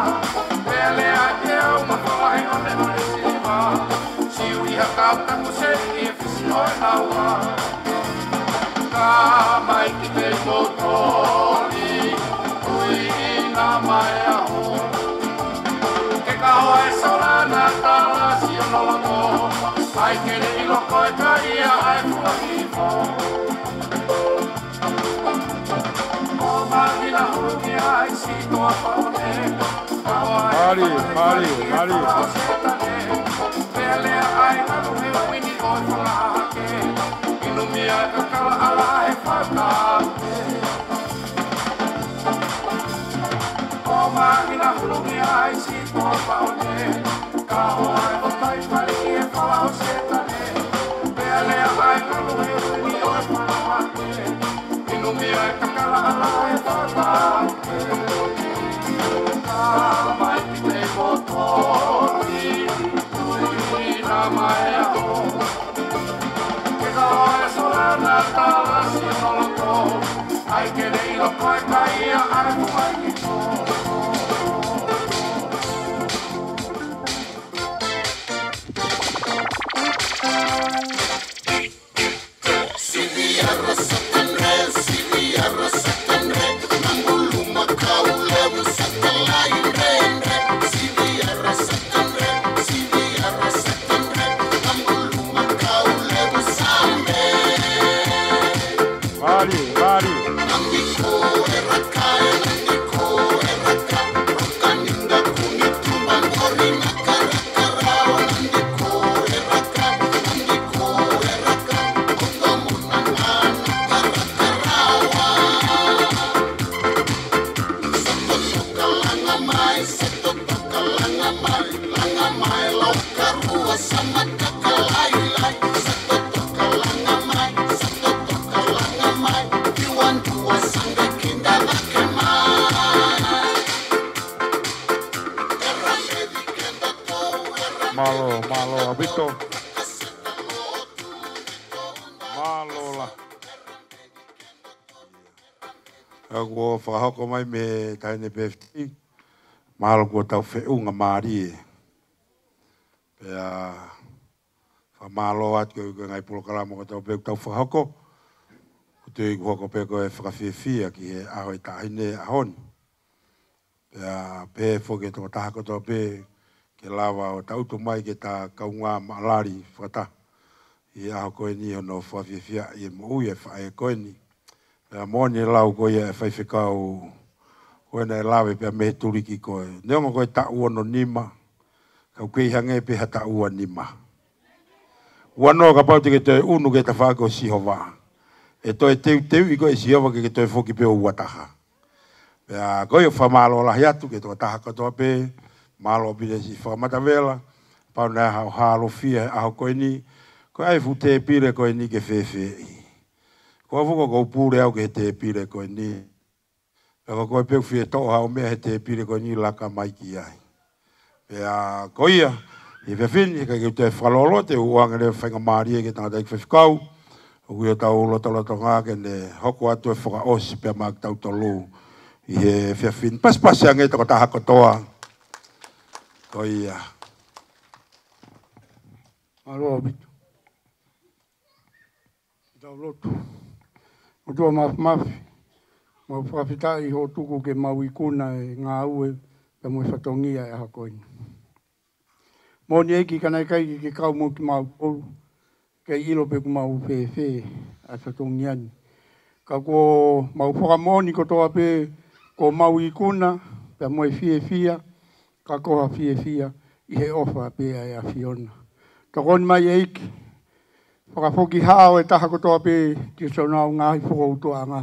Lea lea e te au ma whala he ole one siriwa. Siu iha kauta ku se i e fisi oe laua. Ka mai ki te motori, ui na mai aho. Ke ka hoa e solana tala si ono loto, ai ke re ilo koe ka ia ai fuahiho. O mahina hurungi ai si toa paone, ka hoa e whare ki e whala o setane. Pea lea ai nanu he wini oi whalahake, inumia e kakala ala e whakake. O mahina hurungi ai si toa paone, ka hoa e otai whare ki e whala o setane. Pea lea ai nanu he wini oi whalahake, inumia e kakala ala e whakake. Ka mai ki te motori, ui na mai aho. Ke ka hoa e solana tala si ono loto, ai ke re ilo koe ka ia ai fuahiho. Malo, abito. Malola. Ako whakahoko mai me taine PFT. Mahalo kua tau whiunga maari e. Pea whamalo atu koe ngai pulo kalamo ka tau pēku tau whakahoko. Kutui kuhoko pēko e whakawhiawhia ki he aho i tahine ahoni. Pea pē whoke tō tahako tō pē ke lawa o tautu mai ke tā kaunga maalari whakata. I aho koe ni hono whawhiawhia i e mui e whae koe ni. Pea mōni e lau koe e whaiwhikau koe nei lawe pia me turiki koe. Neonga koe ta ua no nima. Kau kei hange pe hata ua nima. Uanoa ka pau te ke toi unu ke ta whako sihova. E toi teu i koe sihova ke toi whoki pe o uataha. Pea koe o whamalo lahi atu ke toa taha katoa pe. Malo bide si whakamata vela. Pau nei hao halo fia aho koe ni. Koe ai fu te pire koe ni ke whewhi. Koe whuko kou pūre au ke te pire koe ni. Pea koe peu fie toha o mea he te pire koe ni laka mai ki ai. Pea koia, i whewhini, ka ke te whalolo, te uanga le whainga maari e ke tangata ik whewhikau. O kuia tau loto ngā ke ne hoko atu e whaka osi pea mak tau tolu. I he whewhini, pas ange toko taha kotoa. Koia. Aloha bitu. Tau loto. O tua mafi. Mo whawhitai ho tuku ke mau ikuna e ngā ue ka mo whatongia e hakoini. Mōni eki kanai kai ke kau mo ki mau oru. Kei ilo pe ku mau whewhe a whatongiani. Ka ko mau whakamoni ko toa pe ko mau I kuna, pe moe fia, ka koha fia, I he ofa pe ai a Fiona. Ka koni mai eiki, whakafoki hao e taha ko toa pe ki so nau ngahi whakautua ngā.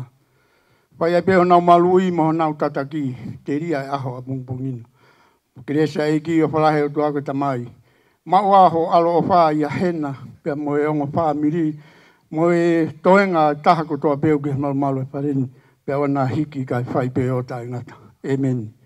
Pai e peho nau malui mo nau tataki, te ria e aho a pungpungina. Kiresa eiki o whalahe o tuako tamai. Mau aho alo o wha I a hena, pe moe ongo wha miri, moe toenga taha ko toa peo ki malu e pareni, pe wana hiki kai whai peo tai ngata. Amen.